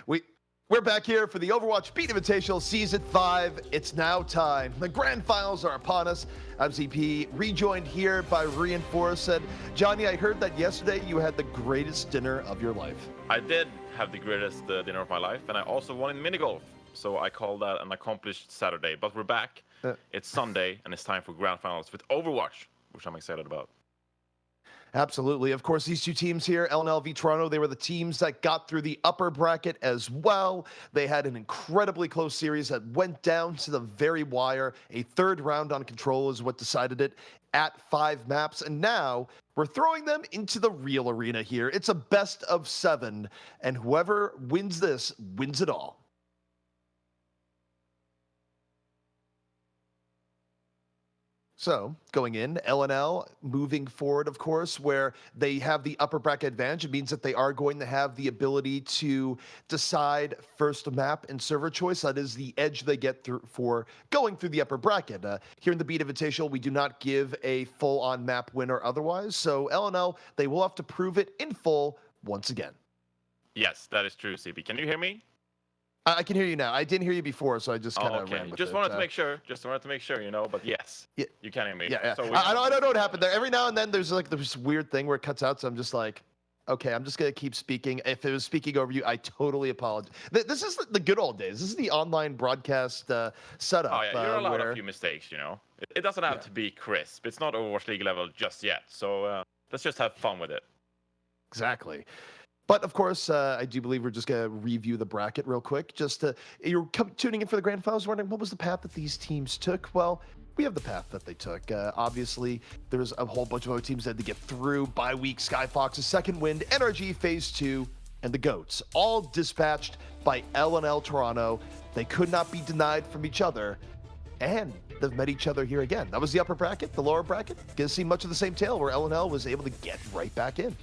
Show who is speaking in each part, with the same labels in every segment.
Speaker 1: We're back here for the Overwatch Beat Invitational Season 5. It's now time. The grand finals are upon us. I'm CP, rejoined here by Reinforce. And Johnny, I heard that yesterday you had the greatest dinner of your life.
Speaker 2: I did have the greatest dinner of my life, and I also won in minigolf. So I call that an accomplished Saturday. But we're back. It's Sunday, and it's time for grand finals with Overwatch, which I'm excited about.
Speaker 1: Absolutely. Of course, these two teams here, LNL v Toronto, they were the teams that got through the upper bracket as well. They had an incredibly close series that went down to the very wire. A third round on Control is what decided it at 5 maps. And now we're throwing them into the real arena here. It's a best of 7, and whoever wins this wins it all. So, going in, LNL moving forward, of course, where they have the upper bracket advantage. It means that they are going to have the ability to decide first map and server choice. That is the edge they get through for going through the upper bracket. Here in the Beat Invitational, we do not give a full-on map win or otherwise. So, LNL, they will have to prove it in full once again.
Speaker 2: Yes, that is true, CP. Can you hear me?
Speaker 1: I can hear you now. I didn't hear you before, so I just kind of ran with
Speaker 2: Just
Speaker 1: it.
Speaker 2: wanted to make sure. Just wanted to make sure, but yes,
Speaker 1: yeah,
Speaker 2: you can hear me.
Speaker 1: Yeah.
Speaker 2: So
Speaker 1: I don't know what happened there. Every now and then there's like this weird thing where it cuts out, so I'm just like, okay, I'm just going to keep speaking. If it was speaking over you, I totally apologize. This is the good old days. This is the online broadcast setup.
Speaker 2: Oh, yeah, you're allowed a few mistakes, It doesn't have to be crisp. It's not Overwatch League level just yet, so let's just have fun with it.
Speaker 1: Exactly. But, of course, I do believe we're just going to review the bracket real quick. You're tuning in for the grand finals, wondering what was the path that these teams took? Well, we have the path that they took. Obviously, there's a whole bunch of other teams that had to get through. Bye-week, Skyfox's Second Wind, NRG Phase 2, and the GOATs, all dispatched by LNL Toronto. They could not be denied from each other, and they've met each other here again. That was the upper bracket. The lower bracket, going to see much of the same tale, where LNL was able to get right back in.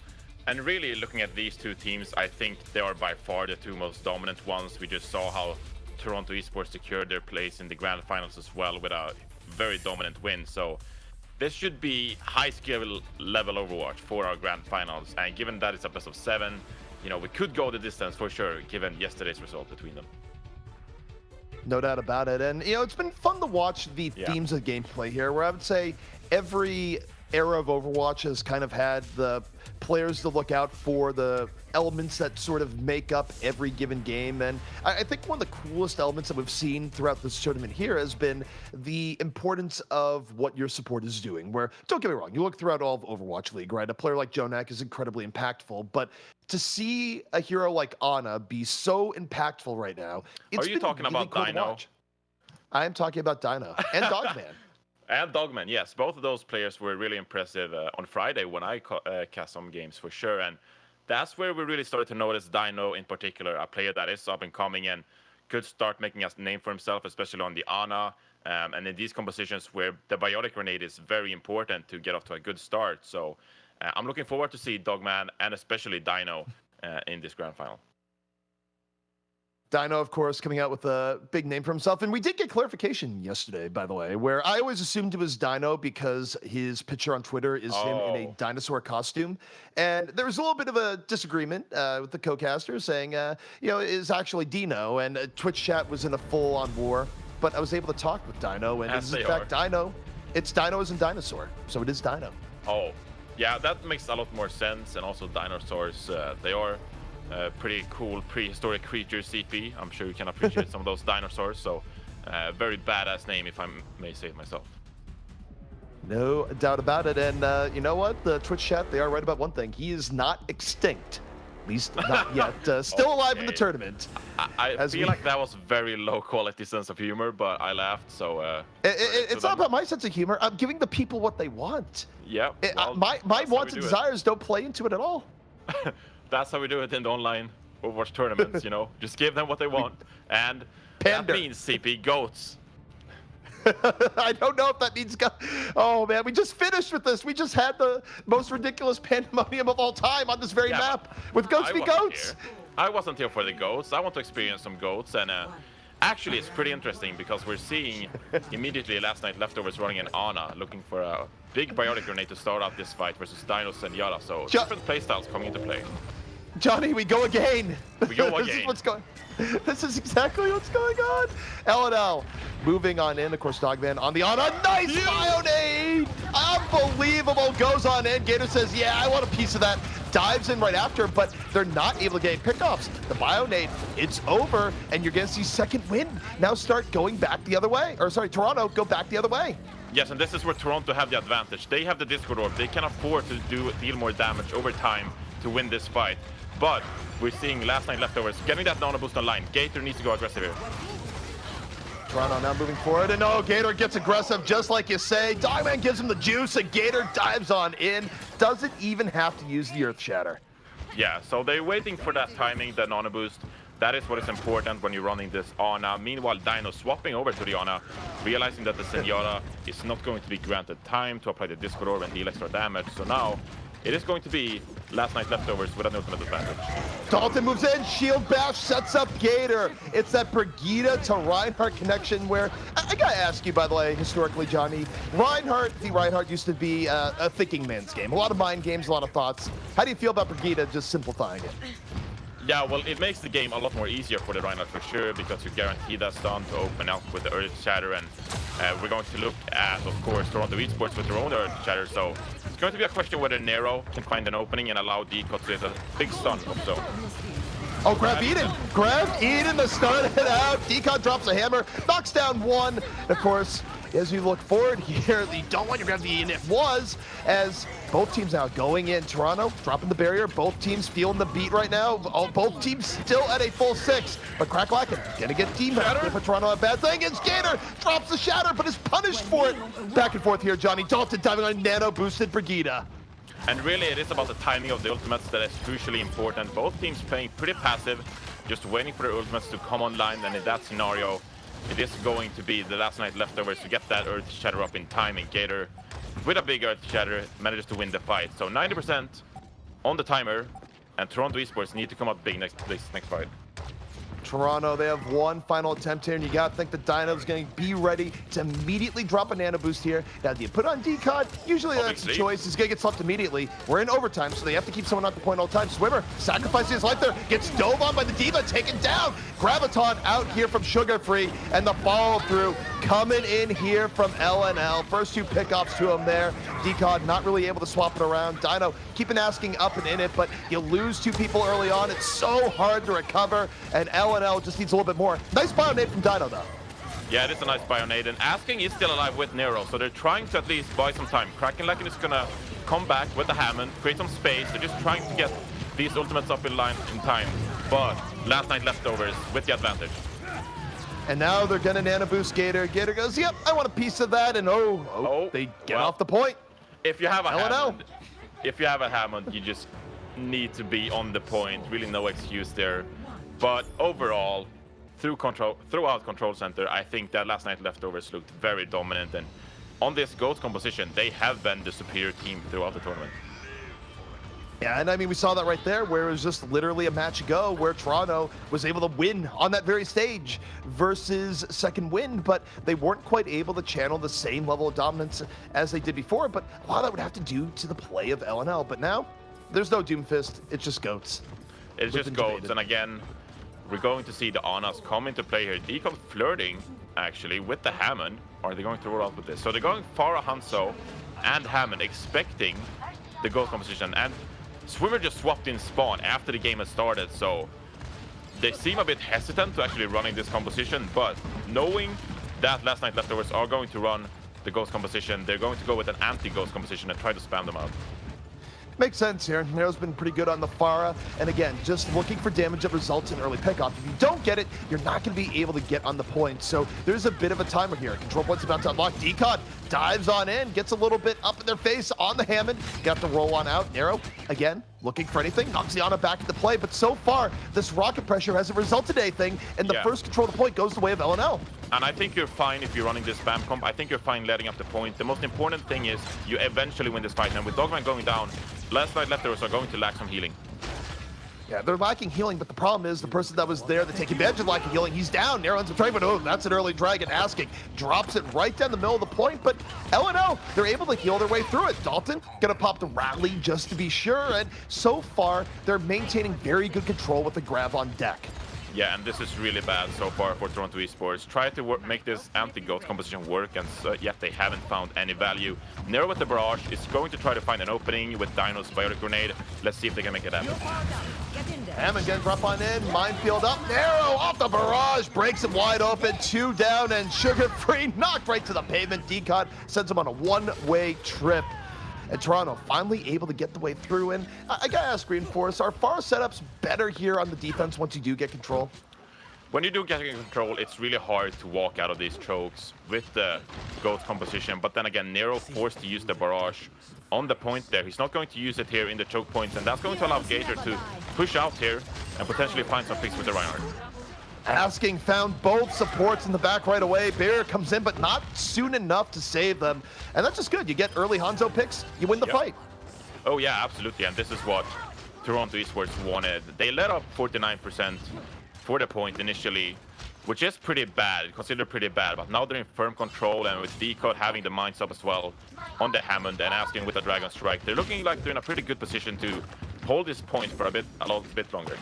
Speaker 2: And really, looking at these two teams, I think they are by far the two most dominant ones. We just saw how Toronto Esports secured their place in the grand finals as well with a very dominant win. So this should be high skill level Overwatch for our grand finals. And given that it's a best of 7, we could go the distance for sure, given yesterday's result between them.
Speaker 1: No doubt about it. And, it's been fun to watch the themes of gameplay here, where I would say every era of Overwatch has kind of had the players to look out for, the elements that sort of make up every given game. And I think one of the coolest elements that we've seen throughout this tournament here has been the importance of what your support is doing, where, don't get me wrong, you look throughout all of Overwatch League, right? A player like Jonak is incredibly impactful, but to see a hero like Ana be so impactful right now, it's
Speaker 2: Are you talking really about Dino?
Speaker 1: I am talking about Dino and Dogman.
Speaker 2: And Dogman, yes. Both of those players were really impressive on Friday when I cast some games for sure. And that's where we really started to notice Dino in particular, a player that is up and coming and could start making a name for himself, especially on the Ana. And in these compositions where the Biotic Grenade is very important to get off to a good start. So I'm looking forward to see Dogman and especially Dino in this grand final.
Speaker 1: Dino, of course, coming out with a big name for himself. And we did get clarification yesterday, by the way, where I always assumed it was Dino because his picture on Twitter is him in a dinosaur costume. And there was a little bit of a disagreement with the co-caster saying, is actually Dino. And Twitch chat was in a full-on war. But I was able to talk with Dino. And in fact, Dino, it's Dino as in dinosaur. So it is Dino.
Speaker 2: Oh, yeah, that makes a lot more sense. And also dinosaurs, they are pretty cool prehistoric creatures, CP. I'm sure you can appreciate some of those dinosaurs. So very badass name, if I may say it myself.
Speaker 1: No doubt about it. And you know what? The Twitch chat, they are right about one thing. He is not extinct. At least not yet. Still alive in the tournament.
Speaker 2: I feel like that was very low quality sense of humor, but I laughed. So
Speaker 1: it's not about my sense of humor. I'm giving the people what they want.
Speaker 2: Yeah. Well,
Speaker 1: my wants and desires don't play into it at all.
Speaker 2: That's how we do it in the online Overwatch tournaments, Just give them what they want. And that means CP GOATs.
Speaker 1: I don't know if that means oh man, we just finished with this. We just had the most ridiculous pandemonium of all time on this very map with Goats v Goats.
Speaker 2: I wasn't here for the Goats. I want to experience some Goats. And actually, it's pretty interesting because we're seeing immediately last night Leftovers running an Ana, looking for a big Biotic Grenade to start out this fight versus Dinos and Yara. So different playstyles coming into play.
Speaker 1: Johnny, we go again.
Speaker 2: We go
Speaker 1: This
Speaker 2: again.
Speaker 1: is what's going. This is exactly what's going on. L&L moving on in. Of course, Dogman on the honor. Nice Bionade! Unbelievable. Goes on in. Gator says, yeah, I want a piece of that. Dives in right after, but they're not able to get pickoffs. The Bionade, it's over, and you're going to see second win now start going back the other way. Or sorry, Toronto go back the other way.
Speaker 2: Yes, and this is where Toronto have the advantage. They have the Discord orb. They can afford to deal more damage over time to win this fight. But we're seeing last night leftovers getting that nano boost online. Gator needs to go aggressive here.
Speaker 1: Toronto now moving forward, and no, Gator gets aggressive just like you say. Dogman gives him the juice, and Gator dives on in. Doesn't even have to use the Earth Shatter.
Speaker 2: Yeah, so they're waiting for that timing, the nano boost. That is what is important when you're running this Ana. Meanwhile, Dino swapping over to the Ana, realizing that the Senora is not going to be granted time to apply the Discord Orb and deal extra damage. So now, it is going to be last night leftovers with an ultimate advantage.
Speaker 1: Dalton moves in, shield bash, sets up Gator. It's that Brigida to Reinhardt connection where, I gotta ask you, by the way, historically, Johnny, Reinhardt used to be a thinking man's game. A lot of mind games, a lot of thoughts. How do you feel about Brigida just simplifying it?
Speaker 2: Yeah, well, it makes the game a lot more easier for the Reinhardt for sure, because you guarantee that stun to open up with the Earth Shatter, and we're going to look at, of course, Toronto Esports with their own Earth Shatter, so it's going to be a question whether Nero can find an opening and allow Deco to hit a big stun also.
Speaker 1: Oh, grab Eden! Grab Eden to start it out. Decon drops a hammer, knocks down one. Of course, as we look forward here, you don't want your grab the Eden. It was, as both teams now going in. Toronto dropping the barrier. Both teams feeling the beat right now. Both teams still at a full 6. But Cracklacken gonna get team back. But Toronto a bad thing. And Gator drops the shatter, but is punished for it. Back and forth here, Johnny. Dalton diving on nano boosted Brigida.
Speaker 2: And really, it is about the timing of the ultimates that is crucially important. Both teams playing pretty passive, just waiting for their ultimates to come online. And in that scenario, it is going to be the last night leftovers to get that Earth Shatter up in time. And Gator, with a big Earth Shatter, manages to win the fight. So 90% on the timer, and Toronto Esports need to come up big next fight.
Speaker 1: Toronto, they have one final attempt here, and you gotta think the Dino's gonna be ready to immediately drop a nano boost here. Now, do you put on Decod? Usually that's a choice. He's gonna get slapped immediately. We're in overtime, so they have to keep someone at the point all the time. Swimmer sacrificing his life there, gets dove on by the Diva, taken down. Graviton out here from Sugar Free, and the follow through coming in here from L&L. First 2 pickoffs to him there. Decod not really able to swap it around. Dino keeping asking up and in it, but you lose 2 people early on. It's so hard to recover, and L&L just needs a little bit more. Nice Bionade from Dino, though.
Speaker 2: Yeah, it is a nice Bionade, and Asking is still alive with Nero, so they're trying to at least buy some time. Crackenlacken is gonna come back with the Hammond, create some space. They're just trying to get these ultimates up in line in time, but last night leftovers with the advantage.
Speaker 1: And now they're gonna nano boost Gator. Gator goes, yep, I want a piece of that, and they get off the point.
Speaker 2: If you have a Hammond, you just need to be on the point. Really no excuse there. But overall, throughout Control Center, I think that last night leftovers looked very dominant, and on this Ghost composition, they have been the superior team throughout the tournament.
Speaker 1: Yeah, and I mean, we saw that right there, where it was just literally a match ago where Toronto was able to win on that very stage versus second win, but they weren't quite able to channel the same level of dominance as they did before, but a lot of that would have to do to the play of L&L. But now, there's no Doomfist, it's just goats.
Speaker 2: It's just goats, and again, we're going to see the Anas come into play here. Deacon flirting, actually, with the Hammond. Are they going to roll out with this? So they're going Farah, Hanzo, and Hammond, expecting the Ghost composition, and Swimmer just swapped in spawn after the game has started, so they seem a bit hesitant to actually running this composition, but knowing that last night leftovers are going to run the Ghost composition, they're going to go with an anti-Ghost composition and try to spam them out.
Speaker 1: Makes sense here. Nero's been pretty good on the Farah, and again, just looking for damage that results in early pickoff. If you don't get it, you're not going to be able to get on the point, so there's a bit of a timer here. Control point's about to unlock. Decod dives on in, gets a little bit up in their face on the Hammond, got the roll on out. Nero, again, looking for anything, knocks the Ana back into play, but so far, this rocket pressure hasn't resulted in anything, and the first control of the point goes the way of L&L.
Speaker 2: And I think you're fine if you're running this spam comp. I think you're fine letting up the point. The most important thing is you eventually win this fight. And with Dogman going down, last night leftovers are going to lack some healing.
Speaker 1: Yeah, they're lacking healing, but the problem is the person that was there to take advantage of lacking healing, he's down. Nero ends up trying, but oh, that's an early dragon. Asking drops it right down the middle of the point, but LNL, they're able to heal their way through it. Dalton gonna pop the rally just to be sure, and so far, they're maintaining very good control with the grab on deck.
Speaker 2: Yeah, and this is really bad so far for Toronto Esports. Try to make this anti-goat composition work, and yet they haven't found any value. Nero with the barrage is going to try to find an opening with Dino's biotic grenade. Let's see if they can make it happen.
Speaker 1: Hammond gets drop on in, minefield up, Nero off the barrage, breaks him wide open, 2 down, and Sugar Free knocked right to the pavement. Decod sends him on a one-way trip. And Toronto finally able to get the way through. And I gotta ask Reinforce, are Pharah setups better here on the defense once you do get control?
Speaker 2: When you do get control, it's really hard to walk out of these chokes with the GOAT composition. But then again, Nero forced to use the barrage on the point there. He's not going to use it here in the choke points, and that's going to allow Gator to push out here and potentially find some picks with the Reinhardt.
Speaker 1: Asking found both supports in the back right away. Barrier comes in, but not soon enough to save them. And that's just good. You get early Hanzo picks, you win the fight.
Speaker 2: Oh yeah, absolutely. And this is what Toronto Esports wanted. They let up 49% for the point initially, which is pretty bad, considered pretty bad. But now they're in firm control, and with Decod having the mines up as well on the Hammond and Asking with the Dragon Strike, they're looking like they're in a pretty good position to hold this point for a little bit longer.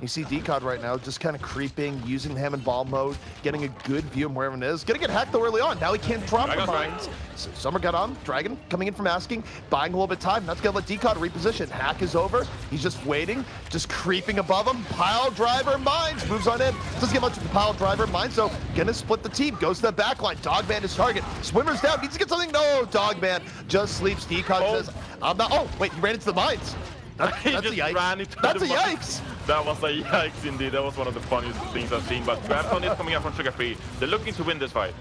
Speaker 1: You see Decod right now just kind of creeping, using Hammond ball mode, getting a good view of wherever it is. Gonna get hacked though early on. Now he can't drop the mines. So Summer got on. Dragon coming in from Asking, buying a little bit of time. That's gonna let Decod reposition. Hack is over. He's just waiting, just creeping above him. Pile driver mines, moves on in. Doesn't get much with the pile driver mines, so gonna split the team. Goes to the back line. Dogman is target. Swimmer's down. Needs to get something. No, Dogman just sleeps. Decod says, I'm not. Oh, wait, he ran into the mines. That's a yikes. That's a yikes.
Speaker 2: That was a yikes indeed. That was one of the funniest things I've seen. But Grabton is coming out from Sugar Free. They're looking to win this fight.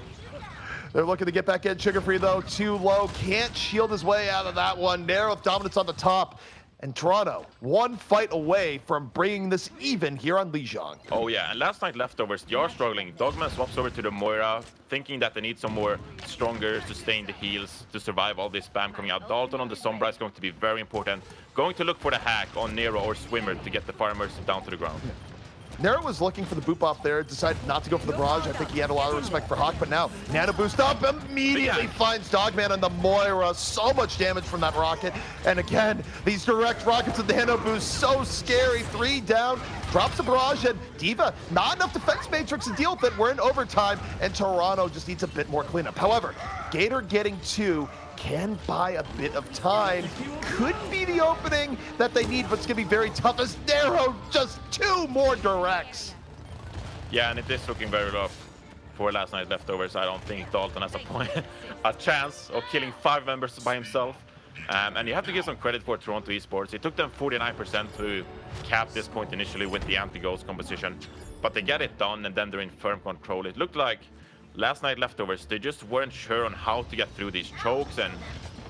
Speaker 1: They're looking to get back in. Sugar Free though, too low. Can't shield his way out of that one. Narrow dominance on the top. And Toronto, one fight away from bringing this even here on Lijiang.
Speaker 2: Oh yeah, and last night leftovers, they are struggling. Dogman swaps over to the Moira, thinking that they need some more stronger, sustained heals to survive all this spam coming out. Dalton on the Sombra is going to be very important. Going to look for the hack on Nero or Swimmer to get the farmers down to the ground.
Speaker 1: Nero was looking for the boop off there, decided not to go for the barrage. I think he had a lot of respect for Hawk, but now Nano boost up, immediately finds Dogman on the Moira. So much damage from that rocket. And again, these direct rockets of the Nano boost, so scary. 3 down, drops the barrage, and Diva, not enough defense matrix to deal with it. We're in overtime, and Toronto just needs a bit more cleanup. However, Gator getting 2 can buy a bit of time. Could be the opening that they need, but it's gonna be very tough as Nero just 2 more directs.
Speaker 2: Yeah, and it is looking very rough for last night leftovers. I don't think Dalton has a chance of killing 5 members by himself. And you have to give some credit for Toronto Esports. It took them 49% to cap this point initially with the anti-ghost composition, but they get it done, and then they're in firm control. It looked like last night leftovers, they just weren't sure on how to get through these chokes, and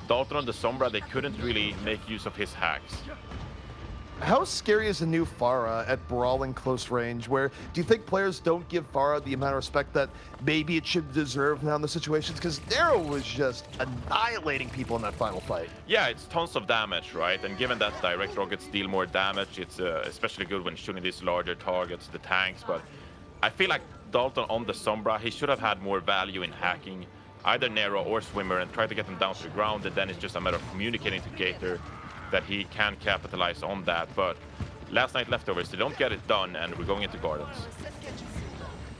Speaker 2: Dalton on the Sombra, they couldn't really make use of his hacks.
Speaker 1: How scary is a new Pharah at brawling close range? Where do you think players don't give Pharah the amount of respect that maybe it should deserve now in the situations? Because Nero was just annihilating people in that final fight.
Speaker 2: Yeah, it's tons of damage, right? And given that direct rockets deal more damage, it's especially good when shooting these larger targets, the tanks. But I feel like Dalton on the Sombra, he should have had more value in hacking either Nero or Swimmer and try to get them down to the ground, and then it's just a matter of communicating to Gator that he can capitalize on that. But last night leftovers, they don't get it done, and we're going into Gardens.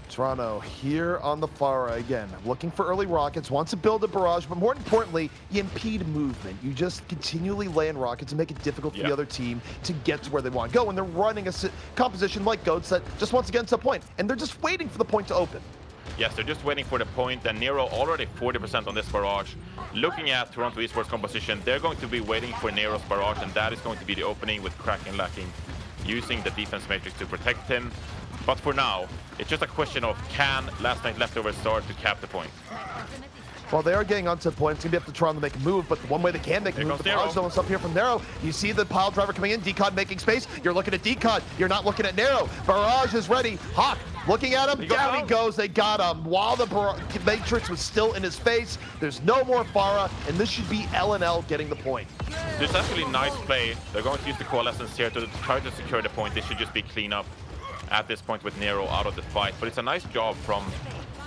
Speaker 1: Toronto here on the Pharah again, looking for early rockets, wants to build a barrage, but more importantly, you impede movement. You just continually lay in rockets and make it difficult for the other team to get to where they want to go. And they're running a composition like Goats that just wants to get to a point, and they're just waiting for the point to open.
Speaker 2: Yes, they're just waiting for the point, and Nero already 40% on this barrage. Looking at Toronto Esports composition, they're going to be waiting for Nero's barrage, and that is going to be the opening with Kraken lacking, using the defense matrix to protect him. But for now, it's just a question of can last night leftovers start to cap the point.
Speaker 1: Well, they are getting onto the point. It's going to be up to Toronto to make a move, but the one way they can make a move, the barrage zone's up here from Nero. You see the pile driver coming in, Decod making space. You're looking at Decod. You're not looking at Nero. Barrage is ready. Hawk looking at him. Down he goes. They got him while the matrix was still in his face. There's no more Pharah, and this should be LNL getting the point.
Speaker 2: There's actually a nice play. They're going to use the coalescence here to try to secure the point. They should just be clean up at this point with Nero out of the fight. But it's a nice job from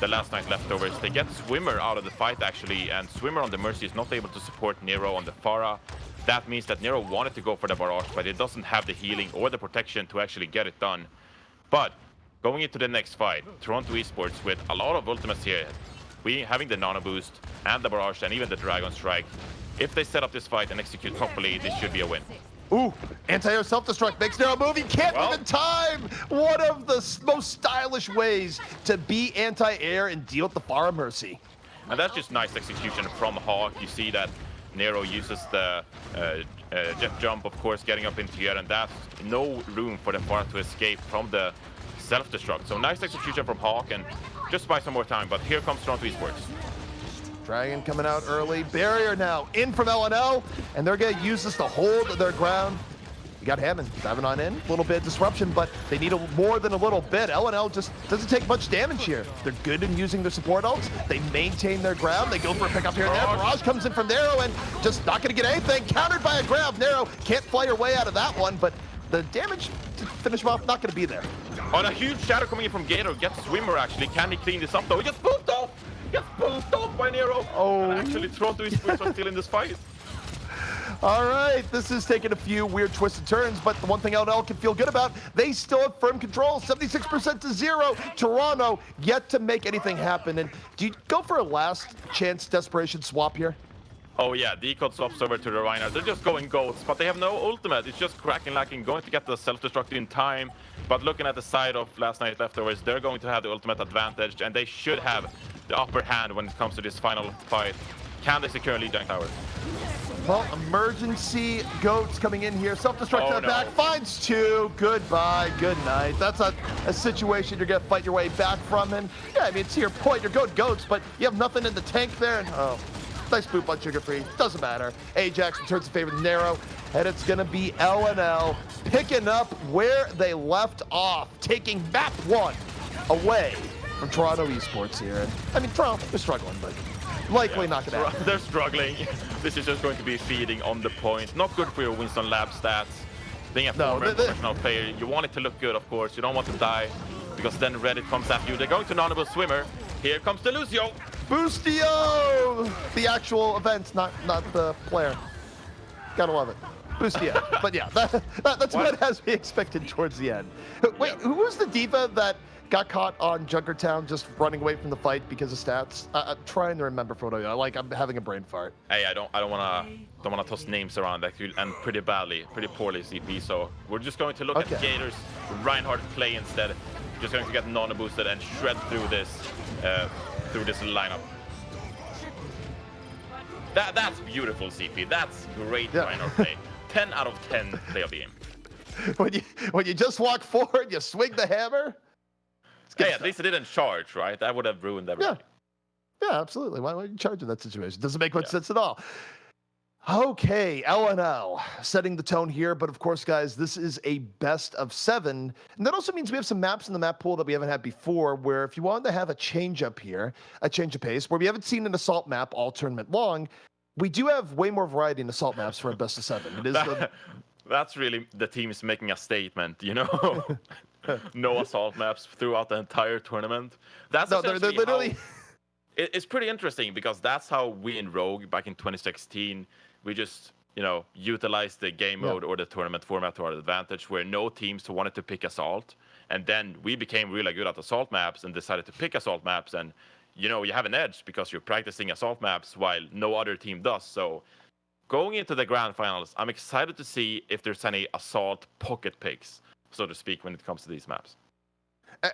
Speaker 2: the last night leftovers. They get Swimmer out of the fight, actually, and Swimmer on the Mercy is not able to support Nero on the Pharah. That means that Nero wanted to go for the barrage, but it doesn't have the healing or the protection to actually get it done. But going into the next fight, Toronto Esports with a lot of ultimates here, we having the Nano Boost and the barrage and even the Dragon Strike. If they set up this fight and execute properly, this should be a win.
Speaker 1: Ooh, anti-air self-destruct makes Nero move. He can't move in time. One of the most stylish ways to be anti-air and deal with the Pharah Mercy.
Speaker 2: And that's just nice execution from Hawk. You see that Nero uses the jet jump, of course, getting up into here, and that's no room for the Pharah to escape from the self-destruct. So nice execution from Hawk, and just buy some more time. But here comes Toronto Esports.
Speaker 1: Dragon coming out early. Barrier now in from LNL, and they're going to use this to hold their ground. You got Hammond diving on in. A little bit of disruption, but they need more than a little bit. LNL just doesn't take much damage here. They're good in using their support ults. They maintain their ground. They go for a pickup here and there. Barrage comes in from Nero and just not going to get anything. Countered by a grab. Nero can't fly her way out of that one, but the damage to finish him off not going to be there.
Speaker 2: On a huge shadow coming in from Gator. Gets Swimmer, actually. Can he clean this up, though? He gets booped off. Gets booped off by Nero.
Speaker 1: Oh.
Speaker 2: And actually, Toronto Esports are still in this fight.
Speaker 1: All right, this is taking a few weird twisted turns, but the one thing LNL can feel good about, they still have firm control, 76% to 0. Toronto yet to make anything happen. And do you go for a last chance desperation swap here?
Speaker 2: Oh yeah, Decode swaps over to the Reinhardt. They're just going goats, but they have no ultimate. It's just cracking, lacking, going to get the self-destruct in time. But looking at the side of last night leftovers, they're going to have the ultimate advantage, and they should have the upper hand when it comes to this final fight. Can they secure a lead giant tower?
Speaker 1: Well, emergency goats coming in here. Self-destruct to the back, finds two. Goodbye, good night. That's not a situation you're gonna fight your way back from. And yeah, I mean, to your point, you're good goats, but you have nothing in the tank there. And oh, nice boop on Sugar Free. Doesn't matter. Ajax returns in favor of Nero, and it's gonna be LNL picking up where they left off, taking map 1 away from Toronto Esports here. And I mean, Toronto, they're struggling, but likely not going to happen.
Speaker 2: They're struggling. This is just going to be feeding on the point. Not good for your Winston Lab stats. Being a former professional player, you want it to look good, of course. You don't want to die, because then Reddit comes after you. They're going to Nonable Swimmer. Here comes the Lucio.
Speaker 1: Boostio! The actual event, not the player. Gotta love it. Boostio. But yeah, that's what has me expected towards the end. Wait, who was the diva that got caught on Junkertown just running away from the fight because of stats? I'm trying to remember photo. Like, I'm having a brain fart.
Speaker 2: Hey, I don't wanna toss names around and pretty poorly CP. So we're just going to look at Gators Reinhardt play instead. Just going to get Nano boosted and shred through this lineup. That's beautiful CP. That's great Reinhardt play. 10 out of 10 play of the game.
Speaker 1: When you just walk forward, you swing the hammer.
Speaker 2: Hey, at least it didn't charge, right? That would have ruined everything.
Speaker 1: Yeah, absolutely. Why would you charge in that situation? Doesn't make much sense at all. Okay, LNL setting the tone here, but of course, guys, this is a best of 7, and that also means we have some maps in the map pool that we haven't had before, where if you wanted to have a change up here, a change of pace, where we haven't seen an assault map all tournament long, we do have way more variety in assault maps for a best of 7. It is
Speaker 2: that's really the team is making a statement, you know. No assault maps throughout the entire tournament. That's they're literally. It's pretty interesting, because that's how we in Rogue back in 2016 we just utilized the game mode or the tournament format to our advantage, where no teams wanted to pick assault, and then we became really good at assault maps and decided to pick assault maps, and you have an edge because you're practicing assault maps while no other team does. So going into the grand finals, I'm excited to see if there's any assault pocket picks, so to speak, when it comes to these maps.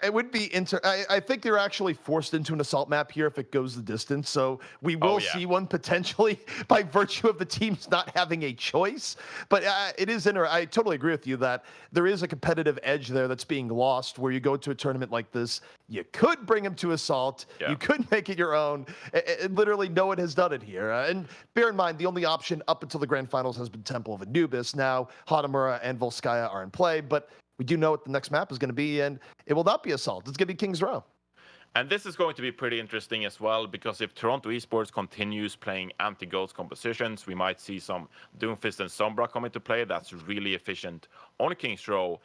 Speaker 1: It would be I think they're actually forced into an assault map here if it goes the distance. So we will see one potentially by virtue of the teams not having a choice. But it is I totally agree with you that there is a competitive edge there that's being lost, where you go to a tournament like this, you could bring them to assault, you could make it your own, and literally no one has done it here. And bear in mind, the only option up until the grand finals has been Temple of Anubis. Now Hanamura and Volskaya are in play, but we do know what the next map is going to be, and it will not be assault. It's going to be King's Row.
Speaker 2: And this is going to be pretty interesting as well, because if Toronto Esports continues playing anti-ghost compositions, we might see some Doomfist and Sombra come into play. That's really efficient on King's Row.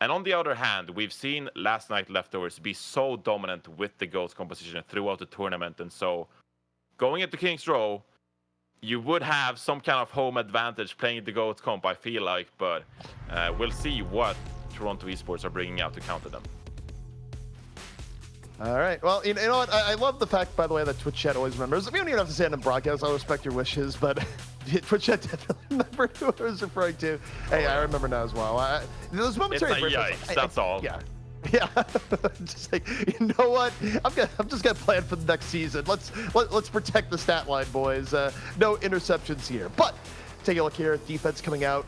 Speaker 2: And on the other hand, we've seen Last Night Leftovers be so dominant with the ghost composition throughout the tournament. And so going into King's Row, you would have some kind of home advantage playing the ghost comp, I feel like. But we'll see what Toronto Esports are bringing out to counter them.
Speaker 1: All right. Well, you know what? I love the fact, by the way, that Twitch chat always remembers. We don't even have to say it in broadcast. I'll respect your wishes, but Twitch chat definitely remembered who I was referring to. Hey, I remember now as well. Those momentary
Speaker 2: it's a yikes, that's all.
Speaker 1: Yeah. Yeah. Just like, you know what? I'm just gonna plan for the next season. Let's protect the stat line, boys. No interceptions here. But take a look here. Defense coming out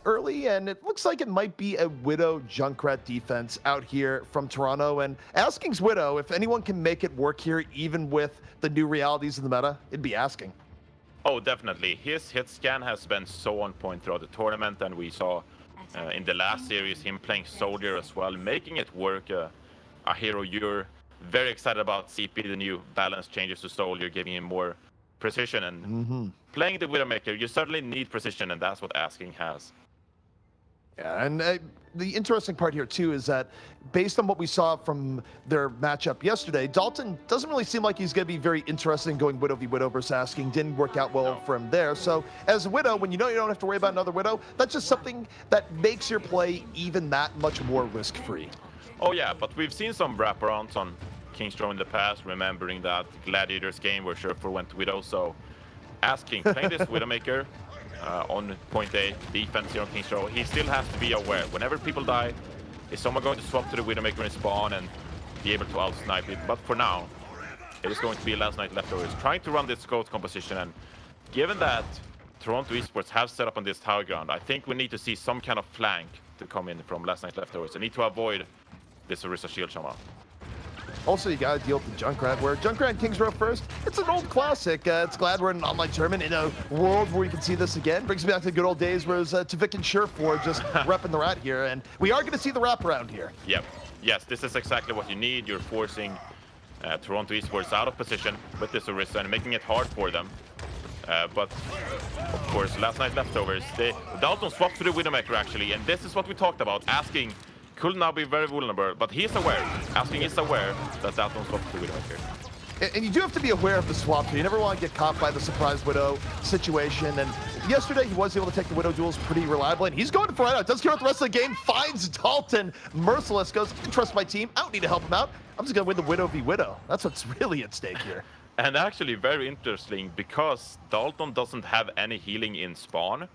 Speaker 1: early, and it looks like it might be a Widow Junkrat defense out here from Toronto. And Asking's Widow, if anyone can make it work here, even with the new realities of the meta, it'd be Asking.
Speaker 2: Oh, definitely. His hit scan has been so on point throughout the tournament, and we saw in the last series him playing Soldier as well, making it work. A hero you're very excited about. CP, the new balance changes to Soldier, giving him more precision, and playing the Widowmaker, you certainly need precision, and that's what Asking has.
Speaker 1: Yeah, and the interesting part here too is that based on what we saw from their matchup yesterday, Dalton doesn't really seem like he's going to be very interested in going Widow v Widow versus Asking. Didn't work out well for him there. So as a Widow, when you know you don't have to worry about another Widow, that's just something that makes your play even that much more risk-free.
Speaker 2: Oh yeah, but we've seen some wraparounds on King's Row in the past, remembering that Gladiators game where Sherfor went to Widow. So Asking, playing this Widowmaker on point A, defense here on King's Row, he still has to be aware. Whenever people die, is someone going to swap to the Widowmaker in spawn and be able to out-snipe it? But for now, it is going to be Last Night Leftovers trying to run this ghost composition. And given that Toronto Esports have set up on this tower ground, I think we need to see some kind of flank to come in from Last Night Leftovers. They need to avoid this Orisa Shield Shaman.
Speaker 1: Also, you got to deal with the Junkrat, where Junkrat and Kings Row first, it's an old classic. It's glad we're in an online tournament in a world where we can see this again. Brings me back to the good old days where it was Tavik and Sherfor just repping the rat here, and we are going to see the wraparound here.
Speaker 2: Yep. Yes, this is exactly what you need. You're forcing Toronto Esports out of position with this Orisa and making it hard for them. But, of course, Last Night Leftovers, Dalton swapped to the Widowmaker, actually, and this is what we talked about. Asking could now be very vulnerable, but he's aware. Asking is aware that Dalton swapped to the Widowmaker.
Speaker 1: And you do have to be aware of the swap, so you never want to get caught by the surprise Widow situation. And yesterday, he was able to take the Widow duels pretty reliably, and he's going for it out. Doesn't care about the rest of the game, finds Dalton. Merciless goes, I can trust my team. I don't need to help him out. I'm just going to win the Widow v Widow. That's what's really at stake here.
Speaker 2: And actually very interesting, because Dalton doesn't have any healing in spawn.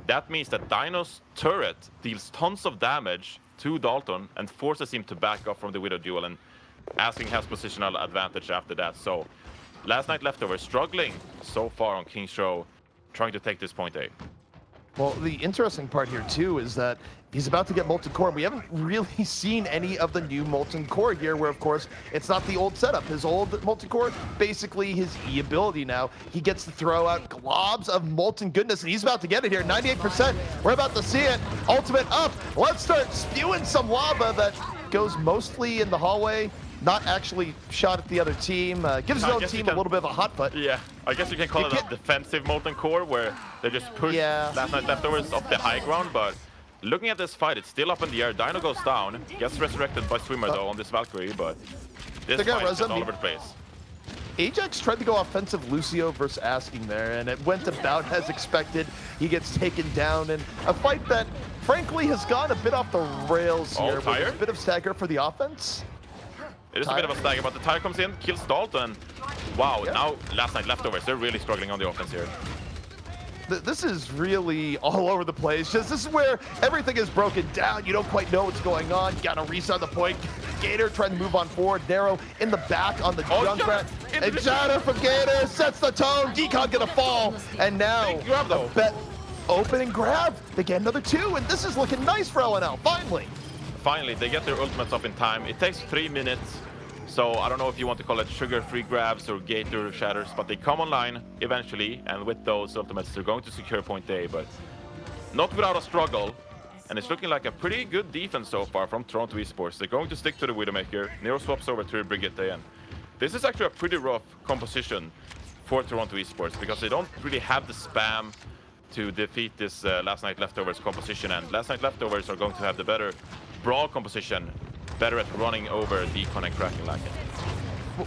Speaker 2: That means that Dino's turret deals tons of damage to Dalton and forces him to back off from the Widow duel, and Asking has positional advantage after that. So Last Night Leftovers struggling so far on King's Row, trying to take this point A.
Speaker 1: Well, the interesting part here too is that he's about to get Molten Core. We haven't really seen any of the new Molten Core here, where of course it's not the old setup. His old Molten Core, basically his E ability now. He gets to throw out globs of molten goodness, and he's about to get it here. 98%. We're about to see it. Ultimate up. Let's start spewing some lava that goes mostly in the hallway. Not actually shot at the other team. Gives his own team a little bit of a hot foot.
Speaker 2: Yeah, I guess you can call it a defensive Molten Core, where they just push Last Night Leftovers off the high ground. But looking at this fight, it's still up in the air. Dino goes down, gets resurrected by Swimmer though on this Valkyrie, but this fight is all over the place.
Speaker 1: Ajax tried to go offensive Lucio versus Asking there, and it went about as expected. He gets taken down in a fight that, frankly, has gone a bit off the rails here. With a bit of stagger for the offense.
Speaker 2: It is a bit of a stagger, but the tire comes in, kills Dalton. Wow, now Last Night Leftovers, they're really struggling on the offense here.
Speaker 1: This is really all over the place. This is where everything is broken down. You don't quite know what's going on. Got to reset the point. Gator trying to move on forward. Narrow in the back on the Junkrat. And Shatter from Gator sets the tone. Decon gonna fall. And now, open and grab. They get another two, and this is looking nice for LNL, finally.
Speaker 2: Finally, they get their ultimates up in time. It takes 3 minutes, so I don't know if you want to call it sugar-free grabs or Gator shatters, but they come online eventually, and with those ultimates, they're going to secure point A, but not without a struggle. and it's looking like a pretty good defense so far from Toronto Esports. They're going to stick to the Widowmaker. Nero swaps over to Brigitte, and this is actually a pretty rough composition for Toronto Esports because they don't really have the spam to defeat this Last Night Leftovers composition, and Last Night Leftovers are going to have the better brawl composition, better at running over Decon and Kraken Lacken.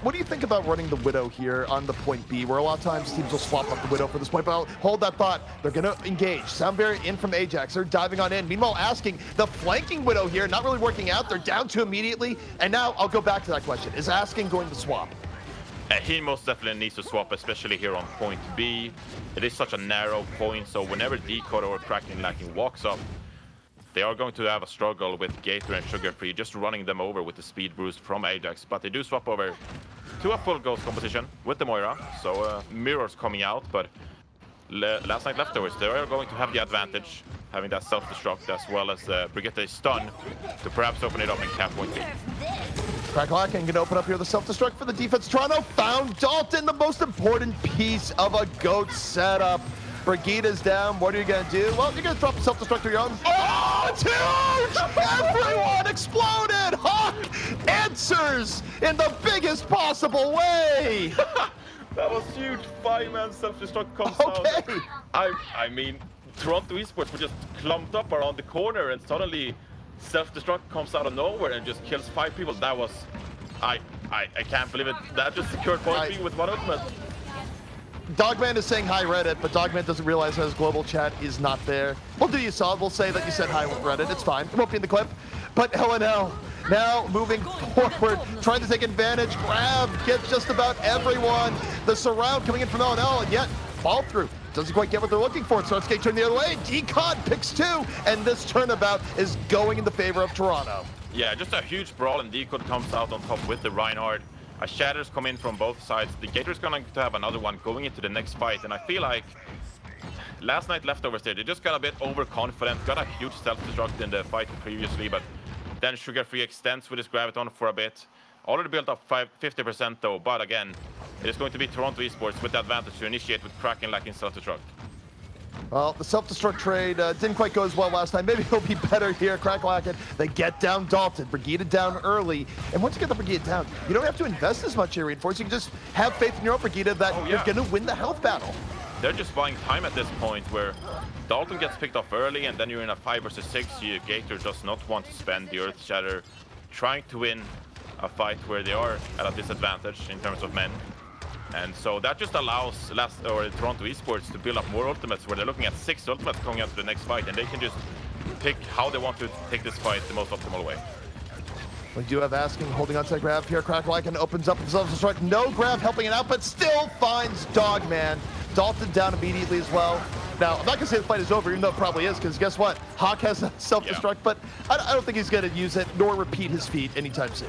Speaker 1: What do you think about running the Widow here on the point B, where a lot of times teams will swap up the Widow for this point, but I'll hold that thought. They're going to engage. Soundberry in from Ajax. They're diving on in. Meanwhile, asking the flanking Widow here, not really working out. They're down 2 immediately. And now I'll go back to that question. Is asking going to swap?
Speaker 2: He most definitely needs to swap, especially here on point B. It is such a narrow point, so whenever Decode or Kraken Lacken walks up, they are going to have a struggle with Gator and Sugar Free, just running them over with the speed boost from Ajax. But they do swap over to a full Ghost composition with the Moira, so mirrors coming out. But Last Night Leftovers, they are going to have the advantage, having that self-destruct as well as Brigitte's stun to perhaps open it up in cap point B.
Speaker 1: Kraken can open up here the self-destruct for the defense. Toronto found Dalton, the most important piece of a GOAT setup. Brigitte's down. What are you going to do? Well, you're going to drop the self-destructor your own. Oh, it's huge! Everyone exploded! Hawk answers in the biggest possible way!
Speaker 2: That was huge. 5-man self-destruct comes
Speaker 1: Okay.
Speaker 2: out. I mean, Toronto Esports were just clumped up around the corner, and suddenly self-destruct comes out of nowhere and just kills 5 people. That was... I can't believe it. That just secured point B with one ultimate.
Speaker 1: Dogman is saying hi Reddit, but Dogman doesn't realize that his global chat is not there. We'll do you solid. We'll say that you said hi with Reddit. It's fine. It won't be in the clip. But LNL now moving forward, trying to take advantage. Grab gets just about everyone. The surround coming in from LNL, and yet fall through. Doesn't quite get what they're looking for. It starts getting turned the other way. Decod picks 2, and this turnabout is going in the favor of Toronto.
Speaker 2: Yeah, just a huge brawl, and Decod comes out on top with the Reinhardt. Shatters come in from both sides. The Gator's going to have another one going into the next fight, and I feel like Last Night Leftovers there, they just got a bit overconfident, got a huge self-destruct in the fight previously, but then Sugar Free extends with his Graviton for a bit. Already built up 50% though, but again, it is going to be Toronto Esports with the advantage to initiate with Kraken Lacken self-destruct.
Speaker 1: Well, the self-destruct trade didn't quite go as well last time. Maybe it'll be better here. Kraken Lacken, they get down Dalton. Brigitte down early. And once you get the Brigitte down, you don't have to invest as much here, Reinforce. You can just have faith in your own Brigitte that you're going to win the health battle.
Speaker 2: They're just buying time at this point where Dalton gets picked off early, and then you're in a 5 versus 6. Gator does not want to spend the Earth Shatter trying to win a fight where they are at a disadvantage in terms of men. And so that just allows Toronto Esports to build up more ultimates, where they're looking at 6 ultimates going out to the next fight, and they can just pick how they want to take this fight the most optimal way.
Speaker 1: We do have asking, holding on to the grab here. Kraken Lacken opens up himself to strike. No grab helping it out, but still finds Dogman. Dalton down immediately as well. Now, I'm not going to say the fight is over, even though it probably is, because guess what? Hawk has a self-destruct, but I don't think he's going to use it, nor repeat his feat anytime soon.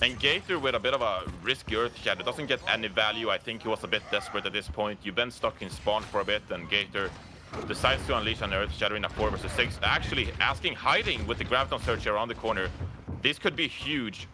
Speaker 2: And Gator with a bit of a risky Earth Shatter doesn't get any value. I think he was a bit desperate at this point. You've been stuck in spawn for a bit, and Gator decides to unleash an Earth Shatter in a 4 versus 6. Actually, asking hiding with the Graviton Search around the corner. This could be huge.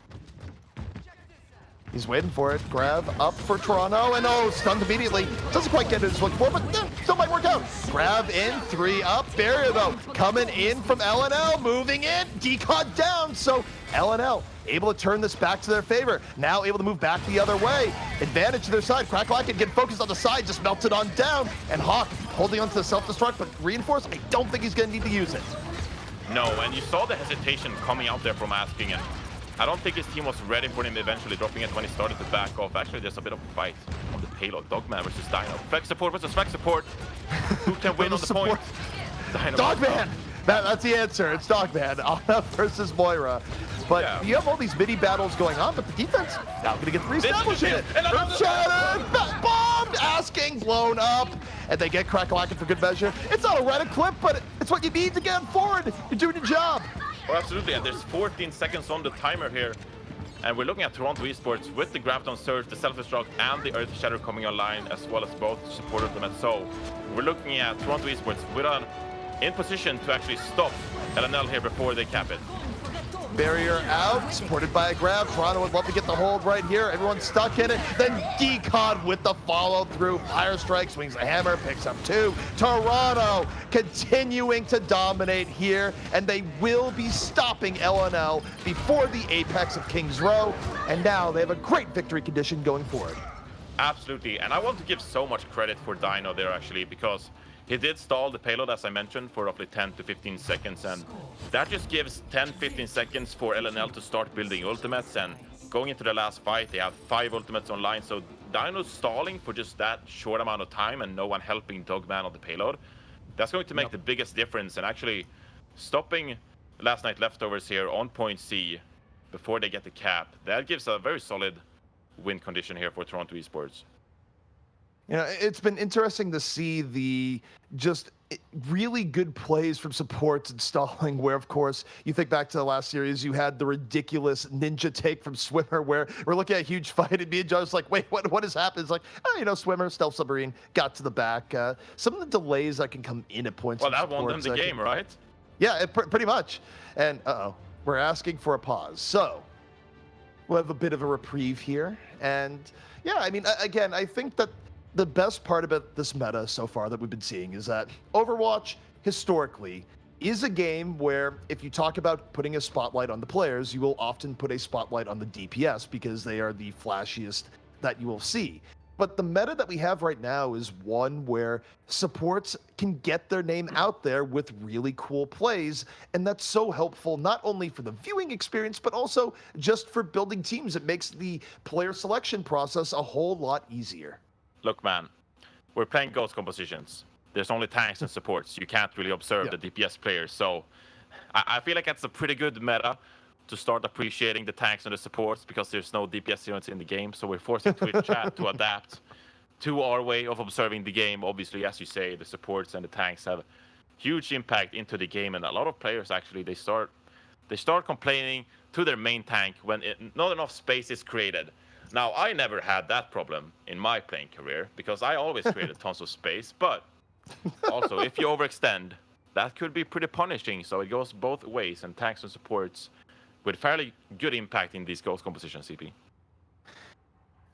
Speaker 1: He's waiting for it. Grab up for Toronto, and stunned immediately. Doesn't quite get it as looking for, but still might work out. Grab in, 3 up. Barrier, though, coming in from LNL, moving in. Decod down, so LNL able to turn this back to their favor. Now able to move back the other way. Advantage to their side. Kraken Lacken get focused on the side, just melted on down. And Hawk holding onto the self-destruct, but Reinforce, I don't think he's going to need to use it.
Speaker 2: No, and you saw the hesitation coming out there from asking, and I don't think his team was ready for him eventually dropping it when he started to back off. Actually, there's a bit of a fight on the payload. Dogman versus Dino. Flex support versus flex support. Who can win on the point?
Speaker 1: Dogman! That's the answer. It's Dogman. Anna versus Moira. But you have all these mini battles going on, but the defense now going to get reestablished in it. Shattered, bombed, asking, blown up, and they get Kraken Lacken for good measure. It's not a Reddit clip, but it's what you need to get forward. You're doing your job.
Speaker 2: Oh, absolutely, and there's 14 seconds on the timer here. And we're looking at Toronto Esports with the Graviton Surge, the Self-Destruct, and the Earth Shatter coming online, as well as both support ultimates. So we're looking at Toronto Esports with in position to actually stop LNL here before they cap it.
Speaker 1: Barrier out, supported by a grab. Toronto would love to get the hold right here. Everyone's stuck in it. Then Decon with the follow through. Fire strike, swings a hammer, picks up 2. Toronto continuing to dominate here, and they will be stopping LNL before the apex of Kings Row. And now they have a great victory condition going forward.
Speaker 2: Absolutely, and I want to give so much credit for Dino there actually, because he did stall the payload, as I mentioned, for roughly 10 to 15 seconds, and that just gives 10-15 seconds for LNL to start building ultimates, and going into the last fight, they have 5 ultimates online, so Dino's stalling for just that short amount of time and no one helping Dogman on the payload, that's going to make the biggest difference, and actually stopping last night leftovers here on point C before they get the cap, that gives a very solid win condition here for Toronto Esports.
Speaker 1: You know, it's been interesting to see the just really good plays from supports and stalling, where, of course, you think back to the last series, you had the ridiculous ninja take from Swimmer, where we're looking at a huge fight, and me and Joe's like, wait, what has happened? It's like, oh, you know, Swimmer, stealth submarine, got to the back. Some of the delays that can come in at points.
Speaker 2: Well, that won them the game, right?
Speaker 1: Yeah, pretty much. And, we're asking for a pause. So, we'll have a bit of a reprieve here. And, yeah, I mean, again, I think that the best part about this meta so far that we've been seeing is that Overwatch, historically, is a game where if you talk about putting a spotlight on the players, you will often put a spotlight on the DPS because they are the flashiest that you will see. But the meta that we have right now is one where supports can get their name out there with really cool plays, and that's so helpful not only for the viewing experience, but also just for building teams. It makes the player selection process a whole lot easier.
Speaker 2: Look, man, we're playing ghost compositions. There's only tanks and supports. You can't really observe the DPS players. So I feel like that's a pretty good meta to start appreciating the tanks and the supports, because there's no DPS units in the game. So we're forcing Twitch chat to adapt to our way of observing the game. Obviously, as you say, the supports and the tanks have huge impact into the game. And a lot of players, actually, they start complaining to their main tank when not enough space is created. Now, I never had that problem in my playing career because I always created tons of space, but also if you overextend, that could be pretty punishing. So it goes both ways, and tanks and supports with fairly good impact in these ghost compositions, CP.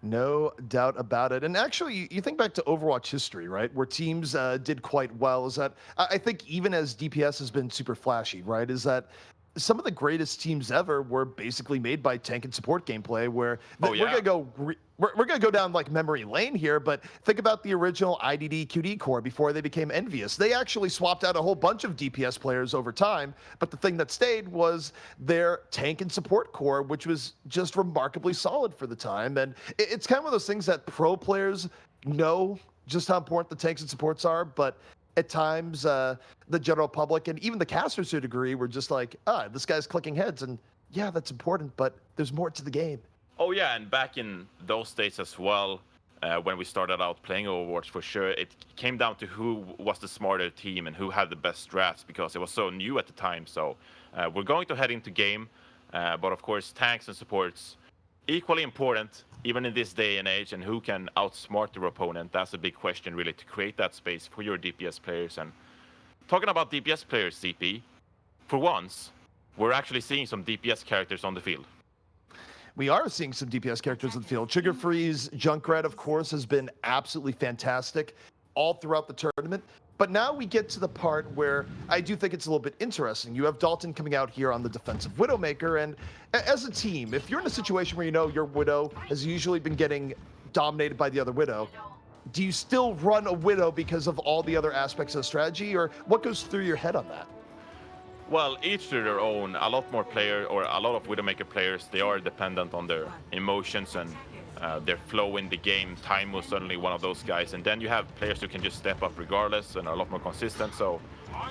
Speaker 1: No doubt about it. And actually, you think back to Overwatch history, right, where teams did quite well, is that I think even as DPS has been super flashy, right, is that some of the greatest teams ever were basically made by tank and support gameplay, where we're gonna go down like memory lane here, but think about the original IDD QD core before they became envious. They actually swapped out a whole bunch of DPS players over time, but the thing that stayed was their tank and support core, which was just remarkably solid for the time. And it's kind of one of those things that pro players know just how important the tanks and supports are, but at times, the general public and even the casters to a degree were just like, this guy's clicking heads. And yeah, that's important, but there's more to the game.
Speaker 2: Oh, yeah. And back in those days as well, when we started out playing Overwatch, for sure, it came down to who was the smarter team and who had the best strats, because it was so new at the time. So we're going to head into game. But of course, tanks and supports, equally important, even in this day and age, and who can outsmart their opponent. That's a big question, really, to create that space for your DPS players. And talking about DPS players, CP, for once, we're actually seeing some DPS characters on the field.
Speaker 1: We are seeing some DPS characters on the field. Sugar Freeze, Junkrat, of course, has been absolutely fantastic all throughout the tournament. But now we get to the part where I do think it's a little bit interesting. You have Dalton coming out here on the defensive Widowmaker, and as a team, if you're in a situation where you know your Widow has usually been getting dominated by the other Widow, do you still run a Widow because of all the other aspects of the strategy, or what goes through your head on that?
Speaker 2: Well, each to their own. A lot more player, or a lot of Widowmaker players, they are dependent on their emotions and their flow in the game. Time was certainly one of those guys, and then you have players who can just step up regardless and are a lot more consistent. So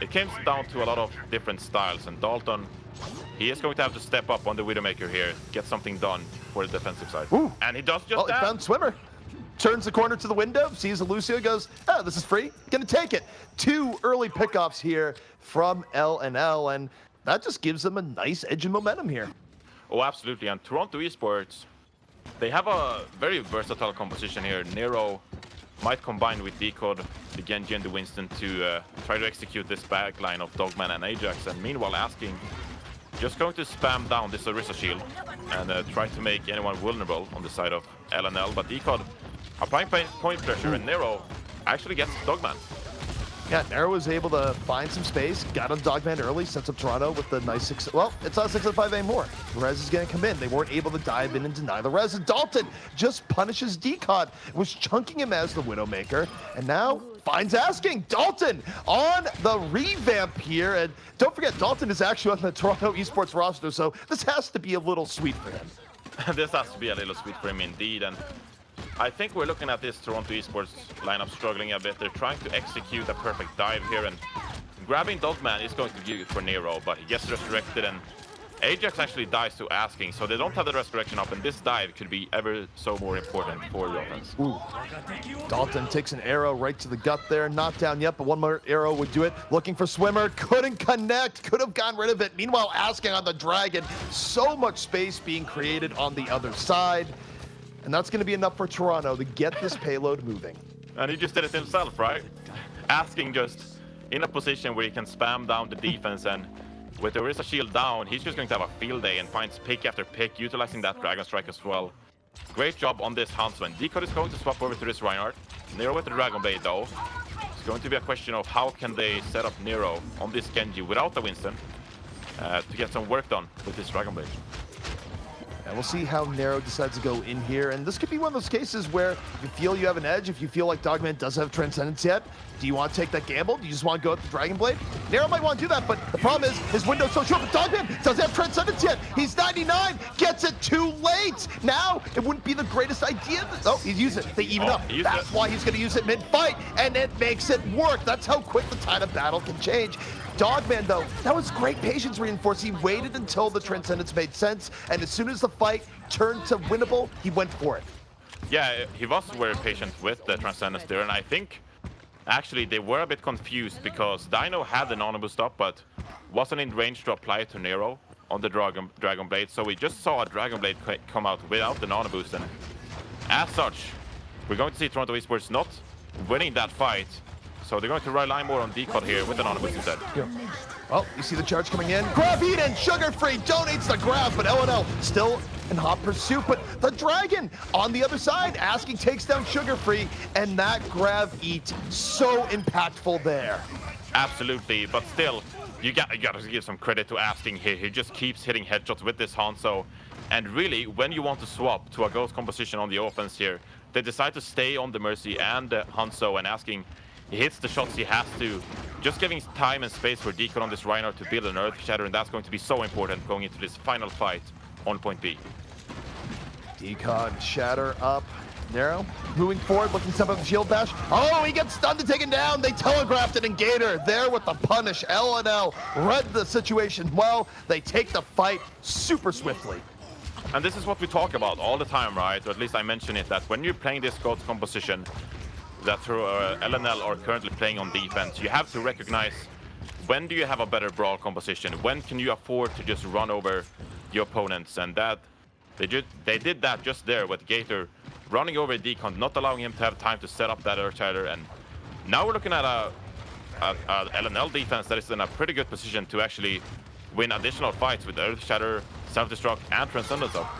Speaker 2: it comes down to a lot of different styles, and Dalton, he is going to have to step up on the Widowmaker here, get something done for the defensive side.
Speaker 1: Ooh.
Speaker 2: And he does just that.
Speaker 1: He found Swimmer. Turns the corner to the window, sees a Lucio, goes, this is free, gonna take it. 2 early pickoffs here from LNL, and that just gives them a nice edge of momentum here.
Speaker 2: Oh, absolutely. And Toronto Esports, they have a very versatile composition here. Nero might combine with Decode, the Genji and the Winston to try to execute this backline of Dogman and Ajax, and meanwhile asking just going to spam down this Orisa shield and try to make anyone vulnerable on the side of LNL, but Decod applying point pressure, and Nero actually gets Dogman.
Speaker 1: Yeah, Nero was able to find some space, got on Dogman early, sets up Toronto with the nice 6. Well, it's not 6 and 5 anymore. Rez is going to come in. They weren't able to dive in and deny the Rez. And Dalton just punishes Decod, was chunking him as the Widowmaker, and now finds asking. Dalton on the revamp here. And don't forget, Dalton is actually on the Toronto Esports roster, so this has to be a little sweet for him.
Speaker 2: This has to be a little sweet for him indeed. And I think we're looking at this Toronto Esports lineup struggling a bit. They're trying to execute a perfect dive here, and grabbing Dogman is going to give it for Nero, but he gets resurrected, and Ajax actually dies to asking, so they don't have the resurrection up, and this dive could be ever so more important for the offense.
Speaker 1: Ooh. Dalton takes an arrow right to the gut there. Not down yet, but one more arrow would do it. Looking for Swimmer, couldn't connect, could have gotten rid of it. Meanwhile, asking on the Dragon, so much space being created on the other side. And that's going to be enough for Toronto to get this payload moving.
Speaker 2: And he just did it himself, right? Asking just in a position where he can spam down the defense, and with the Orisa shield down, he's just going to have a field day and finds pick after pick, utilizing that Dragon Strike as well. Great job on this Huntsman. Decod is going to swap over to this Reinhardt. Nero with the Dragon Blade though. It's going to be a question of how can they set up Nero on this Genji without the Winston to get some work done with this Dragon Blade.
Speaker 1: And we'll see how Nero decides to go in here. And this could be one of those cases where you feel you have an edge, if you feel like Dogman doesn't have Transcendence yet, do you want to take that gamble? Do you just want to go with the Dragon Blade? Nero might want to do that, but the problem is his window's so short, but Dogman doesn't have Transcendence yet. He's 99, gets it too late. Now, it wouldn't be the greatest idea. Oh, he's used it. They even up. That's why he's going to use it mid-fight, and it makes it work. That's how quick the tide of battle can change. Dogman, though, that was great patience reinforced. He waited until the Transcendence made sense, and as soon as the fight turned to winnable, he went for it.
Speaker 2: Yeah, he was very patient with the Transcendence there, and I think actually they were a bit confused because Dino had the Nano boost up, but wasn't in range to apply it to Nero on the Dragon Blade, so we just saw a Dragon Blade come out without the Nano boost, and as such, we're going to see Toronto Esports not winning that fight. So they're going to rely more on Decod here with the Nano boost instead.
Speaker 1: Yeah. Well, you see the charge coming in. Grab Eden, Sugar Free donates the grab, but LNL still in hot pursuit. But the Dragon on the other side, asking takes down Sugar Free, and that grab eat so impactful there.
Speaker 2: Absolutely, but still, you got to give some credit to asking here. He just keeps hitting headshots with this Hanzo, and really, when you want to swap to a Ghost composition on the offense here, they decide to stay on the Mercy and the Hanzo, and asking. He hits the shots he has to, just giving time and space for Decod on this Reinhardt to build an Earth Shatter, and that's going to be so important going into this final fight on point B.
Speaker 1: Decod Shatter up. Nero moving forward, looking to step up the shield bash. Oh, he gets stunned and taken down. They telegraphed it, and Gator there with the punish. LNL read the situation well. They take the fight super swiftly.
Speaker 2: And this is what we talk about all the time, right? Or at least I mention it, that when you're playing this Ghost composition, that LNL are currently playing on defense, you have to recognize when do you have a better brawl composition, when can you afford to just run over your opponents, and that they did that just there with Gator running over Decod, not allowing him to have time to set up that Earth Shatter, and now we're looking at a LNL defense that is in a pretty good position to actually win additional fights with Earth Shatter, Self-Destruct, and Transcendence up.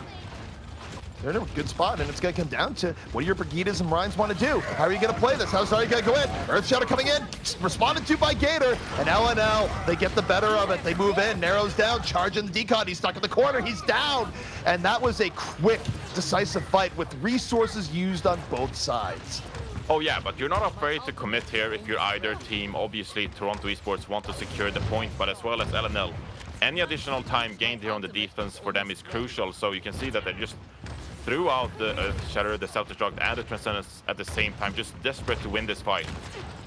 Speaker 1: They're in a good spot, and it's going to come down to what do your Brigidas and Rhynes want to do? How are you going to play this? How's are you going to go in? Earth Shadow coming in, responded to by Gator, and LNL, they get the better of it. They move in, Narrows down, charging the Decod. He's stuck in the corner, he's down. And that was a quick, decisive fight with resources used on both sides.
Speaker 2: Oh yeah, but you're not afraid to commit here if you're either team. Obviously, Toronto Esports want to secure the point, but as well as LNL. Any additional time gained here on the defense for them is crucial, so you can see that they just threw out the Earth Shatter, the Self-Destruct, and the Transcendence at the same time, just desperate to win this fight.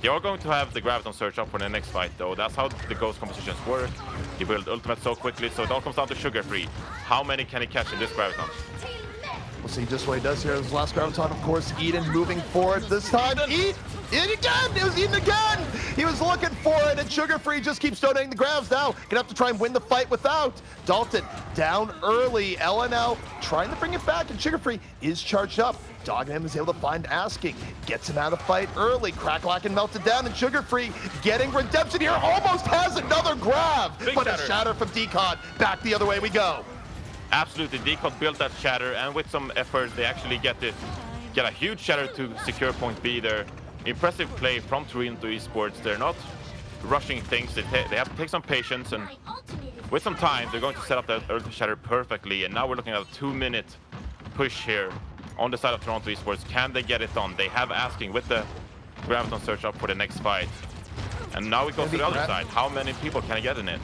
Speaker 2: They are going to have the Graviton Surge up for the next fight, though. That's how the Ghost compositions work. He built Ultimate so quickly, so it all comes down to Sugar Free. How many can he catch in this Graviton?
Speaker 1: We'll see just what he does here. His last Graviton, of course, Eden moving forward this time. Eat! It again! It was Eden again! He was looking for it, and Sugar Free just keeps donating the grabs now. Gonna have to try and win the fight without. Dalton down early. LNL trying to bring it back, and Sugar Free is charged up. Dogman is able to find Asking, gets him out of fight early. Cracklock and melted down, and Sugar Free getting redemption here. Almost has another grab, but a shatter from Decon. Back the other way we go.
Speaker 2: Absolutely, Decon built that shatter, and with some effort, they actually get a huge shatter to secure point B there. Impressive play from Toronto Esports. They're not rushing things. They have to take some patience, and with some time, they're going to set up that earth shatter perfectly. And now we're looking at a 2-minute push here on the side of Toronto Esports. Can they get it done? They have Asking with the Graviton search up for the next fight. And now it goes to the other side. How many people can get in it?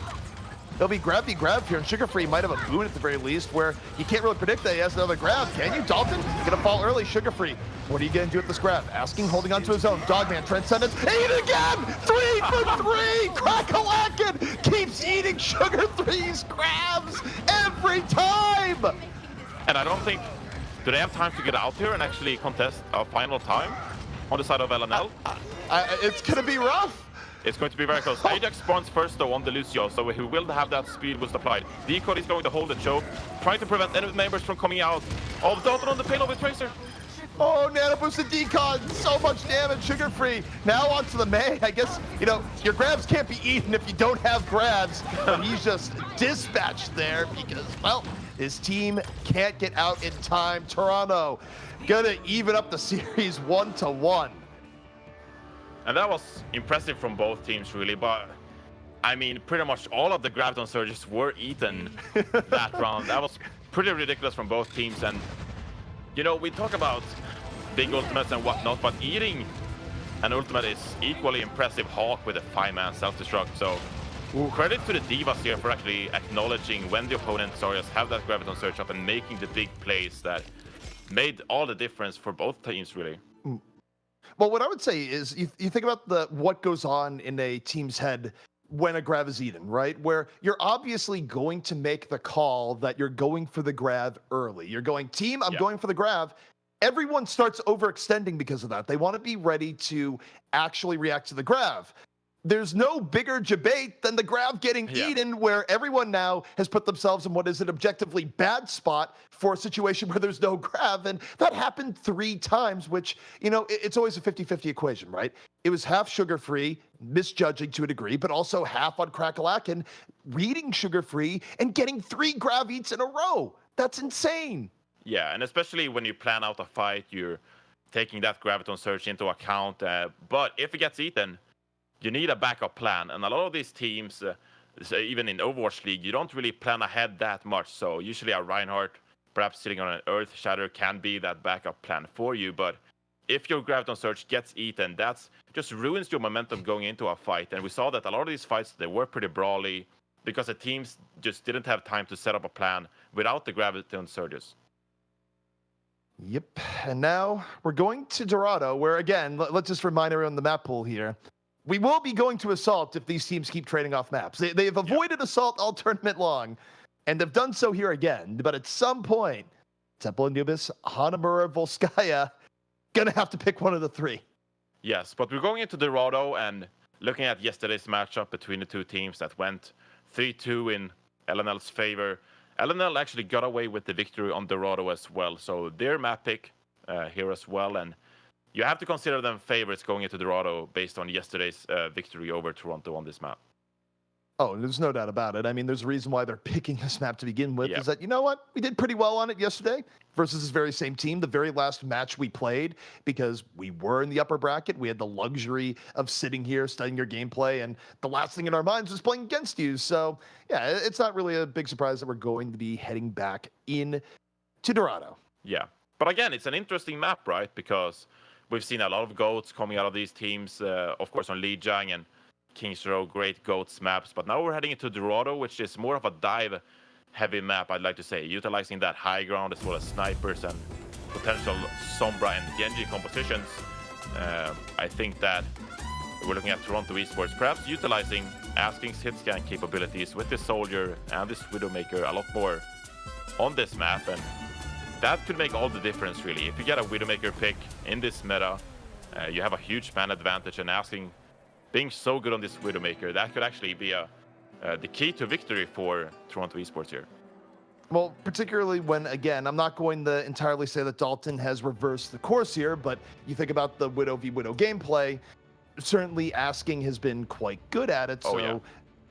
Speaker 1: There'll be grab here, and Sugar Free might have a boot at the very least, where you can't really predict that he has another grab. Can you? Dalton gonna fall early. Sugar Free, what are you gonna do with this grab? Asking, holding onto his own. Dogman, Transcendence, eat again! 3 for 3! Crackalacken keeps eating Sugar Free's grabs every time!
Speaker 2: And I don't think, do they have time to get out here and actually contest a final time on the side of LNL?
Speaker 1: It's gonna be rough.
Speaker 2: It's going to be very close. Ajax spawns first though on the Lucio, so he will have that speed boost applied. Decode is going to hold the choke, trying to prevent enemy members from coming out. Oh, Dalton on the payload with Tracer.
Speaker 1: Oh, nano boosted Decon, so much damage. Sugar Free now onto the May. I guess, you know, your grabs can't be eaten if you don't have grabs, but he's just dispatched there because, well, his team can't get out in time. Toronto gonna even up the series 1-1.
Speaker 2: And that was impressive from both teams, really. But, I mean, pretty much all of the Graviton surges were eaten that round. That was pretty ridiculous from both teams. And, you know, we talk about big ultimates and whatnot, but eating an ultimate is equally impressive. Hawk with a 5-man self-destruct. So, credit to the Divas here for actually acknowledging when the opponent Zorias have that Graviton surge up and making the big plays that made all the difference for both teams, really.
Speaker 1: Well, what I would say is you think about what goes on in a team's head when a grab is eaten, right? Where you're obviously going to make the call that you're going for the grab early. You're going, team, I'm going for the grab. Everyone starts overextending because of that. They want to be ready to actually react to the grab. There's no bigger debate than the grab getting eaten, where everyone now has put themselves in what is an objectively bad spot for a situation where there's no grab. And that happened 3 times, which, you know, it's always a 50-50 equation, right? It was half Sugar Free, misjudging to a degree, but also half on Crackalacken, reading Sugar Free and getting 3 grab eats in a row. That's insane.
Speaker 2: Yeah, and especially when you plan out a fight, you're taking that Graviton Surge into account. But if it gets eaten, you need a backup plan. And a lot of these teams, even in Overwatch League, you don't really plan ahead that much. So usually a Reinhardt, perhaps sitting on an Earth Shatter, can be that backup plan for you. But if your Graviton Surge gets eaten, that's just ruins your momentum going into a fight. And we saw that a lot of these fights, they were pretty brawly because the teams just didn't have time to set up a plan without the Graviton Surges.
Speaker 1: Yep. And now we're going to Dorado, where, again, let's just remind everyone the map pool here. We will be going to Assault if these teams keep trading off maps. They've avoided Assault all tournament long, and they've done so here again. But at some point, Temple Anubis, Hanamura, Volskaya, gonna have to pick one of the 3.
Speaker 2: Yes, but we're going into Dorado and looking at yesterday's matchup between the 2 teams that went 3-2 in LNL's favor. LNL actually got away with the victory on Dorado as well, so their map pick here as well. And you have to consider them favorites going into Dorado based on yesterday's victory over Toronto on this map.
Speaker 1: Oh, there's no doubt about it. I mean, there's a reason why they're picking this map to begin with, is that, you know what? We did pretty well on it yesterday versus this very same team. The very last match we played, because we were in the upper bracket, we had the luxury of sitting here, studying your gameplay, and the last thing in our minds was playing against you. So, yeah, it's not really a big surprise that we're going to be heading back in to Dorado.
Speaker 2: Yeah, but again, it's an interesting map, right? Because we've seen a lot of GOATs coming out of these teams, of course, on Lijiang and Kings Row, great GOATs maps. But now we're heading into Dorado, which is more of a dive-heavy map, I'd like to say, utilizing that high ground as well as snipers and potential Sombra and Genji compositions. I think that we're looking at Toronto Esports, perhaps utilizing Asking's hit scan capabilities with this Soldier and this Widowmaker a lot more on this map. And that could make all the difference, really. If you get a Widowmaker pick in this meta, you have a huge man advantage, and Asking being so good on this Widowmaker, that could actually be the key to victory for Toronto Esports here.
Speaker 1: Well, particularly when, again, I'm not going to entirely say that Dalton has reversed the course here, but you think about the Widow v Widow gameplay, certainly Asking has been quite good at it, so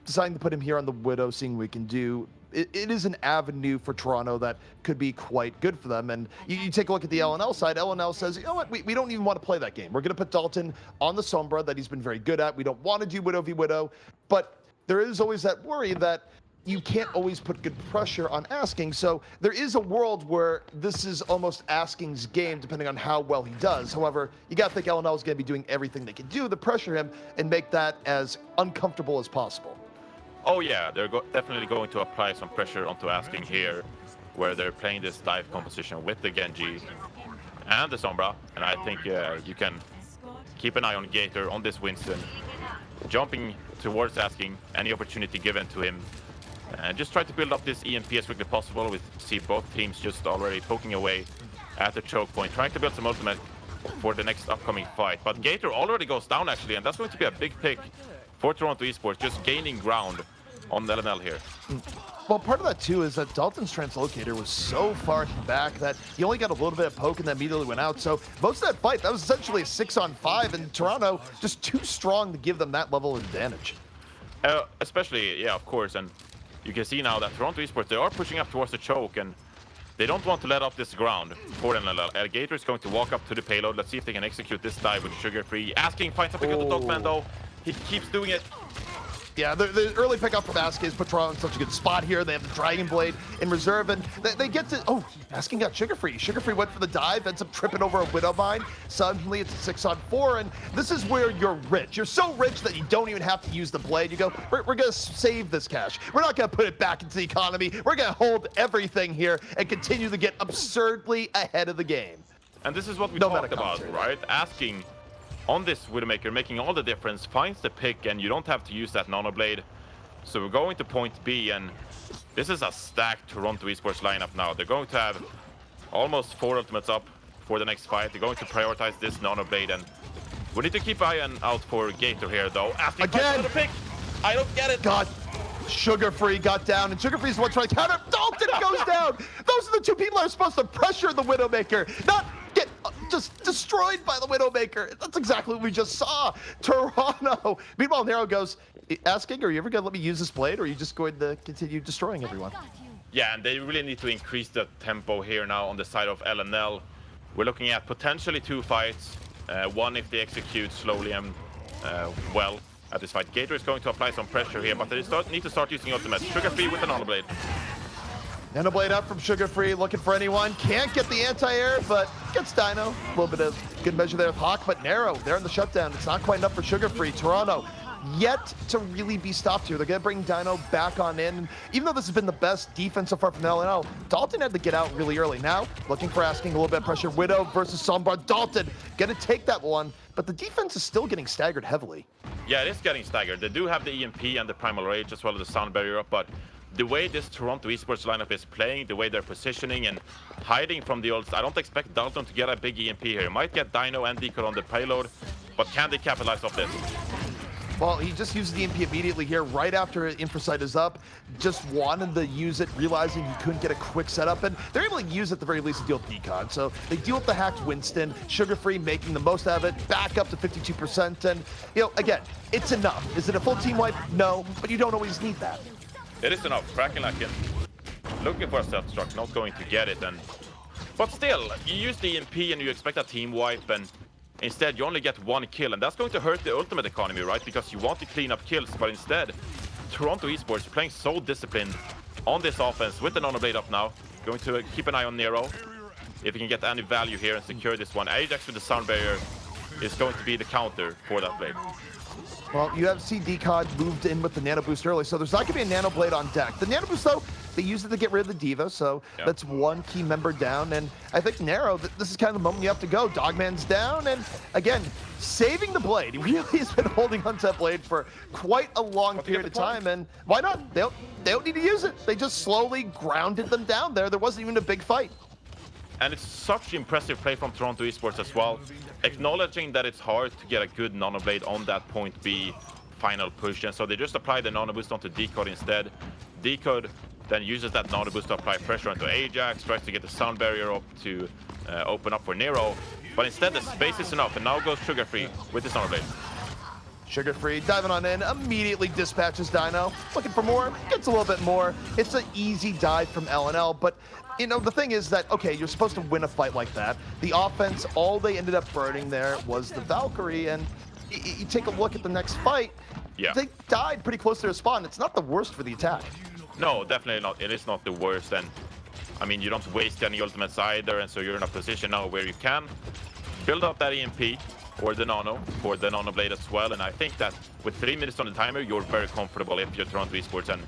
Speaker 1: deciding to put him here on the Widow, seeing what we can do, it is an avenue for Toronto that could be quite good for them. And you take a look at the LNL side, LNL says, you know what, we don't even want to play that game. We're going to put Dalton on the Sombra that he's been very good at. We don't want to do Widow v Widow, but there is always that worry that you can't always put good pressure on Asking. So there is a world where this is almost Asking's game, depending on how well he does. However, you got to think LNL is going to be doing everything they can do to pressure him and make that as uncomfortable as possible.
Speaker 2: Oh yeah, they're definitely going to apply some pressure onto Asking here, where they're playing this dive composition with the Genji and the Sombra. And I think you can keep an eye on Gator, on this Winston, jumping towards Asking, any opportunity given to him. And just try to build up this EMP as quickly as possible. We see both teams just already poking away at the choke point, trying to build some ultimate for the next upcoming fight. But Gator already goes down actually, and that's going to be a big pick for Toronto Esports, just gaining ground on LNL here.
Speaker 1: Well, part of that too is that Dalton's translocator was so far back that he only got a little bit of poke and then immediately went out. So most of that fight, that was essentially a 6-on-5, and Toronto just too strong to give them that level of advantage.
Speaker 2: Especially, yeah, of course, and you can see now that Toronto Esports, they are pushing up towards the choke, and they don't want to let up this ground for LNL. Gator is going to walk up to the payload. Let's see if they can execute this dive with Sugar Free. Asking, find something on the Dogman though. He keeps doing it.
Speaker 1: Yeah, the early pickup from Asking is put Toronto in such a good spot here. They have the Dragon Blade in reserve, and they get to... Oh, Asking got Sugar Free. Sugar Free went for the dive, ends up tripping over a Widowmine. Suddenly, it's a 6-on-4, and this is where you're rich. You're so rich that you don't even have to use the blade. You go, we're going to save this cash. We're not going to put it back into the economy. We're going to hold everything here and continue to get absurdly ahead of the game.
Speaker 2: And this is what we talked about, right? Asking on this Widowmaker, making all the difference, finds the pick, and you don't have to use that Nano Blade. So we're going to point B, and this is a stacked Toronto Esports lineup now. They're going to have almost 4 ultimates up for the next fight. They're going to prioritize this Nano Blade, and we need to keep an eye out for Gator here, though. Asking
Speaker 1: again,
Speaker 2: the pick. I don't get it.
Speaker 1: God. Sugar Free got down, and Sugar Free's the one trying to counter. Dalton goes down. Those are the two people that are supposed to pressure the Widowmaker, not get just destroyed by the Widowmaker. That's exactly what we just saw. Toronto. Meanwhile, Nero goes, Asking, are you ever going to let me use this blade, or are you just going to continue destroying everyone?
Speaker 2: Yeah, and they really need to increase the tempo here now on the side of LNL. We're looking at potentially 2 fights. One if they execute slowly and well at this fight. Gator is going to apply some pressure here, but they need to start using ultimate. Sugar Free with the Nano Blade.
Speaker 1: Nano Blade up from Sugar Free, looking for anyone. Can't get the anti-air, but gets Dino. A little bit of good measure there with Hawk, but Narrow, they're in the shutdown. It's not quite enough for Sugar Free. Toronto yet to really be stopped here. They're going to bring Dino back on in. Even though this has been the best defense so far from LNL, Dalton had to get out really early. Now, looking for Asking a little bit of pressure. Widow versus Sombra. Dalton going to take that one, but the defense is still getting staggered heavily.
Speaker 2: Yeah, it is getting staggered. They do have the EMP and the Primal Rage as well as the Sound Barrier up, but the way this Toronto Esports lineup is playing, the way they're positioning and hiding from the ults, I don't expect Dalton to get a big EMP here. He might get Dino and Decoy on the payload, but can they capitalize off this?
Speaker 1: Well, he just used the EMP immediately here, right after Infrasight is up. Just wanted to use it, realizing he couldn't get a quick setup, and they're able to use it at the very least to deal with Decon. So they deal with the hacked Winston, Sugar Free making the most of it, back up to 52%, and, you know, again, it's enough. Is it a full team wipe? No, but you don't always need that.
Speaker 2: It is enough. Krakenlaken looking for a self-destruct, not going to get it, but still, you use the EMP and you expect a team wipe, and instead, you only get 1 kill, and that's going to hurt the ultimate economy, right? Because you want to clean up kills, but instead, Toronto Esports playing so disciplined on this offense with the Nano Blade up now. Going to keep an eye on Nero, if he can get any value here and secure this one. Ajax with the Sound Barrier is going to be the counter for that blade.
Speaker 1: Well, you have seen Decod moved in with the Nano Boost early, so there's not going to be a Nano Blade on deck. The Nano Boost, though, they used it to get rid of the Diva, so that's 1 key member down. And I think Nero, this is kind of the moment you have to go. Dogman's down, and again, saving the Blade. He really has been holding on to that Blade for quite a long period of time, and why not? They don't need to use it. They just slowly grounded them down there. There wasn't even a big fight.
Speaker 2: And it's such impressive play from Toronto Esports as well. acknowledging that it's hard to get a good Nano Blade on that point B final push, and so they just apply the Nano Boost onto Decode instead. Decode then uses that Nano Boost to apply pressure onto Ajax, tries to get the sound barrier up to open up for Nero, but instead the space is enough, and now goes Sugar Free with his Nano Blade.
Speaker 1: Sugar Free diving on in, immediately dispatches Dino. Looking for more, gets a little bit more. It's an easy dive from LNL, but you know, the thing is that, okay, you're supposed to win a fight like that. The offense, all they ended up burning there was the Valkyrie, and you take a look at the next fight, they died pretty close to their spawn. It's not the worst for the attack.
Speaker 2: No, definitely not. It is not the worst, and I mean, you don't waste any ultimates either, and so you're in a position now where you can build up that EMP or the Nano for the Nano Blade as well, and I think that with 3 minutes on the timer, you're very comfortable if you're Toronto Esports, and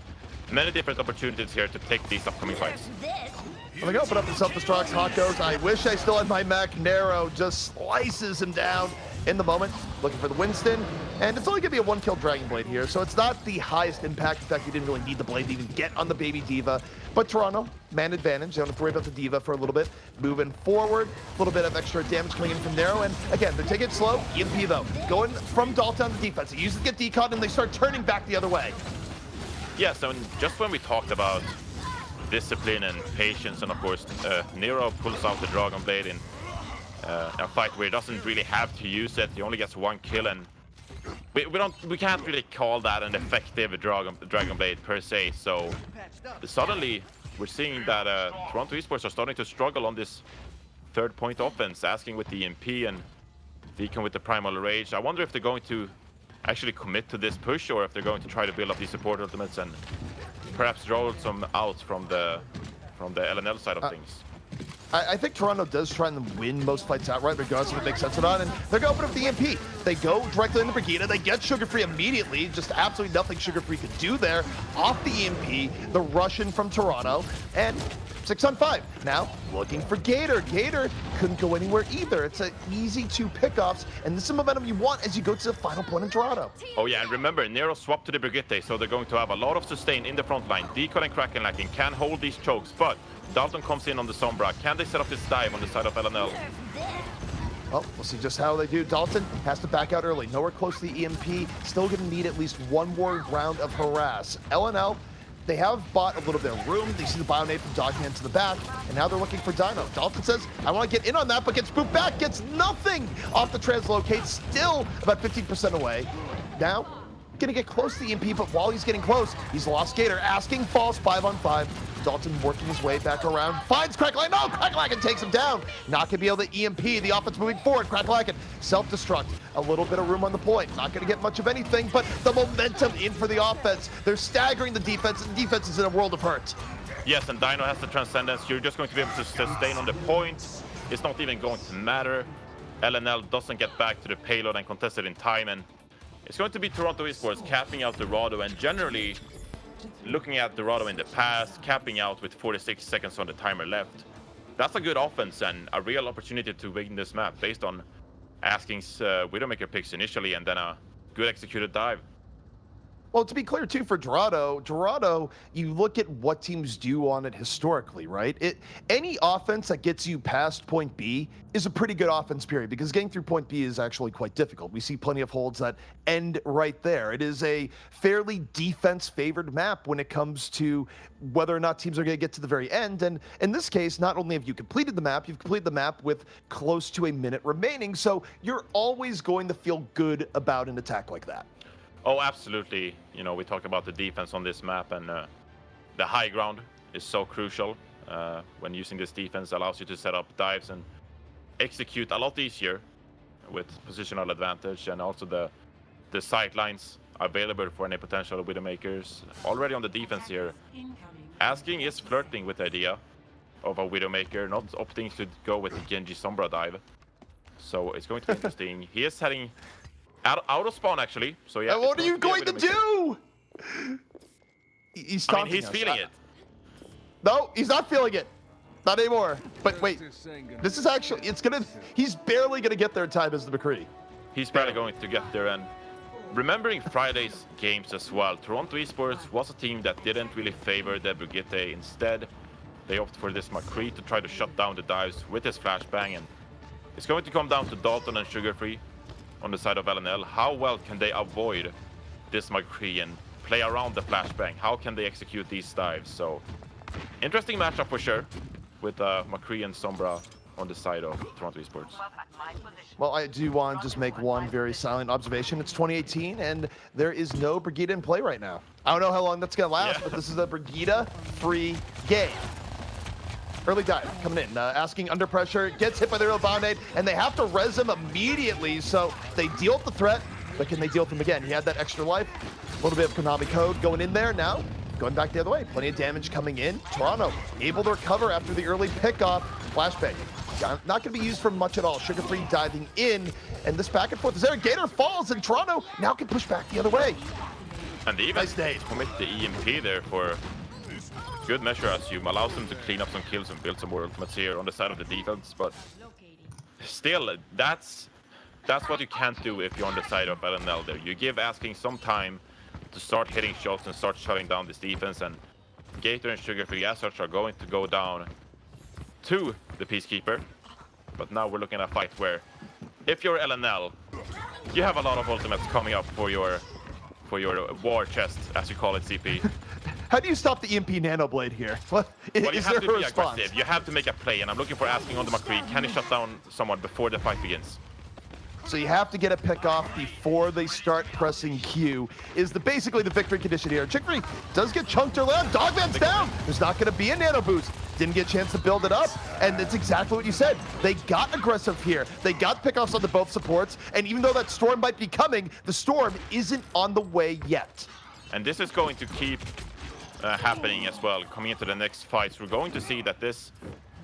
Speaker 2: many different opportunities here to take these upcoming fights.
Speaker 1: Let me open up the self-destructs. Hot goes. I wish I still had my mech. Nero just slices him down in the moment, looking for the Winston. And it's only going to be a one-kill Dragon Blade here, so it's not the highest impact. In fact, you didn't really need the Blade to even get on the baby D.Va. But Toronto, man advantage. They don't have to worry about the D.Va for a little bit. Moving forward, a little bit of extra damage coming in from Nero. And again, they're taking it slow. EMP, though, going from Dalton to defense. They use it to get decaught, and they start turning back the other way.
Speaker 2: Yes, and just when we talked about discipline and patience, and of course Nero pulls out the Dragon Blade in a fight where he doesn't really have to use it. He only gets 1 kill, and we can't really call that an effective Dragon Blade per se. So suddenly we're seeing that Toronto Esports are starting to struggle on this 3rd point offense, asking with the EMP and Deacon with the Primal Rage. I wonder if they're going to actually commit to this push, or if they're going to try to build up these support ultimates and perhaps draw some out from the LNL side of things.
Speaker 1: I think Toronto does try and win most fights outright, regardless if it makes sense or not, and they're going to open up the EMP. They go directly into Brigida. They get Sugar Free immediately. Just absolutely nothing Sugar Free could do there. Off the EMP, the Russian from Toronto, and 6 on 5. Now, looking for Gator. Gator couldn't go anywhere either. It's an easy 2 pickoffs, and this is the momentum you want as you go to the final point in Toronto.
Speaker 2: Oh yeah, and remember, Nero swapped to the Brigitte, so they're going to have a lot of sustain in the front line. Decon and Kraken Lacking can hold these chokes, but Dalton comes in on the Sombra. Can they set up this dive on the side of LNL?
Speaker 1: Well, we'll see just how they do. Dalton has to back out early. Nowhere close to the EMP. Still going to need at least 1 more round of harass. LNL, they have bought a little bit of room. They see the Bionade from dodging into the back, and now they're looking for Dino. Dalton says, I want to get in on that, but gets spooked back, gets nothing off the translocate, still about 15% away. Now, gonna get close to the EMP, but while he's getting close, he's lost Gator, asking falls 5 on 5. Dalton working his way back around, finds Crackalacken. No, Crackalacken takes him down. Not gonna be able to EMP. The offense moving forward. Crackalacken self-destruct. A little bit of room on the point. Not gonna get much of anything, but the momentum in for the offense. They're staggering the defense, and defense is in a world of hurt.
Speaker 2: Yes, and Dino has the Transcendence. You're just going to be able to sustain on the point. It's not even going to matter. LNL doesn't get back to the payload and contest it in time, and it's going to be Toronto Esports capping out Dorado, and generally looking at Dorado in the past, capping out with 46 seconds on the timer left. That's a good offense and a real opportunity to win this map based on Asking's Widowmaker picks initially and then a good executed dive.
Speaker 1: Well, to be clear, too, for Dorado, you look at what teams do on it historically, right? Any offense that gets you past point B is a pretty good offense, period, because getting through point B is actually quite difficult. We see plenty of holds that end right there. It is a fairly defense-favored map when it comes to whether or not teams are going to get to the very end. And in this case, not only have you completed the map, you've completed the map with close to a minute remaining, so you're always going to feel good about an attack like that.
Speaker 2: Oh, absolutely. You know, we talk about the defense on this map, and the high ground is so crucial when using this defense. Allows you to set up dives and execute a lot easier with positional advantage, and also the sight lines available for any potential Widowmakers. Already on the defense here, Asking is flirting with the idea of a Widowmaker, not opting to go with the Genji Sombra dive. So it's going to be interesting. He is heading out of spawn, actually. So yeah.
Speaker 1: What are you going to do? He's taunting
Speaker 2: he's
Speaker 1: us.
Speaker 2: feeling it.
Speaker 1: No, he's not feeling it. Not anymore. But wait, this is actually, he's barely gonna get there in time as the McCree.
Speaker 2: He's barely going to get there, and remembering Friday's games as well, Toronto Esports was a team that didn't really favor the Brigitte. Instead, they opted for this McCree to try to shut down the dives with his flashbang, and It's going to come down to Dalton and Sugarfree on the side of LNL. How well can they avoid this McCree and play around the flashbang? How can they execute these dives? So, interesting matchup for sure, with McCree and Sombra on the side of Toronto Esports.
Speaker 1: Well, I do want to just make one very silent observation. It's 2018, and there is no Brigida in play right now. I don't know how long that's going to last, but this is a Brigida-free game. Early dive coming in, asking under pressure, gets hit by the real Band-Aid, and they have to res him immediately, so they deal with the threat, but can they deal with him again? He had that extra life, a little bit of Konami code going in there now. Going back the other way, plenty of damage coming in. Toronto able to recover after the early pickoff. Flashbang, not going to be used for much at all. Sugarfree diving in, and this back and forth is there. Gator falls, and Toronto now can push back the other way.
Speaker 2: And they even
Speaker 1: Nice nade.
Speaker 2: commit the EMP there for good measure, I assume. Allows them to clean up some kills and build some more ultimates here on the side of the defense, but still, that's what you can't do if you're on the side of LNL there. You give Asking some time to start hitting shots and start shutting down this defense, and Gator and Sugarfree as such are going to go down to the Peacekeeper. But now we're looking at a fight where, if you're LNL, you have a lot of ultimates coming up for your war chest, as you call it, CP.
Speaker 1: How do you stop the EMP Nanoblade here? What
Speaker 2: Well, you
Speaker 1: is
Speaker 2: have
Speaker 1: there
Speaker 2: to
Speaker 1: a
Speaker 2: be
Speaker 1: response?
Speaker 2: aggressive. You have to make a play, and I'm looking for Asking on the McCree. Can he shut down someone before the fight begins?
Speaker 1: So you have to get a pick off before they start pressing Q, is basically the victory condition here. Chicory does get chunked early on. Dogman's down. There's not going to be a nano boost. Didn't get a chance to build it up, and it's exactly what you said. They got aggressive here. They got pickoffs on the both supports, and even though that storm might be coming, the storm isn't on the way yet.
Speaker 2: And this is going to keep happening as well, coming into the next fights. We're going to see that this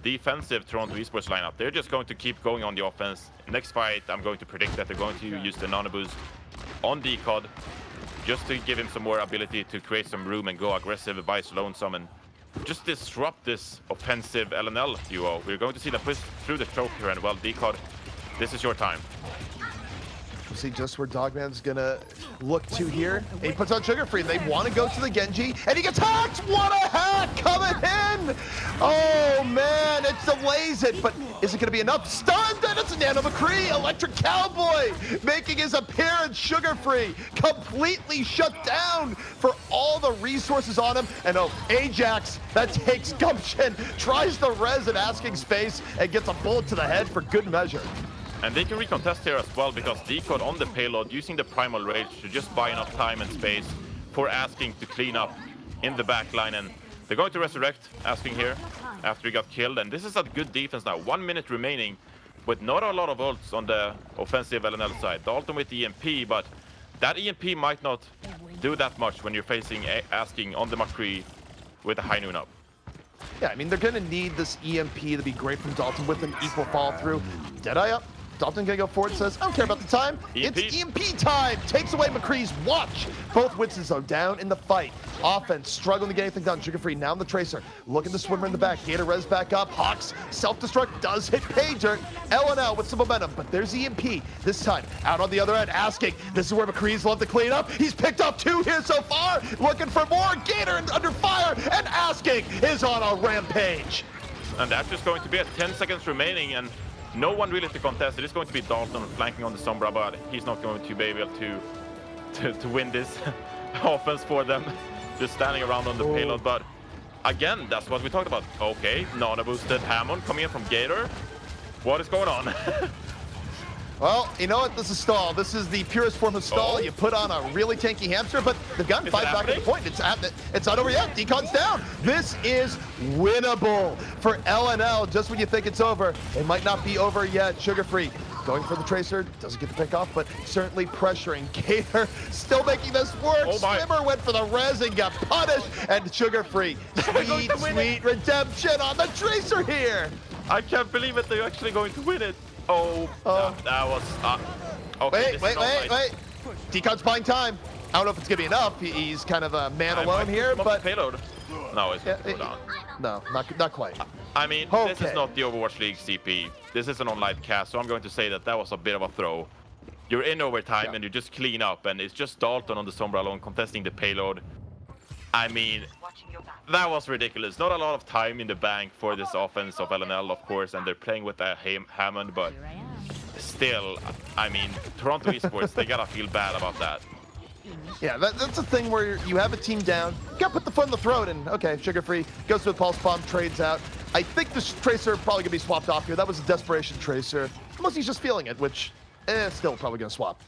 Speaker 2: defensive Toronto Esports lineup, they're just going to keep going on the offense. Next fight, I'm going to predict that they're going to use the nano boost on Decod, just to give him some more ability to create some room and go aggressive by Lonesome and just disrupt this offensive LNL duo. We're going to see them push through the choke here, and well, Decod, this is your time.
Speaker 1: We'll see just where Dogman's gonna look to here. He puts on Sugarfree. They want to go to the Genji, and he gets hacked. What a hack coming in! Oh man, it delays it, but is it gonna be enough? Stunned, and it's Nano McCree, Electric Cowboy, making his appearance. Sugarfree completely shut down for all the resources on him, and oh, Ajax, that takes gumption, tries the res in Asking space, and gets a bullet to the head for good measure.
Speaker 2: And they can recontest here as well, because Decod on the payload, using the Primal Rage to just buy enough time and space for Asking to clean up in the back line. And they're going to resurrect Asking here after he got killed. And this is a good defense now. 1 minute remaining with not a lot of ults on the offensive LNL side. Dalton with EMP, but that EMP might not do that much when you're facing Asking on the McCree with a high noon up.
Speaker 1: Yeah, I mean, they're going to need this EMP to be great from Dalton with an equal follow through. Deadeye up. Dalton gonna go forward, says, I don't care about the time.
Speaker 2: EMP.
Speaker 1: It's EMP time. Takes away McCree's watch. Both Winston's though down in the fight. Offense struggling to get anything done. Sugarfree now in the tracer. Look at the swimmer in the back. Gator res back up. Hawks self-destruct does hit Pager. LNL with some momentum, but there's EMP. This time out on the other end, Asking. This is where McCree's love to clean up. He's picked up 2 here so far. Looking for more. Gator under fire, and Asking is on a rampage.
Speaker 2: And that's just going to be at 10 seconds remaining, and no one really to contest. It is going to be Dalton flanking on the Sombra, but he's not going to be able to win this offense for them. Just standing around on the payload. But again, that's what we talked about. Okay, nano boosted Hammond coming in from Gator. What is going on?
Speaker 1: Well, you know what? This is stall. This is the purest form of stall.
Speaker 2: Oh.
Speaker 1: You put on a really tanky hamster, but they've gotten 5 back at the point. It's not over yet. Decon's down. This is winnable for LNL. Just when you think it's over, it might not be over yet. Sugarfree going for the tracer. Doesn't get the pick off, but certainly pressuring. Gator still making this work.
Speaker 2: Oh my.
Speaker 1: Swimmer went for the res and got punished. And Sugarfree, sweet redemption on the tracer here.
Speaker 2: I can't believe it. They're actually going to win it. Oh, that was... okay,
Speaker 1: wait. Decon's buying time. I don't know if it's going to be enough. He's kind of a man alone here, but...
Speaker 2: Payload. No, it's going to go down.
Speaker 1: No, not quite.
Speaker 2: I mean, this is not the Overwatch League CP. This is an on-live cast, so I'm going to say that that was a bit of a throw. You're in overtime and you just clean up, and it's just Dalton on the Sombra alone contesting the payload. I mean, That was ridiculous. Not a lot of time in the bank for this offense of LNL, of course, and they're playing with a Hammond, but still, I mean, Toronto Esports, they gotta feel bad about that.
Speaker 1: Yeah, that's a thing where you have a team down, you gotta put the foot in the throat, and okay, Sugar Free goes to a Pulse Bomb, trades out. I think this Tracer probably gonna be swapped off here. That was a Desperation Tracer. Unless he's just feeling it, which, still probably gonna swap.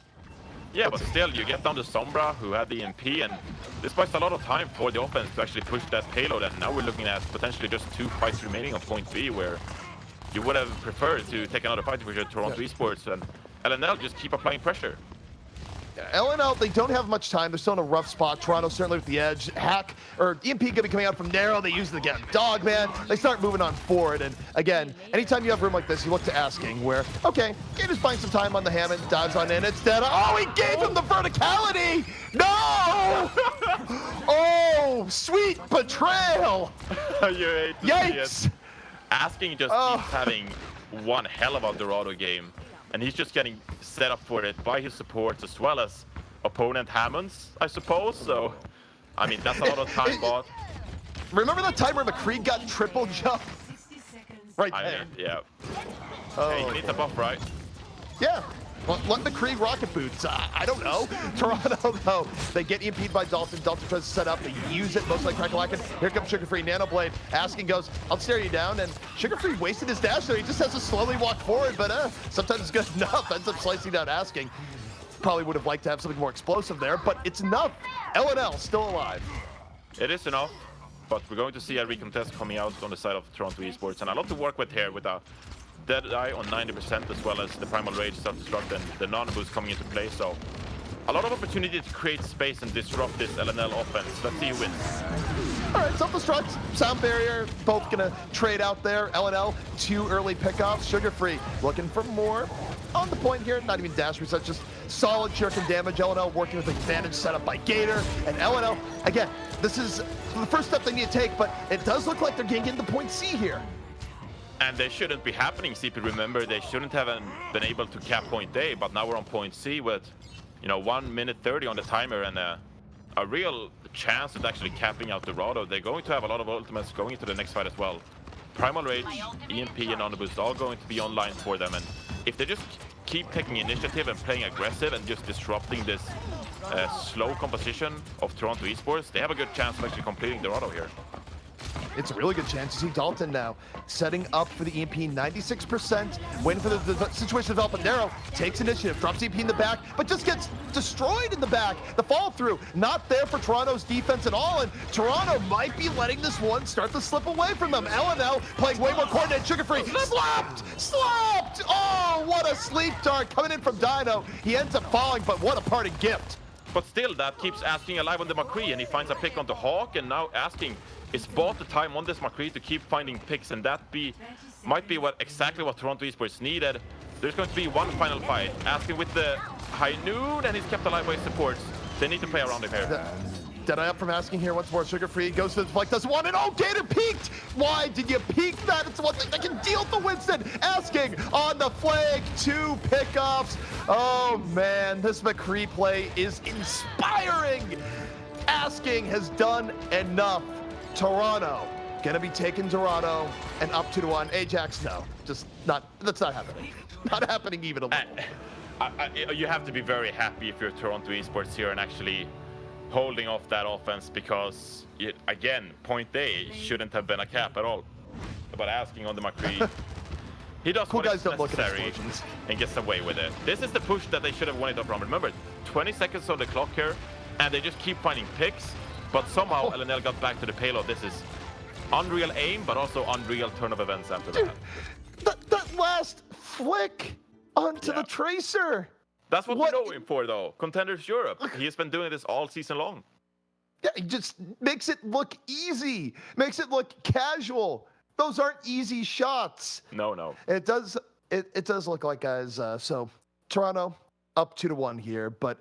Speaker 2: Yeah, but still, you get down to Sombra, who had the EMP, and this buys a lot of time for the offense to actually push that payload, and now we're looking at potentially just 2 fights remaining on point B, where you would have preferred to take another fight with your Toronto Esports, and LNL just keep applying pressure.
Speaker 1: LNL, they don't have much time. They're still in a rough spot. Toronto certainly with the edge. Hack, or EMP gonna be coming out from narrow. They use it again. Dog, man. They start moving on forward. And again, anytime you have room like this, you look to asking where, okay, Gator's buying some time on the Hammond, dives on in. It's dead. Oh, he gave him the verticality. No! Oh, sweet betrayal.
Speaker 2: You hate to
Speaker 1: Yikes.
Speaker 2: see it. Asking just keeps having one hell of a Dorado game. And he's just getting set up for it by his supports as well as opponent Hammonds, I suppose. So, I mean, that's a lot of time bought.
Speaker 1: Remember that time where McCree got triple jump? Right there.
Speaker 2: Yeah.
Speaker 1: Oh,
Speaker 2: hey, he needs a buff, right?
Speaker 1: Yeah. Let McCree rocket boots. I don't know. Toronto, though, they get EMP'd by Dalton. Dalton tries to set up. They use it, most like Crackalacken. Here comes Sugar Free. Nano Blade. Asking goes, I'll stare you down. And Sugar Free wasted his dash there. He just has to slowly walk forward, but sometimes it's good enough. Ends up slicing down Asking. Probably would have liked to have something more explosive there, but it's enough. LNL still alive.
Speaker 2: It is enough, but we're going to see a recontest coming out on the side of Toronto Esports. And a lot to work with here with a Deadeye on 90% as well as the Primal Rage, Self-Destruct, and the non-boost coming into play. So a lot of opportunity to create space and disrupt this LNL offense. Let's see who wins.
Speaker 1: All right, Self-Destruct, Sound Barrier, both gonna trade out there. LNL, 2 early pickoffs. Sugar Free looking for more on the point here. Not even dash reset, just solid shuriken damage. LNL working with advantage set up by Gator. And LNL, again, this is the first step they need to take, but it does look like they're getting into point C here.
Speaker 2: And they shouldn't be happening, CP. Remember, they shouldn't have been able to cap point A, but now we're on point C with, 1 minute 30 on the timer and a real chance at actually capping out Dorado. They're going to have a lot of ultimates going into the next fight as well. Primal Rage, EMP, and on the boost all going to be online for them. And if they just keep taking initiative and playing aggressive and just disrupting this slow composition of Toronto Esports, they have a good chance of actually completing Dorado here.
Speaker 1: It's a really good chance. You see Dalton now setting up for the EMP, 96%, waiting for the situation to develop. Narrow takes initiative, drops EMP in the back, but just gets destroyed in the back. The follow through, not there for Toronto's defense at all, and Toronto might be letting this one start to slip away from them. LNL playing way more coordinated. Sugar Free, slapped! Slapped! Oh, what a sleep dart coming in from Dino. He ends up falling, but what a parting gift.
Speaker 2: But still, that keeps Asking alive on the McCree, and he finds a pick onto Hawk, and now Asking is bought the time on this McCree to keep finding picks, and that might be exactly what Toronto Esports needed. There's going to be one final fight. Asking with the high noon, and he's kept alive by his supports. They need to play around him here.
Speaker 1: Deadeye up from Asking here once more. Sugar Free goes to the flank, doesn't want it. Oh, Gator peeked! Why did you peek that? It's one thing that can deal to Winston. Asking on the flank, 2 pickoffs. Oh man, this McCree play is inspiring. Asking has done enough. Toronto gonna be taking Dorado and up 2-1. Ajax, no, just not. That's not happening. Not happening even a little.
Speaker 2: You have to be very happy if you're Toronto Esports here and actually holding off that offense, because again, point A shouldn't have been a cap at all. But Asking on the McCree, he does
Speaker 1: cool
Speaker 2: what is necessary and gets away with it. This is the push that they should have won it up from. Remember, 20 seconds on the clock here, and they just keep finding picks. But somehow LNL got back to the payload. This is unreal aim, but also unreal turn of events after that.
Speaker 1: That last flick onto the Tracer.
Speaker 2: That's what we know him for, though. Contenders Europe. He has been doing this all season long.
Speaker 1: Yeah, he just makes it look easy. Makes it look casual. Those aren't easy shots.
Speaker 2: No.
Speaker 1: It does look like, guys. So Toronto up 2-1 here, but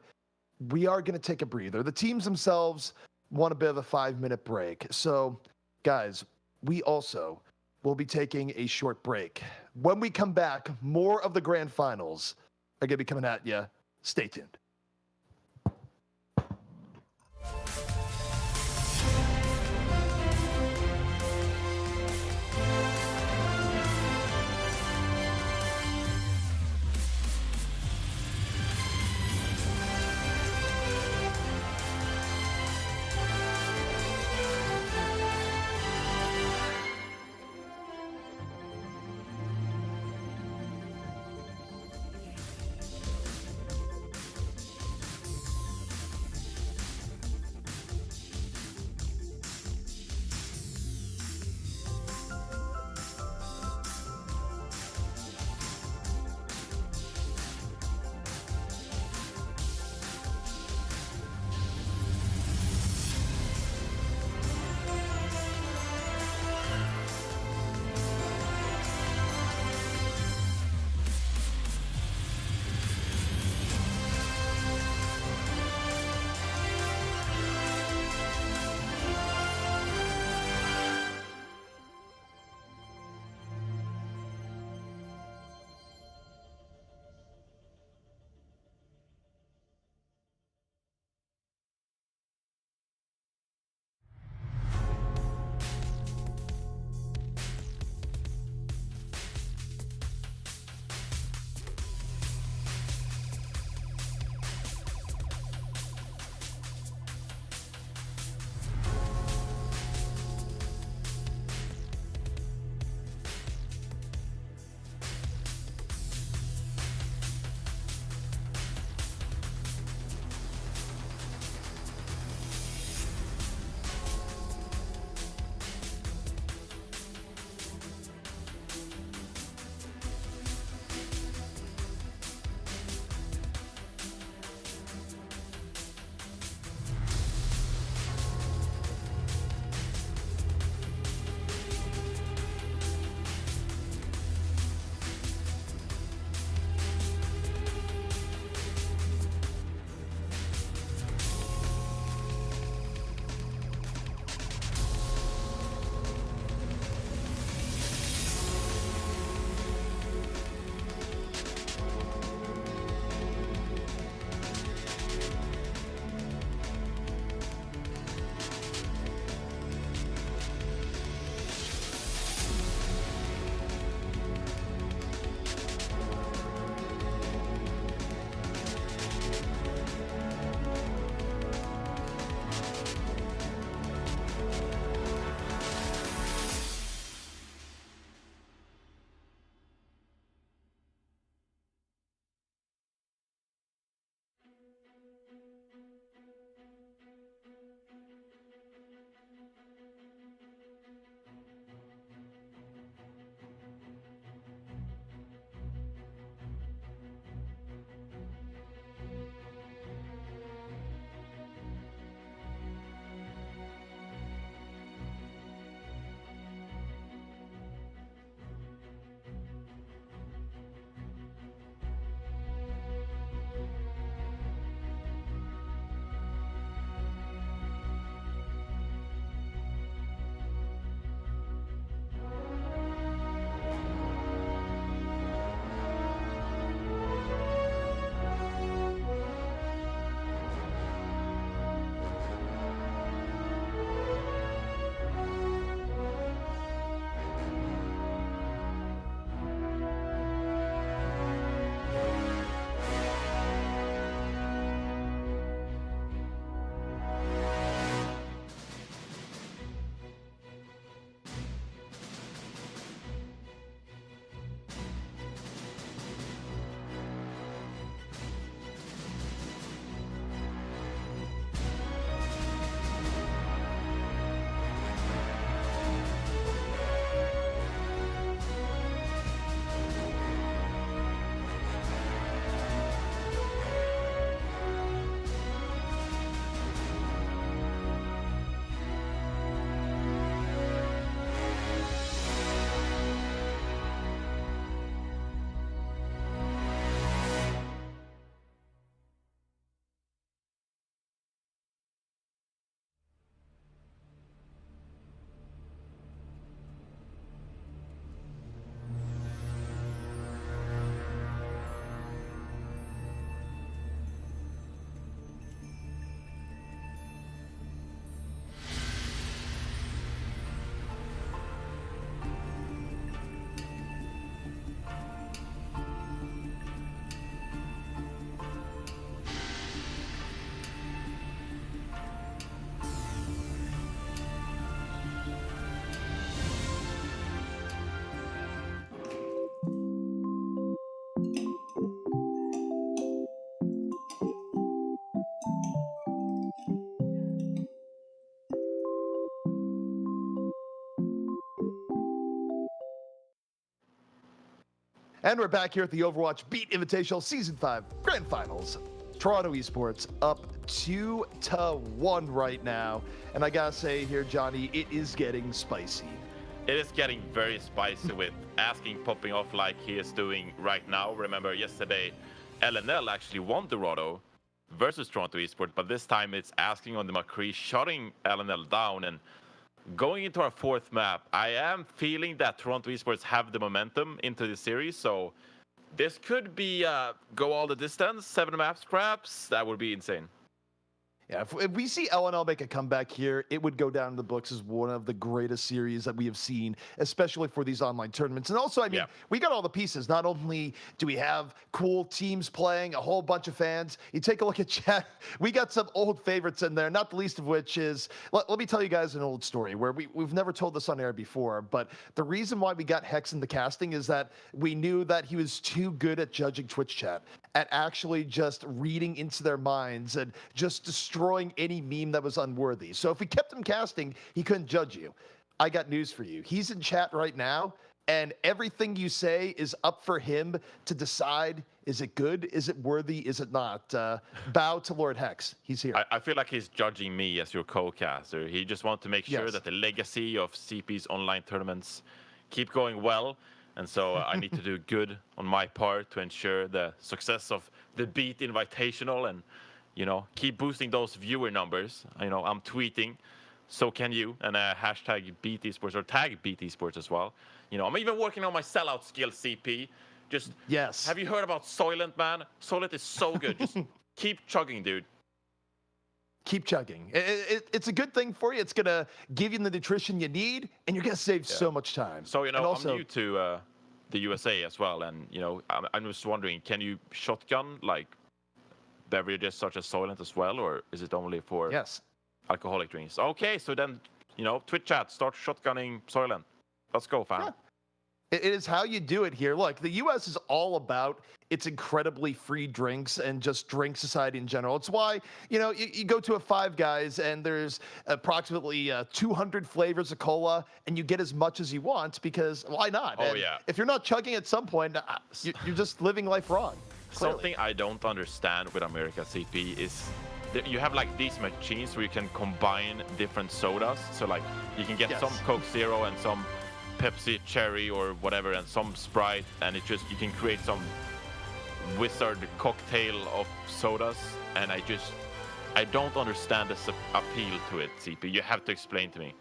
Speaker 1: we are going to take a breather. The teams themselves want a bit of a 5-minute break. So, guys, we also will be taking a short break. When we come back, more of the grand finals are going to be coming at you. Stay tuned. And we're back here at the Overwatch Beat Invitational Season 5 Grand Finals. Toronto Esports up 2-1 right now. And I gotta say here, Johnny, it is getting spicy.
Speaker 2: It is getting very spicy with Asking popping off like he is doing right now. Remember, yesterday, LNL actually won Dorado versus Toronto Esports, but this time it's Asking on the McCree, shutting LNL down. And going into our fourth map, I am feeling that Toronto Esports have the momentum into the series, so this could be go all the distance, 7 maps perhaps. That would be insane.
Speaker 1: Yeah, if we see LNL make a comeback here, it would go down in the books as one of the greatest series that we have seen, especially for these online tournaments. And also, I mean, we got all the pieces. Not only do we have cool teams playing, a whole bunch of fans. You take a look at chat. We got some old favorites in there, not the least of which is, let me tell you guys an old story where we've never told this on air before, but the reason why we got Hex in the casting is that we knew that he was too good at judging Twitch chat, at actually just reading into their minds and just destroying any meme that was unworthy. So if we kept him casting, he couldn't judge you. I got news for you. He's in chat right now, and everything you say is up for him to decide. Is it good? Is it worthy? Is it not? Bow to Lord Hex. He's here.
Speaker 2: I feel like he's judging me as your co-caster. He just wants to make sure that the legacy of CP's online tournaments keep going well. And so I need to do good on my part to ensure the success of the Beat Invitational and, you know, keep boosting those viewer numbers. You know, I'm tweeting, so can you, and hashtag Beat Esports or tag Beat Esports as well. You know, I'm even working on my sellout skill, CP. Just, have you heard about Soylent, man? Soylent is so good. Just keep chugging, dude.
Speaker 1: Keep chugging. It's a good thing for you. It's going to give you the nutrition you need, and you're going to save so much time.
Speaker 2: So, you know, also, I'm new to the USA as well, and, you know, I'm just wondering, can you shotgun, like, beverages such as Soylent as well, or is it only for alcoholic drinks? Okay, so then, you know, Twitch chat, start shotgunning Soylent. Let's go, fam.
Speaker 1: Yeah. It is how you do it here. Look, the U.S. is all about its incredibly free drinks and just drink society in general. It's why, you know, you go to a Five Guys and there's approximately 200 flavors of cola and you get as much as you want because why not?
Speaker 2: Oh,
Speaker 1: and if you're not chugging at some point, you're just living life wrong. Clearly.
Speaker 2: Something I don't understand with America CP is that you have like these machines where you can combine different sodas. So like you can get some Coke Zero and some Pepsi Cherry or whatever and some Sprite, and it just, you can create some wizard cocktail of sodas, and I don't understand this appeal to it, CP. You have to explain to me.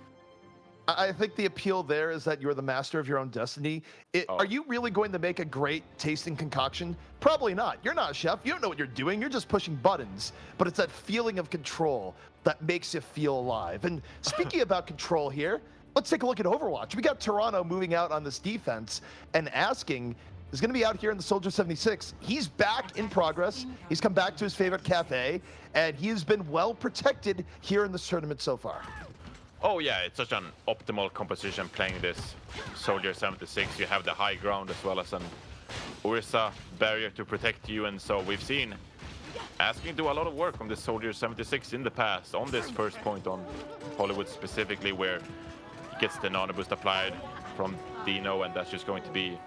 Speaker 1: I think the appeal there is that you're the master of your own destiny. Are you really going to make a great tasting concoction? Probably not. You're not a chef. You don't know what you're doing. You're just pushing buttons. But it's that feeling of control that makes you feel alive. And speaking about control here, let's take a look at Overwatch. We got Toronto moving out on this defense, and Asking is going to be out here in the Soldier 76. He's back in progress. He's come back to his favorite cafe, and he has been well protected here in this tournament so far.
Speaker 2: Oh yeah, it's such an optimal composition playing this Soldier 76. You have the high ground as well as an Orisa barrier to protect you, and so we've seen Asking do a lot of work on the Soldier 76 in the past, on this first point on Hollywood specifically, where he gets the nano boost applied from Dino, and that's just going to be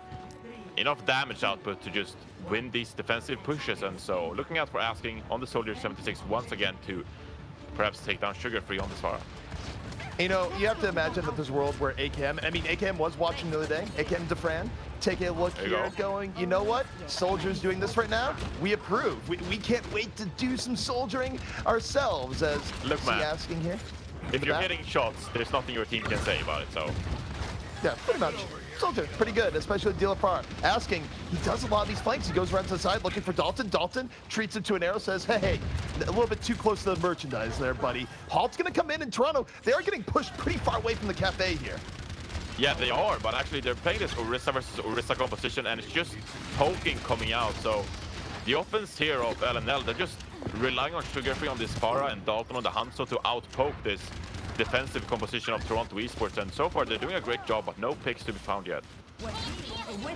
Speaker 2: enough damage output to just win these defensive pushes. And so looking out for Asking on the Soldier 76 once again to perhaps take down Sugar Free on this far.
Speaker 1: You know, you have to imagine that there's a world where AKM was watching the other day, AKM DeFran, taking a look here going, you know what? Soldier's doing this right now. We approve. We can't wait to do some soldiering ourselves, as
Speaker 2: look, man,
Speaker 1: Asking here.
Speaker 2: If you're hitting shots, there's nothing your team can say about it, so.
Speaker 1: Yeah, pretty much. Soldier, pretty good, especially Dilapar. Asking, he does a lot of these flanks. He goes around to the side looking for Dalton. Dalton treats him to an arrow, says, hey, a little bit too close to the merchandise there, buddy. Halt's going to come in Toronto. They are getting pushed pretty far away from the cafe here.
Speaker 2: Yeah, they are, but actually they're playing this Orisa versus Orisa composition, and it's just poking coming out. So the offense here of LNL, they're just relying on Sugar Free on this Pharah and Dalton on the Hanzo to outpoke this defensive composition of Toronto Esports, and so far they're doing a great job, but no picks to be found yet.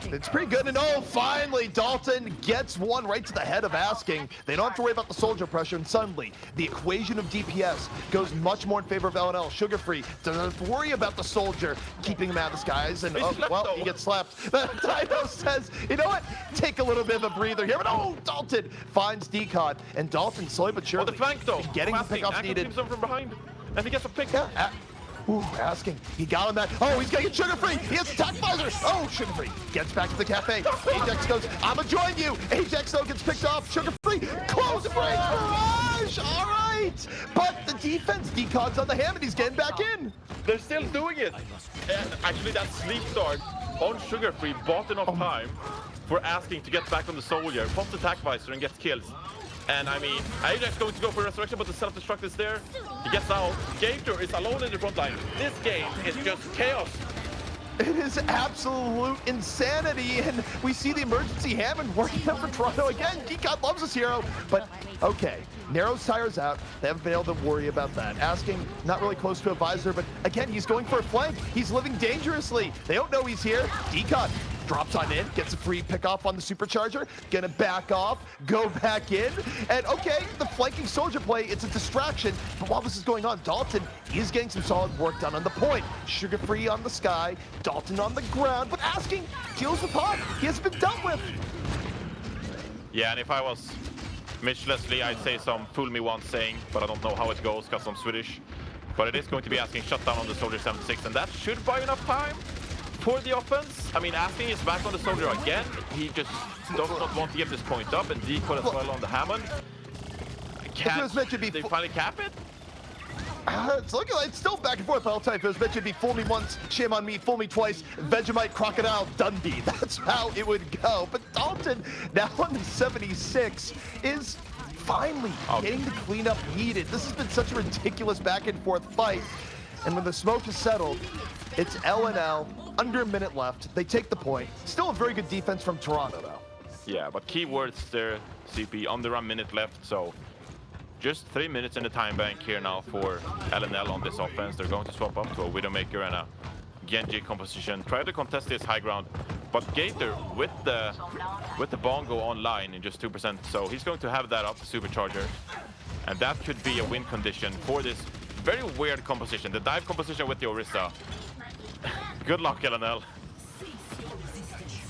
Speaker 1: It's pretty good, and oh, finally, Dalton gets one right to the head of Asking. They don't have to worry about the soldier pressure, and suddenly, the equation of DPS goes much more in favor of LNL. Sugar Free doesn't have to worry about the soldier keeping him out of the skies, and oh, well, he gets slapped. Dino says, you know what, take a little bit of a breather here, but oh, Dalton finds Decod, and Dalton slowly but surely
Speaker 2: the flank, though.
Speaker 1: getting the pickoff needed.
Speaker 2: Teams him from behind, and he gets a pick.
Speaker 1: Yeah. Ooh, Asking. He got him that. Oh, he's gonna get Sugar Free. He has attack visor. Oh, Sugar Free gets back to the cafe. Ajax goes, I'ma join you. Ajax though gets picked off. Sugar Free, close break barrage. All right. But the defense, Decod's on the ham and he's getting back in.
Speaker 2: They're still doing it. And actually that sleep start on Sugar Free bought enough time for Asking to get back on the soldier, pops attack visor and gets kills. And I mean, Ajax going to go for resurrection, but the self-destruct is there. He gets out. Gator is alone in the front line. This game is just chaos.
Speaker 1: It is absolute insanity, and we see the emergency Hammond working up for Toronto again. Decod loves this hero, but okay. Narrows tires out. They haven't been able to worry about that. Asking, not really close to a visor, but again, he's going for a flank. He's living dangerously. They don't know he's here. Decod drops on in, gets a free pick off on the supercharger, gonna back off, go back in, and okay, the flanking soldier play, it's a distraction, but while this is going on, Dalton is getting some solid work done on the point. Sugar Free on the sky, Dalton on the ground, but Asking deals with Hawk. He has been dealt with.
Speaker 2: Yeah, and if I was Mitch Leslie, I'd say some fool me once saying, but I don't know how it goes because I'm Swedish. But it is going to be Asking shut down on the soldier 76, and that should buy enough time for the offense. I mean, Asking is back on the soldier again. He just does not want to give this point up, and Decod as well on the Hammond. They finally cap it?
Speaker 1: It's looking like it's still back and forth all the time. It was meant to be fool me once, shame on me, fool me twice, Vegemite, Crocodile, Dundee. That's how it would go. But Dalton, now on the 76, is finally getting the cleanup needed. This has been such a ridiculous back and forth fight. And when the smoke is settled, it's LNL, under a minute left. They take the point. Still a very good defense from Toronto, though.
Speaker 2: Yeah, but keywords there, CP, under a minute left, so just 3 minutes in the time bank here now for LNL on this offense. They're going to swap up to a Widowmaker and a Genji composition. Try to contest this high ground, but Gator with the Bongo online in just 2%, so he's going to have that up the supercharger, and that could be a win condition for this very weird composition. The dive composition with the Orisa. Good luck, LNL.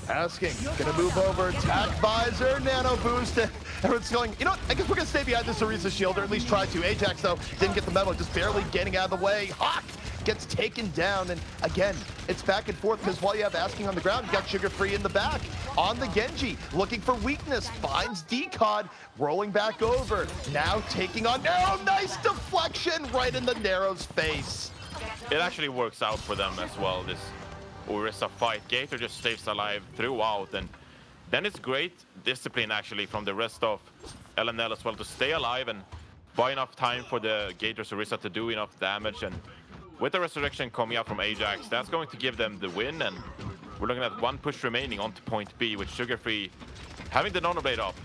Speaker 1: Asking, gonna move over, attack visor, nano boost. Everyone's going, you know what, I guess we're gonna stay behind this Orisa shield, or at least try to. Ajax, though, didn't get the medal, just barely getting out of the way. Hawk gets taken down, and again, it's back and forth, because while you have Asking on the ground, you got Sugar Free in the back. On the Genji, looking for weakness, finds Decod, rolling back over. Now taking on Narrow, nice deflection right in the Narrow's face.
Speaker 2: It actually works out for them as well, this Orisa fight. Gator just stays alive throughout, and then it's great discipline actually from the rest of LNL as well to stay alive and buy enough time for the Gator's Orisa to do enough damage. And with the resurrection coming out from Ajax, that's going to give them the win, and we're looking at one push remaining onto point B with Sugar Free having the Nanoblade up.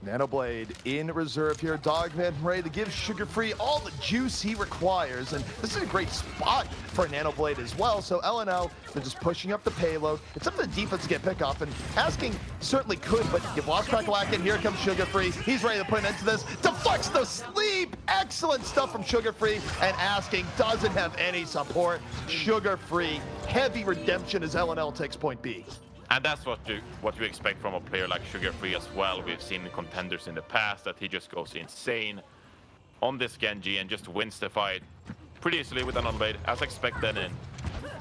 Speaker 1: Nanoblade in reserve here. Dogman ready to give Sugar Free all the juice he requires. And this is a great spot for a Nanoblade as well. So LNL, they're just pushing up the payload. It's up to the defense to get pick off. And Asking certainly could, but you've lost Crackalack, and here comes Sugar Free. He's ready to put an end to this. Deflects the sleep. Excellent stuff from Sugar Free. And Asking doesn't have any support. Sugar Free, heavy redemption as LNL takes point B.
Speaker 2: And that's what you expect from a player like Sugar Free as well. We've seen contenders in the past that he just goes insane on this Genji and just wins the fight pretty easily with an Nanoblade, as expected. And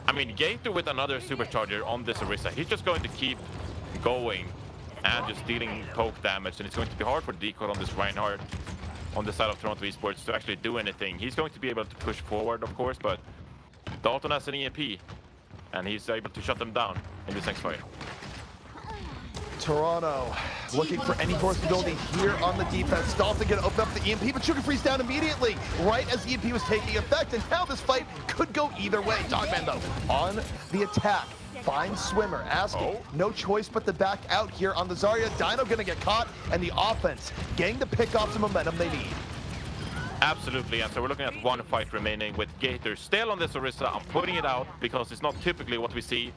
Speaker 2: I mean, Gator with another supercharger on this Orisa, he's just going to keep going and just dealing poke damage. And it's going to be hard for Decod on this Reinhardt on the side of Toronto Esports to actually do anything. He's going to be able to push forward, of course, but Dalton has an EMP, and he's able to shut them down in this next fight.
Speaker 1: Toronto looking for any forceability here on the defense. Dalton gonna open up the EMP, but Sugar Free's down immediately, right as the EMP was taking effect, and now this fight could go either way. Dogman, though, on the attack. Finds Swimmer, Asking, no choice but to back out here on the Zarya. Dino gonna get caught, and the offense getting to pick off the momentum they need.
Speaker 2: Absolutely, and so we're looking at one fight remaining with Gator still on this Orisa. I'm putting it out because it's not typically what we see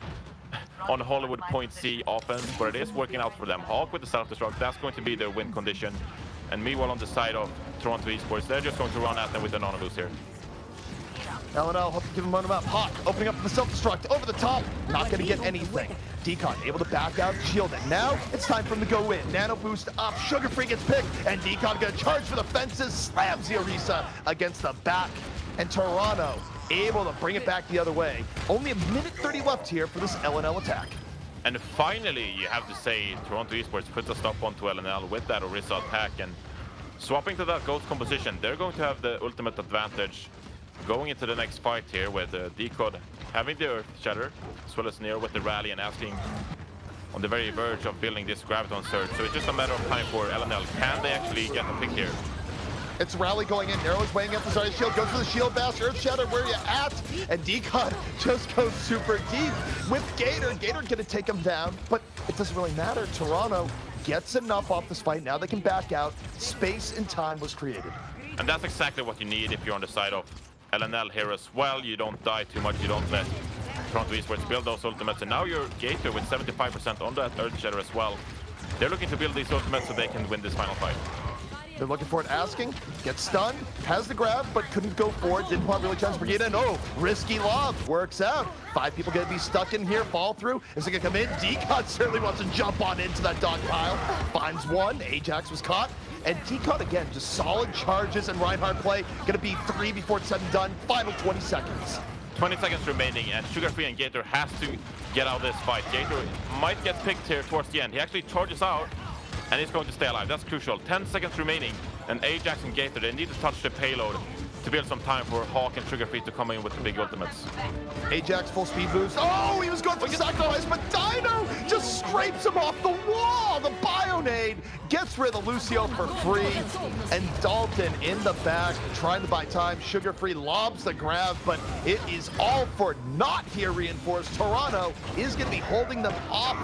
Speaker 2: on Hollywood Point C offense, but it is working out for them. Hawk with the self-destruct, that's going to be their win condition. And meanwhile, on the side of Toronto Esports, they're just going to run at them with Anonymous here.
Speaker 1: LNL, hope to give him one up. Hawk opening up the self-destruct over the top, not going to get anything. Decon able to back out, shield it. Now it's time for him to go in. Nano boost up, Sugar Free gets picked, and Decon going to charge for the fences, slams the Orisa against the back. And Toronto able to bring it back the other way. Only a minute 30 left here for this LNL attack.
Speaker 2: And finally, you have to say, Toronto Esports puts a stop onto LNL with that Orisa attack, and swapping to that Ghost composition, they're going to have the ultimate advantage going into the next fight here with Decod having the Earth Shatter, as well as Nero with the rally and asking on the very verge of building this Graviton Surge. So it's just a matter of time for LNL. Can they actually get a pick here?
Speaker 1: It's Rally going in. Nero's weighing up the Zarya shield, goes for the shield bash, Earth Shatter, where you at? And Decon just goes super deep with Gator. Gator gonna take him down, but it doesn't really matter. Toronto gets enough off this fight. Now they can back out. Space and time was created.
Speaker 2: And that's exactly what you need if you're on the side of LNL here as well. You don't die too much, you don't let Toronto Esports build those ultimates. And now you're Gator with 75% on that Earth Shatter as well. They're looking to build these ultimates so they can win this final fight.
Speaker 1: They're looking for it, asking, gets stunned, has the grab, but couldn't go for it. Didn't want really chance for Brigida. No, risky lob, works out. 5 people gonna be stuck in here, fall through. Is it gonna come in? Decon certainly wants to jump on into that dog pile. Finds one, Ajax was caught. And Decon again, just solid charges and Reinhardt play. Gonna be 3 before it's said and done. Final 20 seconds.
Speaker 2: 20 seconds remaining, and Sugar Free and Gator has to get out of this fight. Gator might get picked here towards the end. He actually charges out, and he's going to stay alive. That's crucial. 10 seconds remaining, and Ajax and Gator, they need to touch the payload to build some time for Hawk and Sugar Free to come in with the big ultimates.
Speaker 1: Ajax full speed boost. Oh, he was going for sacrifice, but Dino just scrapes him off the wall. The Bionade gets rid of Lucio for free. And Dalton in the back trying to buy time. Sugar Free lobs the grab, but it is all for naught here, Reinforced. Toronto is going to be holding them off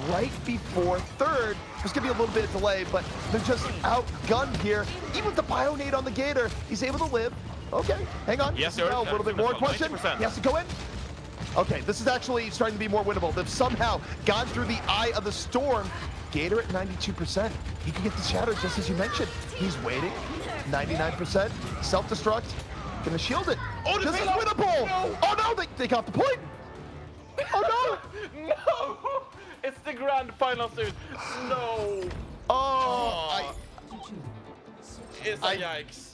Speaker 1: right before third. There's going to be a little bit of delay, but they're just outgunned here. Even with the Bionade on the Gator, he's able to live. Okay, hang on.
Speaker 2: Yes, sir.
Speaker 1: A little bit more question.
Speaker 2: 90%.
Speaker 1: He has to go in. Okay, this is actually starting to be more winnable. They've somehow gone through the eye of the storm. Gator at 92%. He can get the shatter just as you mentioned. He's waiting. 99%. Self-destruct. Gonna shield it.
Speaker 2: Oh,
Speaker 1: this is winnable.
Speaker 2: No.
Speaker 1: Oh no, they got the point. Oh
Speaker 2: no. No. It's the grand final, dude. No.
Speaker 1: Oh.
Speaker 2: It's a yikes.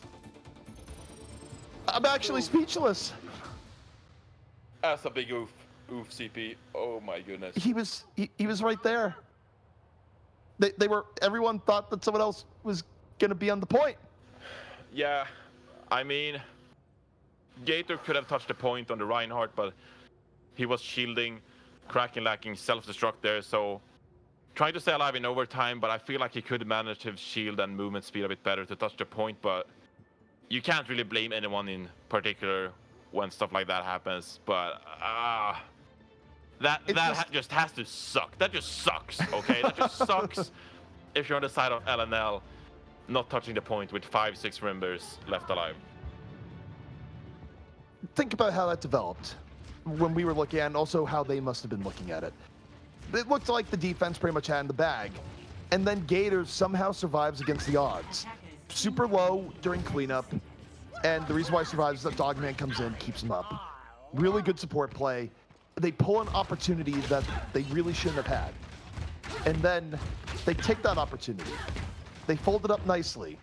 Speaker 1: I'm actually speechless.
Speaker 2: That's a big oof. Oof, CP. Oh my goodness.
Speaker 1: He was right there. They were, everyone thought that someone else was gonna be on the point.
Speaker 2: Yeah, I mean, Gator could have touched the point on the Reinhardt, but he was shielding, Kraken lacking self-destruct there, so trying to stay alive in overtime, but I feel like he could manage his shield and movement speed a bit better to touch the point, but you can't really blame anyone in particular when stuff like that happens, but that just has to suck. That just sucks, okay? That just sucks if you're on the side of LNL not touching the point with 5-6 members left alive.
Speaker 1: Think about how that developed when we were looking at it, and also how they must have been looking at it. It looked like the defense pretty much had in the bag, and then Gator somehow survives against the odds. Super low during cleanup, and the reason why he survives is that Dogman comes in, keeps him up. Really good support play. They pull an opportunity that they really shouldn't have had. And then they take that opportunity. They fold it up nicely.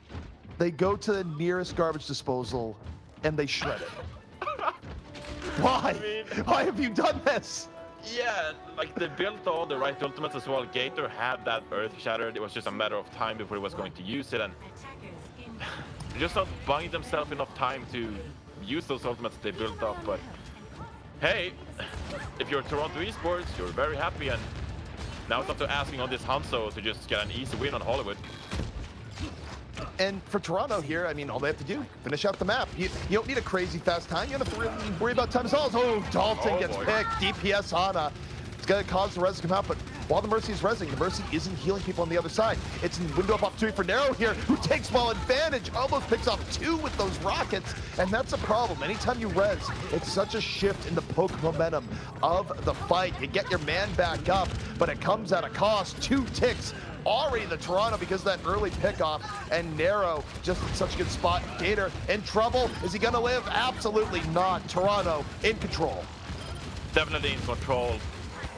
Speaker 1: They go to the nearest garbage disposal and they shred it. Why? Why have you done this?
Speaker 2: Yeah, like they built all the right ultimates as well. Gator had that Earth Shatter. It was just a matter of time before he was going to use it, and just not buying themselves enough time to use those ultimates they built up. But hey, if you're Toronto Esports, you're very happy, and now it's up to asking on this Hanzo to just get an easy win on Hollywood.
Speaker 1: And for Toronto here, I mean, all they have to do, finish out the map. You don't need a crazy fast time. You don't have to really worry about time solves. Oh, Dalton gets picked. DPS Hana. It's going to cause the res to come out, but while the Mercy is rezzing. The Mercy isn't healing people on the other side. It's a window of opportunity for Nero here, who takes well advantage, almost picks off 2 with those rockets, and that's a problem. Anytime you res, it's such a shift in the poke momentum of the fight. You get your man back up, but it comes at a cost. 2 ticks already the Toronto because of that early pickoff, and Nero just in such a good spot. Gator in trouble. Is he gonna live? Absolutely not. Toronto in control.
Speaker 2: Definitely in control.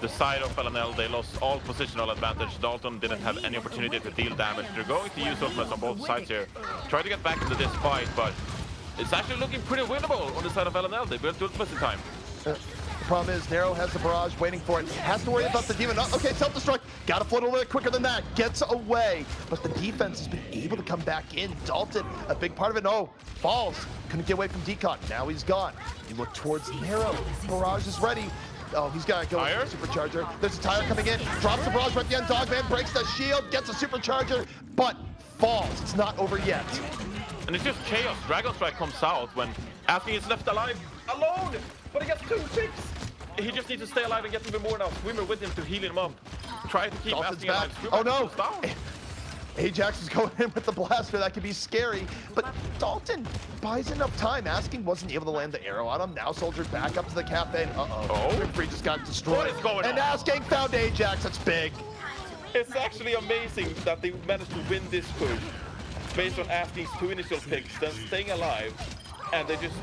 Speaker 2: The side of LNL, they lost all positional advantage. Dalton didn't have any opportunity to deal damage. They're going to use ultimates on both sides here. Try to get back into this fight, but it's actually looking pretty winnable on the side of LNL. They built ultimates in time.
Speaker 1: The problem is Nero has the barrage waiting for it. Has to worry about the demon. Oh, okay, self-destruct. Got to float a little bit quicker than that. Gets away. But the defense has been able to come back in. Dalton, a big part of it. No, falls. Couldn't get away from Decon. Now he's gone. You look towards Nero. Barrage is ready. Oh, he's got to go with the supercharger. There's a tire coming in. Drops the barrage right at the end. Dogman breaks the shield. Gets a supercharger. But falls. It's not over yet.
Speaker 2: And it's just chaos. Dragon Strike comes out when Asking is left alive alone. But he gets 2 ticks. He just needs to stay alive and get even more now. Swimmer with him to heal him up. Try to keep Asking alive.
Speaker 1: Oh no! Ajax is going in with the blaster. That could be scary. But Dalton buys enough time. Asking wasn't able to land the arrow on him. Now Soldier's back up to the cafe. Free just got destroyed.
Speaker 2: What is going on?
Speaker 1: And Asking found Ajax. That's big.
Speaker 2: It's actually amazing that they managed to win this push based on Asking's 2 initial picks, then staying alive, and they just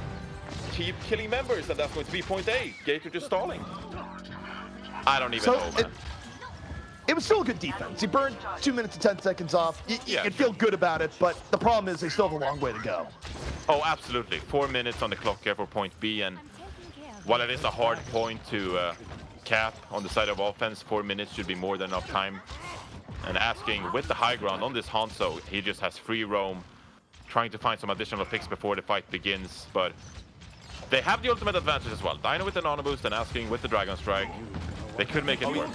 Speaker 2: keep killing members, and that's going to be point A. Gator just stalling. I don't even know, man.
Speaker 1: It was still a good defense. He burned 2 minutes and 10 seconds off. You can feel good about it, but the problem is they still have a long way to go.
Speaker 2: Oh, absolutely. 4 minutes on the clock here for point B, and while it is a hard point to cap on the side of offense, 4 minutes should be more than enough time. And Asking with the high ground on this Hanzo, he just has free roam, trying to find some additional picks before the fight begins, but they have the ultimate advantage as well. Dino with the nano boost and Asking with the Dragon Strike. They could make it work.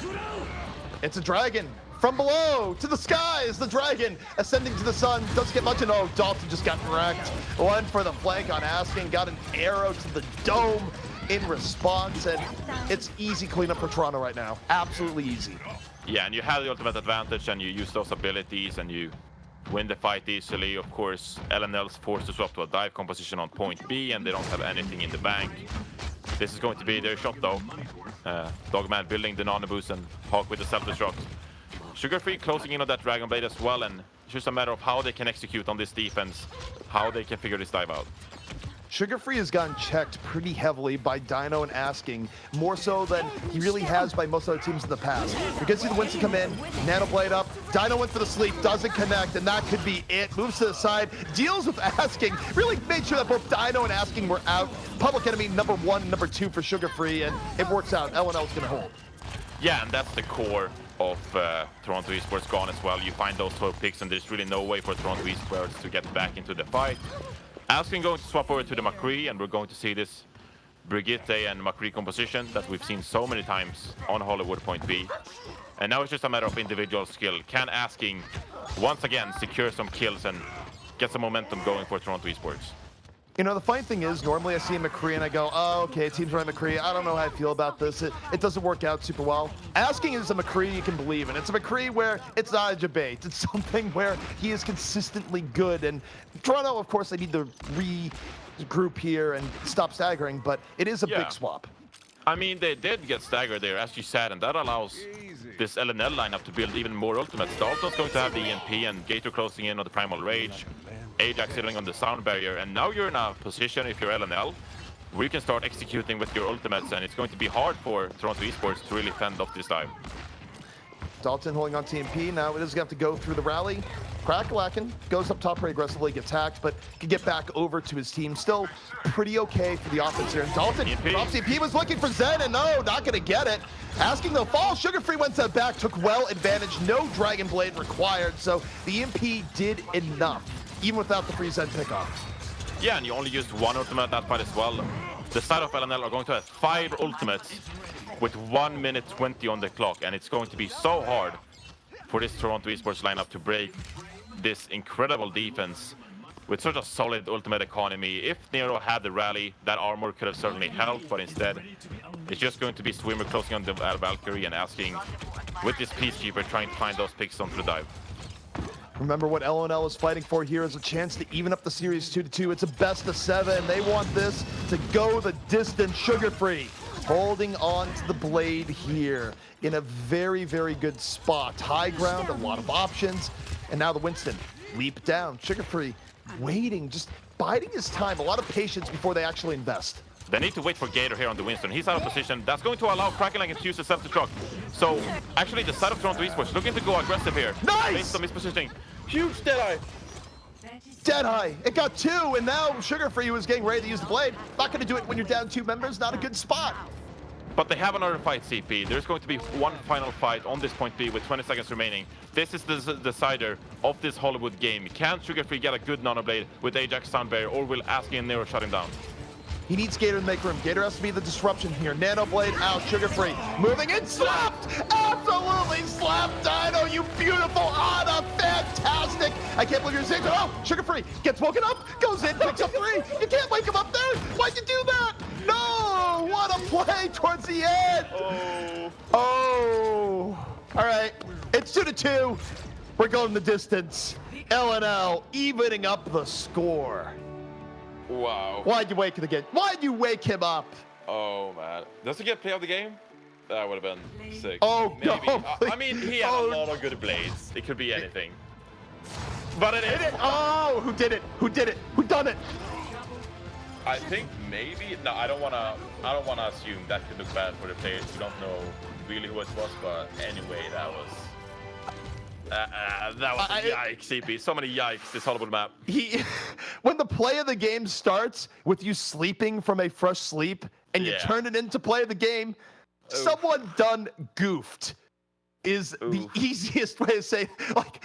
Speaker 1: It's a dragon from below to the skies. The dragon ascending to the sun. Doesn't get much. Oh, Dalton just got wrecked. One for the flank on Asking. Got an arrow to the dome in response, and it's easy cleanup for Toronto right now. Absolutely easy.
Speaker 2: Yeah, and you have the ultimate advantage, and you use those abilities, and you win the fight easily. Of course, LNL's forced to swap to a dive composition on point B, and they don't have anything in the bank. This is going to be their shot, though. Dogman building the nano boost and Hawk with the self-destruct. Sugar-Free closing in on that Dragon Blade as well, and it's just a matter of how they can execute on this defense, how they can figure this dive out.
Speaker 1: Sugar-Free has gotten checked pretty heavily by Dino and Asking, more so than he really has by most other teams in the past. You can see the Winston come in, Nano Blade up, Dino went for the sleep, doesn't connect, and that could be it. Moves to the side, deals with Asking, really made sure that both Dino and Asking were out. Public enemy number 1 and number 2 for Sugar-Free, and it works out. LNL's gonna hold.
Speaker 2: Yeah, and that's the core of Toronto Esports gone as well. You find those 12 picks, and there's really no way for Toronto Esports to get back into the fight. Asking going to swap over to the McCree, and we're going to see this Brigitte and McCree composition that we've seen so many times on Hollywood Point B. And now it's just a matter of individual skill. Can Asking once again secure some kills and get some momentum going for Toronto Esports?
Speaker 1: You know, the funny thing is, normally I see a McCree and I go, oh, okay, team's running McCree. I don't know how I feel about this. It doesn't work out super well. Asking is a McCree you can believe in. It's a McCree where it's not a debate. It's something where he is consistently good. And Toronto, of course, they need to regroup here and stop staggering, but it is a big swap.
Speaker 2: I mean, they did get staggered there, as you said, and that allows this LNL lineup to build even more ultimates. Dalton's going to have the EMP, and Gator closing in on the Primal Rage. Ajax sitting on the sound barrier, and now you're in a position, if you're LNL, where you can start executing with your ultimates, and it's going to be hard for Toronto Esports to really fend off this dive.
Speaker 1: Dalton holding on TMP. Now it is going to have to go through the rally. Crackalacken goes up top pretty aggressively, gets hacked, but can get back over to his team. Still pretty okay for the offense here. And Dalton drops TMP, was looking for Zen, and no, not going to get it. Asking the fall, Sugar-Free went to the back, took well advantage, no Dragon Blade required, so the EMP did enough, even without the free Zen pickoff.
Speaker 2: Yeah, and you only used 1 ultimate at that fight as well. The side of LNL are going to have 5 ultimates with 1 minute 20 on the clock, and it's going to be so hard for this Toronto Esports lineup to break this incredible defense with such a solid ultimate economy. If Nero had the rally, that armor could have certainly helped, but instead, it's just going to be Swimmer closing on the Valkyrie and Asking with this Peacekeeper trying to find those picks onto the dive.
Speaker 1: Remember what LNL is fighting for here is a chance to even up the series 2-2. It's a best of 7. They want this to go the distance, sugar-free. Holding on to the blade here in a very, very good spot. High ground, a lot of options. And now the Winston, leap down, sugar-free, waiting, just biding his time. A lot of patience before they actually invest.
Speaker 2: They need to wait for Gator here on the Winston. He's out of position. That's going to allow Krakenlang to use the self-destruct. So, actually, the side of Toronto Esports looking to go aggressive here.
Speaker 1: Nice!
Speaker 2: Based on his positioning. Huge Deadeye.
Speaker 1: Deadeye. It got 2, and now sugar-free was getting ready to use the blade. Not going to do it when you're down 2 members. Not a good spot.
Speaker 2: But they have another fight, CP. There's going to be one final fight on this point B with 20 seconds remaining. This is the decider of this Hollywood game. Can sugar-free get a good nano blade with Ajax Sound Barrier, or will Asking and Nero shut him down?
Speaker 1: He needs Gator to make room. Gator has to be the disruption here. Nano blade out, sugar-free. Moving in, slapped! Absolutely slapped, Dino, you beautiful Ana, fantastic! I can't believe you're saying, oh, sugar-free, gets woken up, goes in, picks up 3. You can't wake him up there! Why'd you do that? No! What a play towards the end! Oh. All right, it's 2-2. We're going the distance. LNL evening up the score.
Speaker 2: Wow.
Speaker 1: Why'd you wake him again? Why'd you wake him up?
Speaker 2: Oh, man. Does he get play of the game? That would have been sick.
Speaker 1: Oh,
Speaker 2: maybe.
Speaker 1: no.
Speaker 2: I mean, he had a lot of good blades. It could be anything. But it is.
Speaker 1: Oh, who did it? Who did it? Who done it?
Speaker 2: I think maybe. No, I don't wanna assume that could look bad for the players. We don't know really who it was, but anyway, that was a yikes, CP. So many yikes, this Hollywood map.
Speaker 1: When the play of the game starts with you sleeping from a fresh sleep and you turn it into play of the game, someone done goofed is the easiest way to say, like,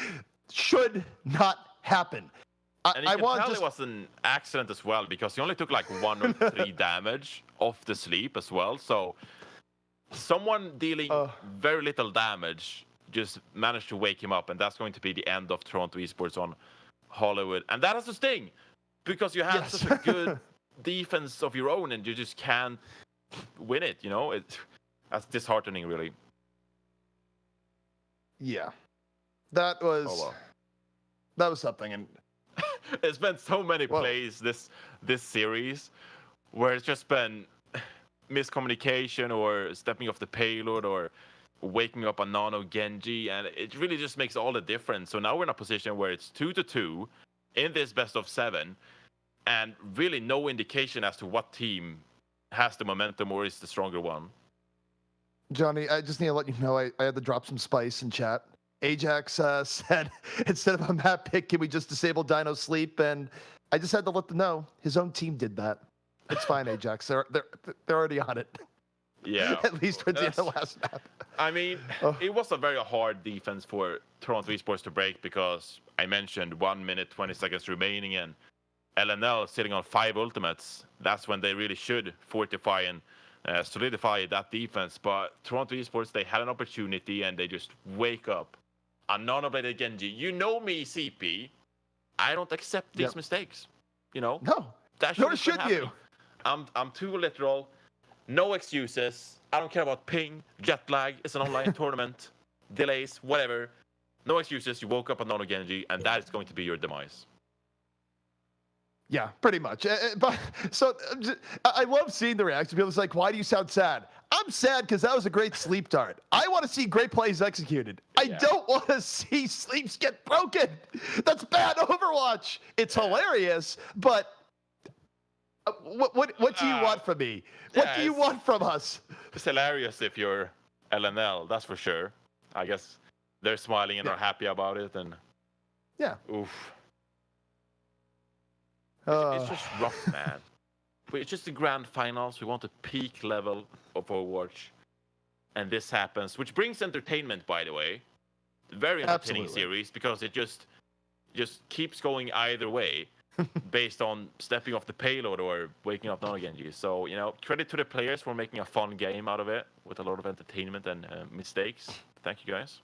Speaker 1: should not happen.
Speaker 2: And you can tell it was an accident as well, because he only took like 1 or 3 damage off the sleep as well. So someone dealing very little damage just managed to wake him up, and that's going to be the end of Toronto Esports on Hollywood. And that has to sting, because you have such a good defense of your own, and you just can't win it, you know? That's disheartening, really.
Speaker 1: Yeah. That was something. And
Speaker 2: it's been so many plays this series where it's just been miscommunication or stepping off the payload or waking up a nano Genji, and it really just makes all the difference. So now we're in a position where it's 2-2 in this best of 7, and really no indication as to what team has the momentum or is the stronger one.
Speaker 1: Johnny, I just need to let you know I had to drop some spice in chat. Ajax said, instead of a map pick, can we just disable Dino Sleep? And I just had to let them know his own team did that. It's fine, Ajax. They're already on it.
Speaker 2: Yeah.
Speaker 1: At least towards the end of the last map.
Speaker 2: I mean, it was a very hard defense for Toronto Esports to break, because I mentioned 1 minute, 20 seconds remaining, and LNL sitting on 5 ultimates. That's when they really should fortify and solidify that defense. But Toronto Esports, they had an opportunity, and they just wake up. A nano-bladed Genji. You know me, CP. I don't accept these mistakes. You know?
Speaker 1: No. Nor should you.
Speaker 2: I'm too literal. No excuses. I don't care about ping, jet lag. It's an online tournament. Delays, whatever. No excuses. You woke up a nano Genji, and that is going to be your demise.
Speaker 1: Yeah, pretty much. But so I love seeing the reaction. People are like, why do you sound sad? I'm sad because that was a great sleep dart. I want to see great plays executed. I don't want to see sleeps get broken. That's bad Overwatch. It's hilarious, but what do you want from me? What do you want from us?
Speaker 2: It's hilarious if you're LNL, that's for sure. I guess they're smiling and are happy about it. And oof. It's just rough, man. It's just the grand finals. We want a peak level of Overwatch. And this happens, which brings entertainment, by the way. Very entertaining series, because it just keeps going either way based on stepping off the payload or waking up Nano Genji. So, you know, credit to the players for making a fun game out of it with a lot of entertainment and mistakes. Thank you, guys.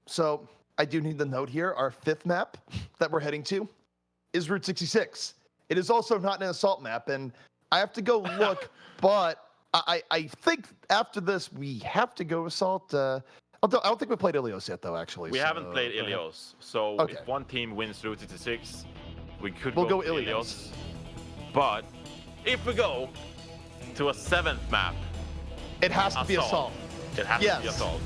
Speaker 1: So I do need the note here. Our 5th map that we're heading to is Route 66. It is also not an assault map, and I have to go look, but I think after this we have to go assault. I don't think we played Ilios yet, though, actually.
Speaker 2: We haven't played Ilios, so
Speaker 1: Okay.
Speaker 2: if one team wins Route 66, we'll
Speaker 1: go
Speaker 2: to
Speaker 1: Ilios.
Speaker 2: But if we go to a 7th map,
Speaker 1: It has to be Assault.
Speaker 2: It has to be Assault.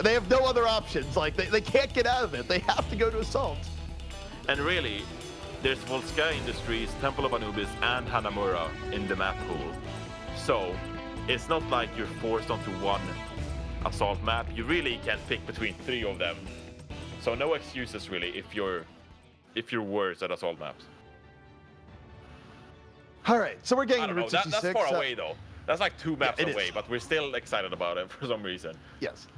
Speaker 1: They have no other options. Like, they can't get out of it. They have to go to Assault.
Speaker 2: And really, there's Volskaya Industries, Temple of Anubis, and Hanamura in the map pool. So it's not like you're forced onto one Assault map. You really can pick between 3 of them. So no excuses really if you're worse at Assault maps.
Speaker 1: All right, so we're getting
Speaker 2: I don't know.
Speaker 1: Route 66.
Speaker 2: That's far away though. That's like 2 maps away,
Speaker 1: is.
Speaker 2: but we're still excited about it for some reason.
Speaker 1: Yes.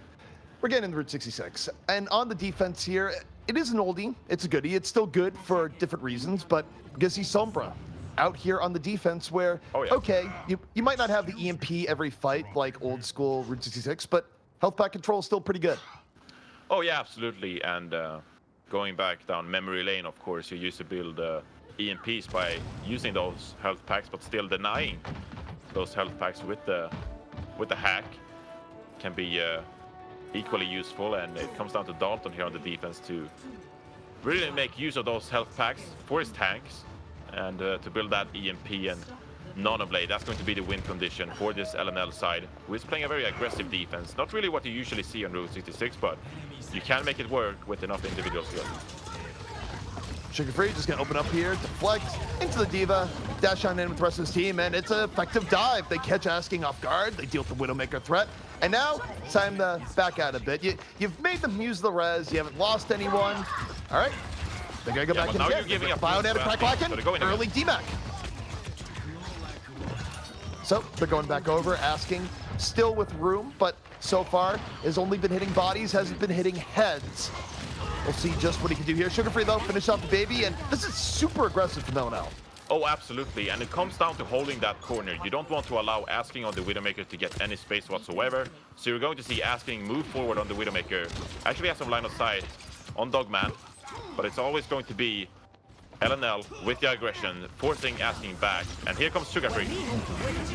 Speaker 1: We're getting into Route 66. And on the defense here, it is an oldie. It's a goodie. It's still good for different reasons, but Gizzy Sombra out here on the defense where, okay, you might not have the EMP every fight like old school Route 66, but health pack control is still pretty good.
Speaker 2: Oh, yeah, absolutely. And going back down memory lane, of course, you used to build EMPs by using those health packs, but still denying those health packs with the hack can be equally useful. And it comes down to Dalton here on the defense to really make use of those health packs for his tanks and to build that EMP and Nanoblade. That's going to be the win condition for this LNL side, who is playing a very aggressive defense. Not really what you usually see on Route 66, but you can make it work with enough individual skill.
Speaker 1: Sugar Free just gonna open up here, deflect into the Diva, dash on in with the rest of his team, and it's an effective dive. They catch Asking off guard, they deal with the Widowmaker threat, and now it's time to back out a bit. You've made them use the res, you haven't lost anyone. All right, they're gonna go back in
Speaker 2: now
Speaker 1: again.
Speaker 2: you're giving up
Speaker 1: Bionatic Crack early DMAC. So they're going back over, Asking still with room, but so far has only been hitting bodies, hasn't been hitting heads. We'll see just what he can do here. Sugar Free, though, finish off the baby, and this is super aggressive from LNL.
Speaker 2: Oh, absolutely, and it comes down to holding that corner. You don't want to allow Asking on the Widowmaker to get any space whatsoever, so you're going to see Asking move forward on the Widowmaker. Actually has some line of sight on Dogman, but it's always going to be LNL with the aggression, forcing Asking back, and here comes Sugar Free.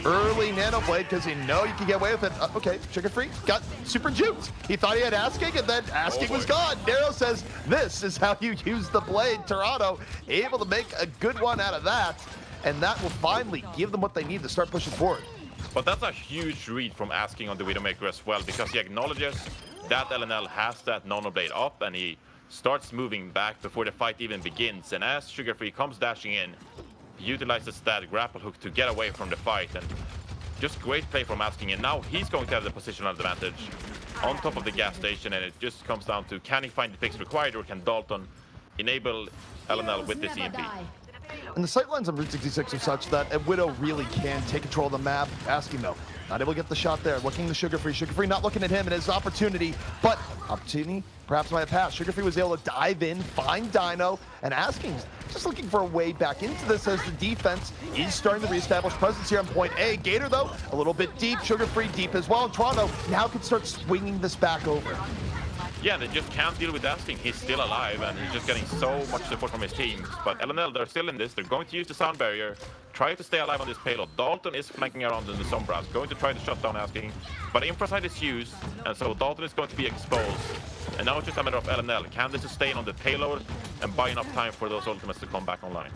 Speaker 1: Early Nanoblade, because you know you can get away with it. Okay, Sugar Free got super juked. He thought he had Asking, and then Asking was gone. Nero says, this is how you use the blade. Toronto able to make a good one out of that, and that will finally give them what they need to start pushing forward.
Speaker 2: But that's a huge read from Asking on the Widowmaker as well, because he acknowledges that LNL has that Nanoblade up, and he starts moving back before the fight even begins. And as Sugar Free comes dashing in, he utilizes that grapple hook to get away from the fight. And just great play from Asking. And now he's going to have the positional advantage on top of the gas station. And it just comes down to, can he find the picks required, or can Dalton enable LNL with this EMP?
Speaker 1: And the sightlines on Route 66 are such that a Widow really can take control of the map. Asking, though, not able to get the shot there. Looking to Sugar Free. Sugar Free not looking at him and his opportunity, but opportunity perhaps might have passed. Sugar Free was able to dive in, find Dino, and Asking just looking for a way back into this as the defense is starting to reestablish presence here on point A. Gator, though, a little bit deep. Sugar Free deep as well. And Toronto now can start swinging this back over.
Speaker 2: Yeah, they just can't deal with Asking. He's still alive, and he's just getting so much support from his teams. But LNL, they're still in this. They're going to use the sound barrier, try to stay alive on this payload. Dalton is flanking around in the Sombras, going to try to shut down Asking. But Infrasight is used, and so Dalton is going to be exposed. And now it's just a matter of LNL. Can they sustain on the payload and buy enough time for those ultimates to come back online?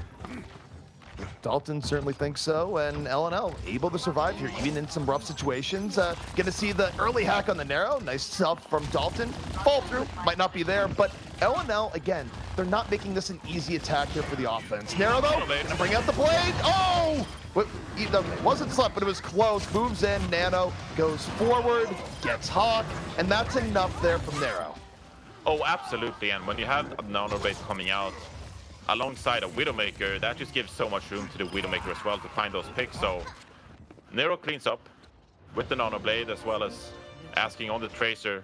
Speaker 1: Dalton certainly thinks so, and LNL able to survive here, even in some rough situations. Gonna see the early hack on the Narrow. Nice help from Dalton. Fall through, might not be there, but LNL, again, they're not making this an easy attack here for the offense. Narrow, though, gonna bring out the blade. Oh! It wasn't slept, but it was close. Moves in, Nano goes forward, gets Hawk, and that's enough there from Narrow.
Speaker 2: Oh, absolutely, and when you have a Nanoblade coming out, alongside a Widowmaker, that just gives so much room to the Widowmaker as well to find those picks. So Nero cleans up with the Nanoblade, as well as Asking on the Tracer.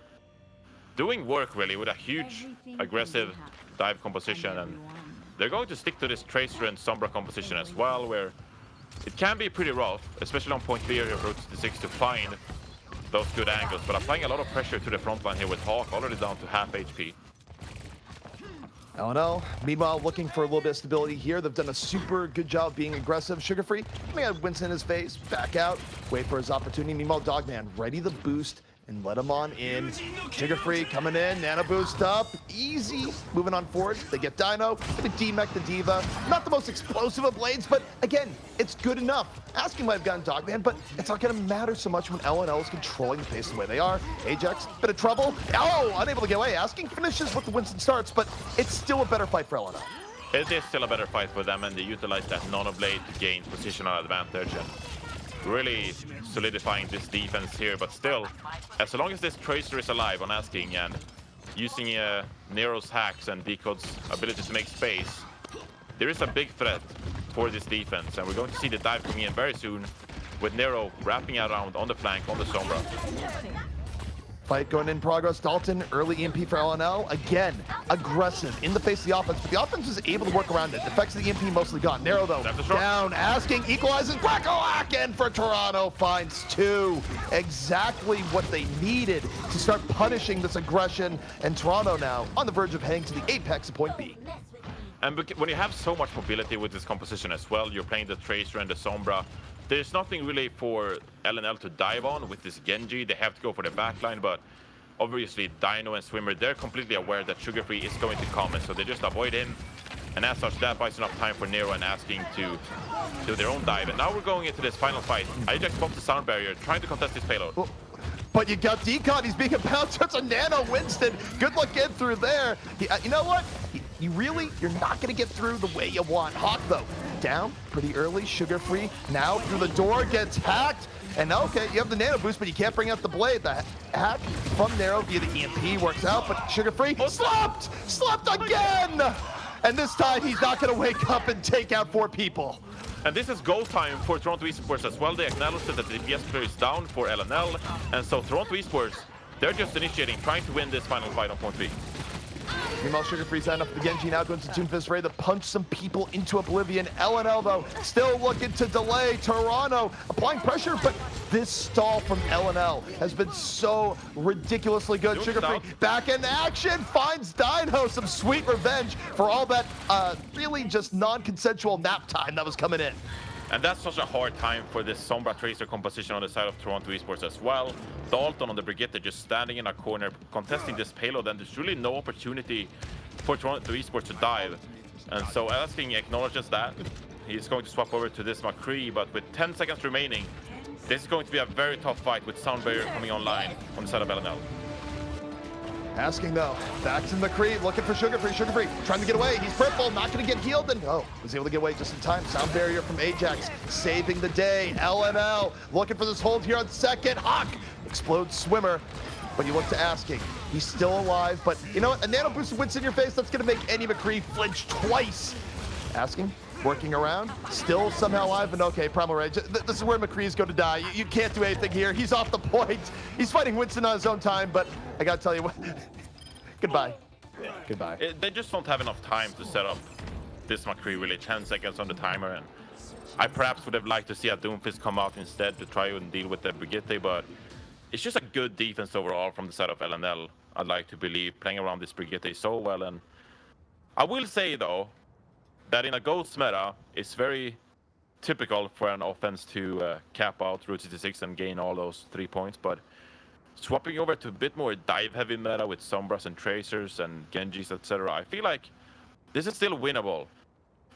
Speaker 2: Doing work really with a huge aggressive dive composition, and they're going to stick to this Tracer and Sombra composition as well, where it can be pretty rough, especially on point B here of Route 66 to find those good angles. But applying a lot of pressure to the front line here with Hawk already down to half HP.
Speaker 1: LNL, meanwhile, looking for a little bit of stability here. They've done a super good job being aggressive. Sugar Free, coming out Winston in his face, back out, wait for his opportunity. Meanwhile, Dogman ready to boost and let him on in. Sugar Free coming in, Nano Boost up, easy, moving on forward. They get Dino, gonna D-Mech the Diva. Not the most explosive of blades, but again, it's good enough. Asking might have gotten Dogman, but it's not gonna matter so much when LNL is controlling the pace the way they are. Ajax, bit of trouble. Oh, unable to get away. Asking finishes with the Winston starts, but it's still a better fight for LNL.
Speaker 2: It is still a better fight for them, and they utilize that Nano Blade to gain positional advantage and really solidifying this defense here. But still, as long as this Tracer is alive on Asking and using Nero's hacks and Decode's ability to make space, there is a big threat for this defense, and we're going to see the dive coming in very soon with Nero wrapping around on the flank on the Sombra.
Speaker 1: Fight going in progress. Dalton, early EMP for LNL. Again, aggressive in the face of the offense, but the offense was able to work around it. The effects of the EMP mostly gone. Nero, though, down. Asking, equalizes. Quackalackin for Toronto. Finds 2. Exactly what they needed to start punishing this aggression. And Toronto now on the verge of heading to the apex of point B.
Speaker 2: And when you have so much mobility with this composition as well, you're playing the Tracer and the Sombra, there's nothing really for LNL to dive on with this Genji. They have to go for the backline, but obviously Dino and Swimmer, they're completely aware that Sugar Free is going to come, and so they just avoid him. And as such, that buys enough time for Nero and Asking to do their own dive. And now we're going into this final fight. Ajax pops the sound barrier, trying to contest this payload.
Speaker 1: But you got Decon, he's being bounced towards a Nano Winston. Good luck getting through there. You know what? You're not gonna get through the way you want. Hawk though, down pretty early, Sugar Free. Now through the door, gets hacked. And okay, you have the Nano Boost, but you can't bring out the blade. The hack from Nero via the EMP works out, but Sugar Free slept again! And this time he's not gonna wake up and take out 4 people.
Speaker 2: And this is go time for Toronto Esports as well. They acknowledged that the DPS player is down for LNL, and so Toronto Esports, they're just initiating, trying to win this final fight on point 3.
Speaker 1: Meanwhile, Sugar Free signed up for the Genji, now going to Toonfist ready to punch some people into oblivion. LNL, though, still looking to delay. Toronto applying pressure, but this stall from LNL has been so ridiculously good. Sugar Free back in action, finds Dino some sweet revenge for all that really just non-consensual nap time that was coming in.
Speaker 2: And that's such a hard time for this Sombra Tracer composition on the side of Toronto Esports as well. Dalton on the Brigitte just standing in a corner, contesting this payload, and there's really no opportunity for Toronto Esports to dive. And so Asking acknowledges that. He's going to swap over to this McCree, but with 10 seconds remaining, this is going to be a very tough fight with Sound Barrier coming online on the side of LNL.
Speaker 1: Asking though, back to McCree, looking for Sugar Free, trying to get away. He's purple, not gonna get healed, and was able to get away just in time. Sound barrier from Ajax, saving the day. LNL looking for this hold here on second. Hawk explodes Swimmer, but you look to Asking. He's still alive, but you know what? A Nano Boost Winston in your face, that's gonna make any McCree flinch twice. Asking, working around, still somehow alive, and okay, Primal Rage. This is where McCree's going to die. You can't do anything here. He's off the point. He's fighting Winston on his own time, but I gotta tell you what, goodbye. Goodbye.
Speaker 2: They just don't have enough time to set up this McCree, really. 10 seconds on the timer, and I perhaps would have liked to see a Doomfist come out instead to try and deal with the Brigitte, but it's just a good defense overall from the side of LNL. I'd like to believe, playing around this Brigitte so well, and I will say though, that in a Ghost meta, it's very typical for an offense to cap out Route 66 and gain all those 3 points, but swapping over to a bit more dive-heavy meta with Sombras and Tracers and Genjis, etc., I feel like this is still winnable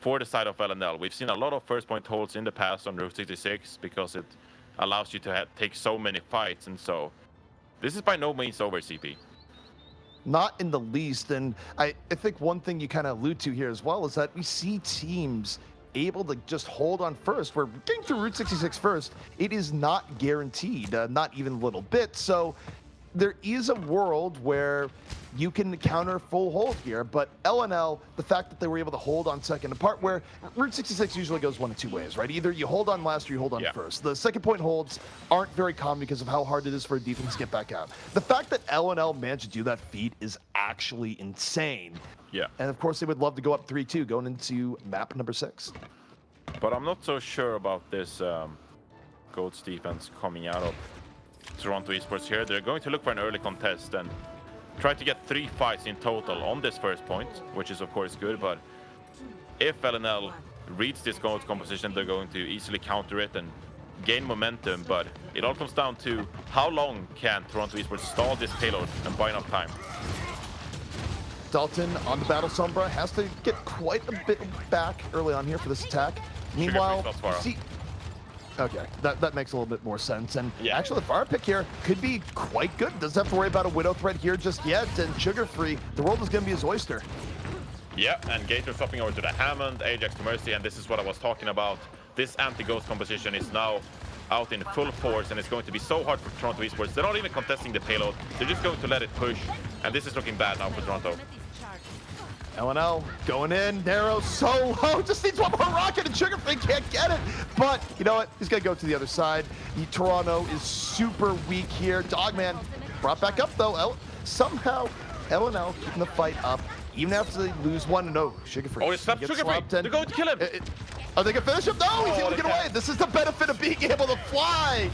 Speaker 2: for the side of LNL. We've seen a lot of first-point holds in the past on Route 66 because it allows you to take so many fights, and so this is by no means over, CP.
Speaker 1: Not in the least, and I think one thing you kind of allude to here as well is that we see teams able to just hold on first. We're getting through Route 66 first. It is not guaranteed, not even a little bit. So there is a world where you can counter full hold here, but LNL, the fact that they were able to hold on second, a part where Route 66 usually goes one of two ways, right? Either you hold on last or you hold on first. The second point holds aren't very common because of how hard it is for a defense to get back out. The fact that LNL managed to do that feat is actually insane.
Speaker 2: Yeah.
Speaker 1: And of course, they would love to go up 3-2 going into map number 6.
Speaker 2: But I'm not so sure about this Goats defense coming out of Toronto Esports here. They're going to look for an early contest and try to get 3 fights in total on this first point, which is of course good, but if LNL reads this Goats composition, they're going to easily counter it and gain momentum, but it all comes down to how long can Toronto Esports stall this payload and buy enough time.
Speaker 1: Dalton on the Battle Sombra has to get quite a bit back early on here for this attack. Meanwhile, see, okay, that makes a little bit more sense. And actually, the fire pick here could be quite good. Doesn't have to worry about a Widow threat here just yet. And Sugar Free, the world is going to be his oyster.
Speaker 2: Yeah, and Gator swapping over to the Hammond, Ajax to Mercy, and this is what I was talking about. This anti-ghost composition is now out in full force, and it's going to be so hard for Toronto Esports. They're not even contesting the payload. They're just going to let it push, and this is looking bad now for Toronto.
Speaker 1: LNL going in, narrow, so low, just needs one more rocket, and Sugar Free can't get it. But you know what? He's going to go to the other side. Toronto is super weak here. Dogman brought back up, though. Somehow, LNL keeping the fight up. Even after they lose one, no, Sugar Free.
Speaker 2: Oh, it's Sugar Free. They're going to kill him.
Speaker 1: Are they going to finish him? No, he's able to get away. This is the benefit of being able to fly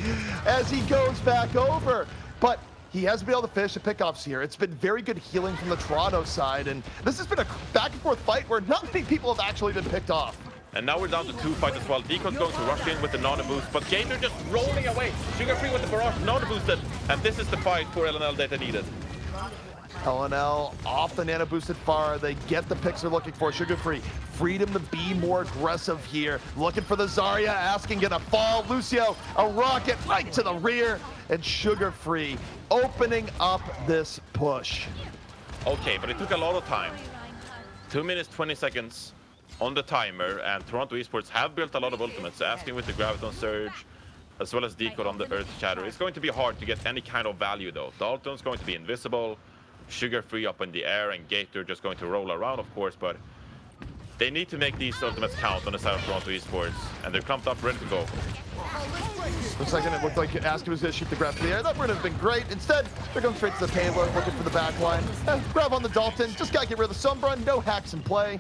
Speaker 1: as he goes back over. But he has been able to finish the pickoffs here. It's been very good healing from the Toronto side, and this has been a back-and-forth fight where not many people have actually been picked off.
Speaker 2: And now we're down to 2 fights as well. Deacon's going to rush in with the nano boost, but Gator just rolling away. Sugar Free with the barrage, nano boosted, and this is the fight for LNL that they needed.
Speaker 1: LNL off the nano boosted far. They get the picks they're looking for. Sugar Free, freedom to be more aggressive here. Looking for the Zarya, asking gonna fall. Lucio, a rocket right to the rear, and Sugar Free opening up this push.
Speaker 2: Okay, but it took a lot of time. 2 minutes, 20 seconds on the timer, and Toronto Esports have built a lot of ultimates, asking with the Graviton Surge, as well as Decode on the Earth Shatter. It's going to be hard to get any kind of value, though. Dalton's going to be invisible. Sugar Free up in the air, and Gator just going to roll around, of course, but they need to make these ultimates count on the side of Toronto Esports, and they're clumped up, ready to go.
Speaker 1: For a second, it looked like Ask was going to shoot the grab to the air. That would have been great. Instead, they're going straight to the payload, looking for the back line. Grab on the Dalton. Just got to get rid of the Sombra. No hacks in play.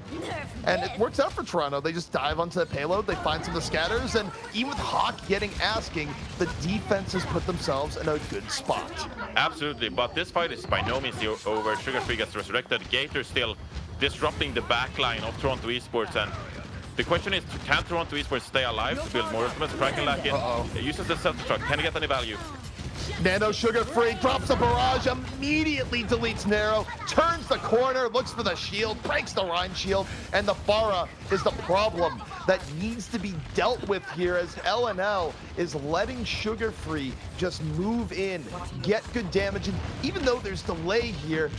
Speaker 1: And it works out for Toronto. They just dive onto the payload. They find some of the scatters. And even with Hawk getting asking, the defense has put themselves in a good spot.
Speaker 2: Absolutely, but this fight is by no means over. Sugar Free gets resurrected. Gator still disrupting the backline of Toronto Esports, and the question is, can Toronto Esports stay alive to build more ultimates? Krakenlakin uses the self-destruct. Can he get any value?
Speaker 1: Nano Sugar Free drops a barrage, immediately deletes Narrow, turns the corner, looks for the shield, breaks the Rhine shield, and the Pharah is the problem that needs to be dealt with here as LNL is letting Sugar Free just move in, get good damage, and even though there's delay here,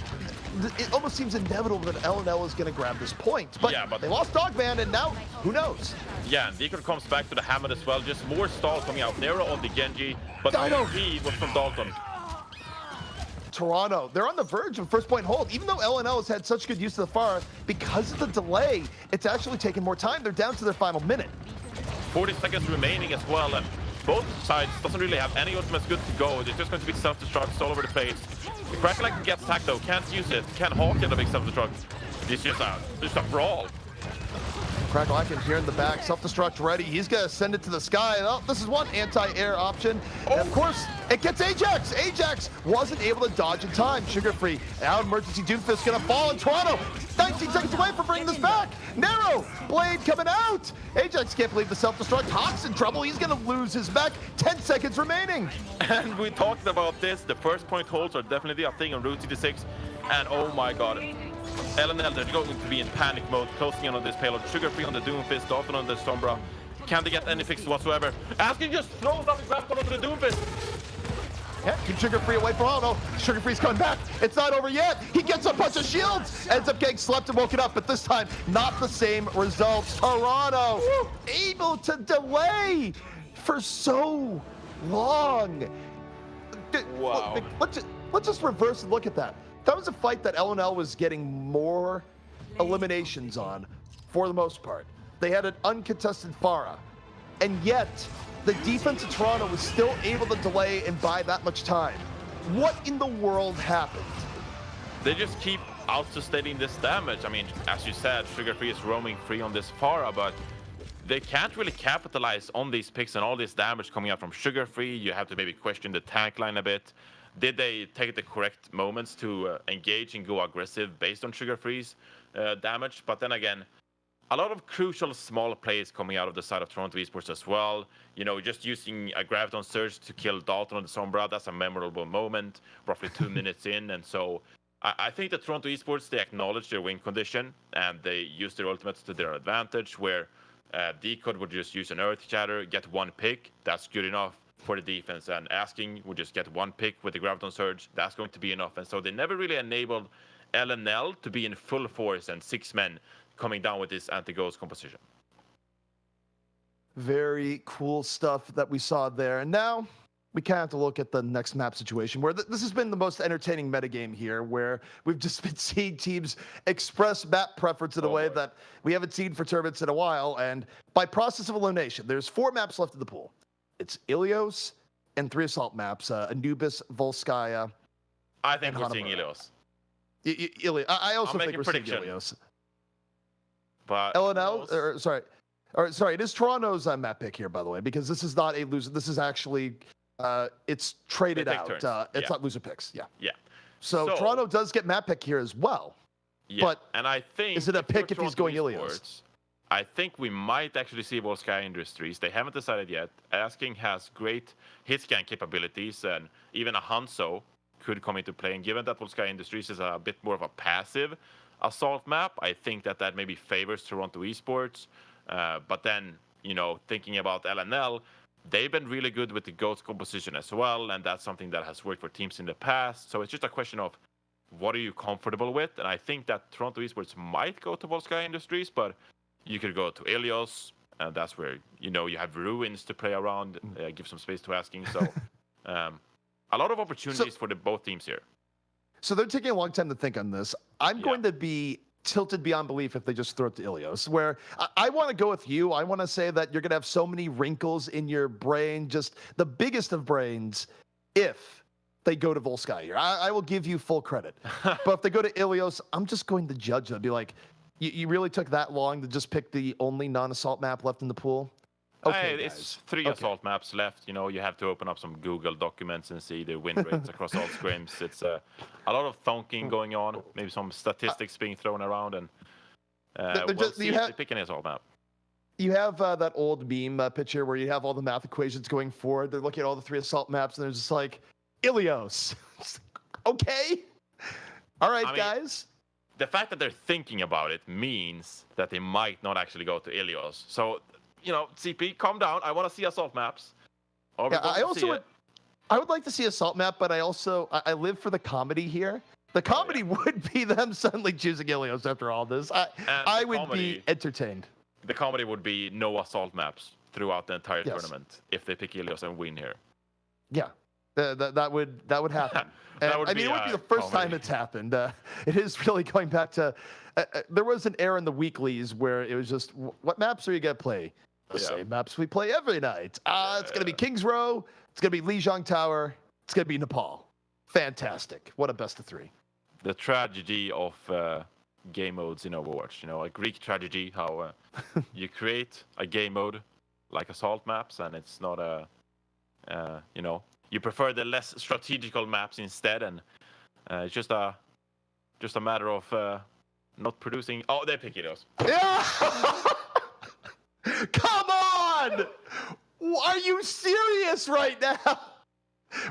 Speaker 1: it almost seems inevitable that LNL is going to grab this point. But, they lost Dogman, and now, who knows?
Speaker 2: Yeah, and Deacon comes back to the Hammond as well. Just more stall coming out. Nero on the Genji, but the speed was from Dalton.
Speaker 1: Toronto, they're on the verge of first point hold. Even though LNL has had such good use of the Pharah, because of the delay, it's actually taken more time. They're down to their final minute.
Speaker 2: 40 seconds remaining as well, and both sides doesn't really have any ultimates good to go. It's just going to be self-destructs all over the place. The Krakenlakin gets attacked though, can't use it. Can Hawk get a big self-destruct? This is just a brawl.
Speaker 1: Krakenlakin here in the back, self-destruct ready. He's gonna send it to the sky. Oh, this is one anti-air option. And of course, it gets Ajax. Ajax wasn't able to dodge in time. Sugar Free, now emergency Doomfist gonna fall in Toronto. 19 seconds away from bringing this back. Narrow, Blade coming out. Ajax can't believe the self-destruct. Hawk's in trouble. He's gonna lose his mech. 10 seconds remaining.
Speaker 2: And we talked about this. The first point holds are definitely a thing on Route 66. And oh my god. LNL, they're going to be in panic mode, closing in on this payload. Sugar Free on the Doomfist, Dolphin on the Sombra. Can they get any fix whatsoever? Asking just throws out the grab onto the Doomfist.
Speaker 1: Yeah, keep Sugar Free away from Auto. Sugar Free's coming back. It's not over yet. He gets a bunch of shields. Ends up getting slept and woken up, but this time, not the same results. Toronto able to delay for so long.
Speaker 2: Wow.
Speaker 1: Let's just reverse and look at that. That was a fight that LNL was getting more eliminations on, for the most part. They had an uncontested Pharah, and yet the defense of Toronto was still able to delay and buy that much time. What in the world happened?
Speaker 2: They just keep out-sustaining this damage. I mean, as you said, Sugar Free is roaming free on this Pharah, but they can't really capitalize on these picks and all this damage coming out from Sugar Free. You have to maybe question the tank line a bit. Did they take the correct moments to engage and go aggressive based on Sugar Free's damage? But then again, a lot of crucial small plays coming out of the side of Toronto Esports as well. Just using a Graviton Surge to kill Dalton on the Sombra, that's a memorable moment, roughly 2 minutes in. And so I think that Toronto Esports, they acknowledge their win condition and they use their ultimates to their advantage, where Decode would just use an Earth Shatter, get 1 pick. That's good enough for the defense. And Asking would just get 1 pick with the Graviton Surge. That's going to be enough. And so they never really enabled LNL to be in full force and 6 men coming down with this anti-ghost composition.
Speaker 1: Very cool stuff that we saw there. And now we kind of have to look at the next map situation, where this has been the most entertaining metagame here, where we've just been seeing teams express map preference in a way that we haven't seen for tournaments in a while. And by process of elimination, there's 4 maps left in the pool. It's Ilios and 3 assault maps, Anubis, Volskaya.
Speaker 2: I think we're seeing Ilios.
Speaker 1: I also think we're seeing Ilios.
Speaker 2: But
Speaker 1: LNL, sorry, it is Toronto's map pick here, by the way, because this is not a loser. This is actually, it's traded out. It's not loser picks. Yeah.
Speaker 2: Yeah.
Speaker 1: So Toronto does get map pick here as well.
Speaker 2: Yeah.
Speaker 1: But
Speaker 2: and I think
Speaker 1: is it a pick if he's going Ilios?
Speaker 2: I think we might actually see Volskaya Industries. They haven't decided yet. Asking has great hit scan capabilities, and even a Hanzo could come into play. And given that Volskaya Industries is a bit more of a passive assault map, I think that maybe favors Toronto Esports. But then, thinking about LNL, they've been really good with the ghost composition as well, and that's something that has worked for teams in the past. So it's just a question of what are you comfortable with? And I think that Toronto Esports might go to Volskaya Industries, but you could go to Ilios, and that's where, you have Ruins to play around, give some space to Asking. So a lot of opportunities for both teams here.
Speaker 1: So they're taking a long time to think on this. I'm going to be tilted beyond belief if they just throw it to Ilios, where I want to go with you. I want to say that you're going to have so many wrinkles in your brain, just the biggest of brains, if they go to Volskaya here. I will give you full credit. But if they go to Ilios, I'm just going to judge them. Be like, you really took that long to just pick the only non-assault map left in the pool? Okay,
Speaker 2: it's 3 assault maps left. You have to open up some Google documents and see the win rates across all scrims. It's a lot of thonking going on, maybe some statistics being thrown around, and we'll see if they pick an assault map.
Speaker 1: You have that old meme picture where you have all the math equations going forward. They're looking at all the 3 assault maps, and they're just like, Ilios. Okay. All right, guys.
Speaker 2: The fact that they're thinking about it means that they might not actually go to Ilios. So, CP, calm down. I want to see assault maps.
Speaker 1: I would like to see assault map, but I live for the comedy here. The comedy would be them suddenly choosing Ilios after all this. I would be entertained.
Speaker 2: The comedy would be no assault maps throughout the entire tournament if they pick Ilios and win here.
Speaker 1: Yeah. That would happen. It would be the first time it's happened. It is really going back to there was an era in the weeklies where it was just, what maps are you gonna play? The same maps we play every night. It's gonna be Kings Row. It's gonna be Lijiang Tower. It's gonna be Nepal. Fantastic. What a best of 3.
Speaker 2: The tragedy of game modes in Overwatch. A Greek tragedy. How you create a game mode like assault maps, and it's not you prefer the less strategical maps instead, and it's just a matter of not producing. Oh, they pick Ilios.
Speaker 1: Yeah! Come on! Are you serious right now?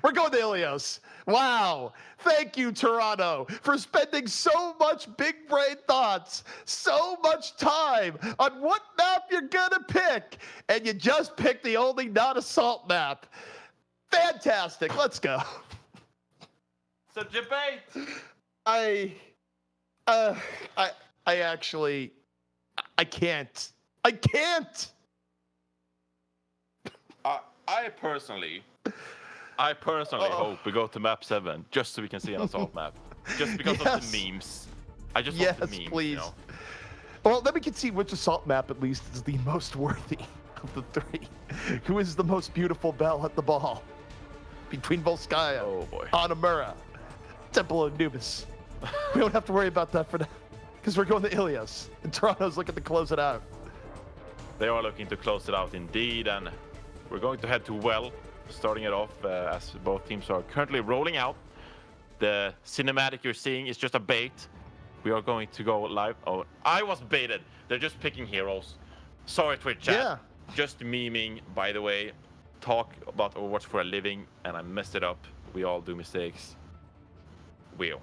Speaker 1: We're going to Ilios. Wow. Thank you, Toronto, for spending so much big brain thoughts, so much time on what map you're going to pick, and you just picked the only non-assault map. Fantastic. Let's go.
Speaker 2: It's a debate.
Speaker 1: I actually, I can't.
Speaker 2: I personally hope we go to map 7 just so we can see an assault map. Just because of the memes. I just want the memes.
Speaker 1: Please. Well, then we can see which assault map at least is the most worthy of the 3. Who is the most beautiful bell at the ball? Between Volskaya, Hanamura, Temple of Anubis. We don't have to worry about that for now, because we're going to Ilios, and Toronto's looking to close it out.
Speaker 2: They are looking to close it out indeed, and we're going to head to Well, starting it off as both teams are currently rolling out. The cinematic you're seeing is just a bait we are going to go live. Oh, I was baited. They're just picking heroes. Sorry, Twitch chat.
Speaker 1: Yeah.
Speaker 2: Just memeing, by the way. Talk about Overwatch for a living, and I messed it up. We all do mistakes. Wheel.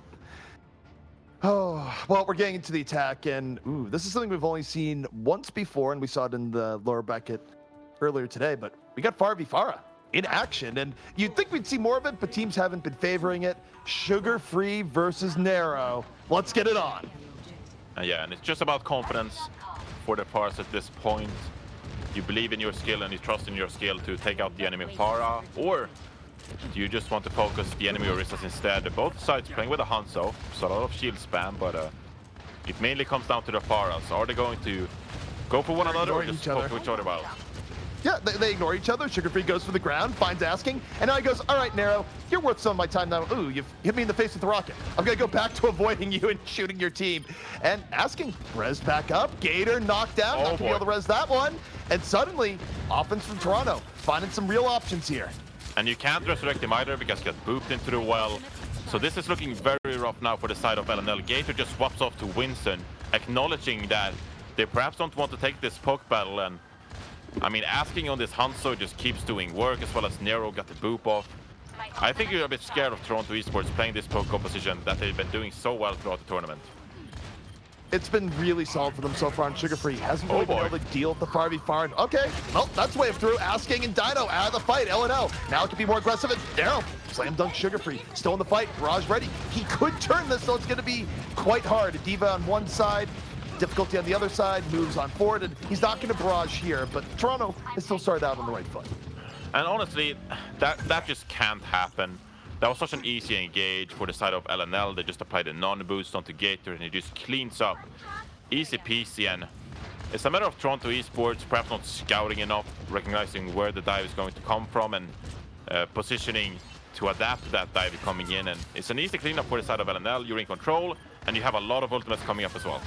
Speaker 1: Oh, well, we're getting into the attack, and ooh, this is something we've only seen once before, and we saw it in the lower bracket earlier today, but we got Pharah v Pharah in action, and you'd think we'd see more of it, but teams haven't been favoring it. Sugar Free versus Narrow. Let's get it on.
Speaker 2: Yeah, and it's just about confidence for the Pharahs at this point. You believe in your skill and you trust in your skill to take out the enemy Pharah, or do you just want to focus the enemy Orissas instead? Both sides playing with a Hanzo, so a lot of shield spam, but it mainly comes down to the Pharahs. Are they going to go for one another or just talk to each other about?
Speaker 1: Yeah, they ignore each other. Sugar Free goes for the ground, finds Asking, and now he goes, all right, Narrow, you're worth some of my time now. Ooh, you've hit me in the face with the rocket. I'm going to go back to avoiding you and shooting your team. And Asking, res back up. Gator knocked down. Not going to be able to res that one. And suddenly, offense from Toronto, finding some real options here.
Speaker 2: And you can't resurrect him either because he got booped into the well. So this is looking very rough now for the side of LNL. Gator just swaps off to Winston, acknowledging that they perhaps don't want to take this poke battle. And I mean, Asking on this Hanzo just keeps doing work, as well as Nero got the boop off. I think you're a bit scared of Toronto Esports playing this poke composition that they've been doing so well throughout the tournament.
Speaker 1: It's been really solid for them so far on Sugar Free. Hasn't really been able to deal with the Pharah v Pharah. Okay, well, that's wave through. Asking and Dino out of the fight. LNL now it can be more aggressive. And Daryl, slam dunk Sugar Free. Still in the fight. Barrage ready. He could turn this, so it's going to be quite hard. A Diva on one side, difficulty on the other side, moves on forward, and he's not going to barrage here, but Toronto has still started out on the right foot.
Speaker 2: And honestly, that just can't happen. That was such an easy engage for the side of LNL. They just applied a non-boost onto Gator, and he just cleans up. Easy peasy, and it's a matter of Toronto Esports perhaps not scouting enough, recognizing where the dive is going to come from, and positioning to adapt to that dive coming in. And it's an easy cleanup for the side of LNL. You're in control, and you have a lot of ultimates coming up as well.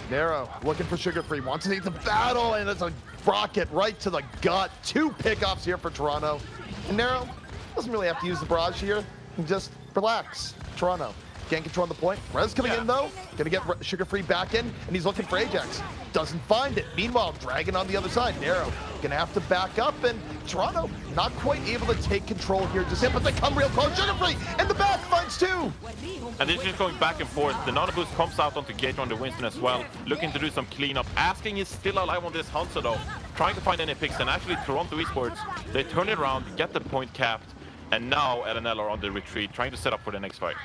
Speaker 1: Narrow looking for Sugar Free, wants to take the battle, and it's a rocket right to the gut. 2 pickoffs here for Toronto. And Narrow doesn't really have to use the barrage here. He can just relax. Toronto can't control the point. Rez coming in though, gonna get Sugar Free back in, and he's looking for Ajax. Doesn't find it. Meanwhile, Dragon on the other side. Narrow gonna have to back up, and Toronto not quite able to take control here just yet, but they come real close. Sugar Free in the back finds 2.
Speaker 2: And this is just going back and forth. The nano boost comes out onto Gator on the Winston as well, looking to do some cleanup. Asking is still alive on this Hanzo though, trying to find any picks, and actually Toronto Esports, they turn it around, get the point capped, and now LNL are on the retreat, trying to set up for the next fight.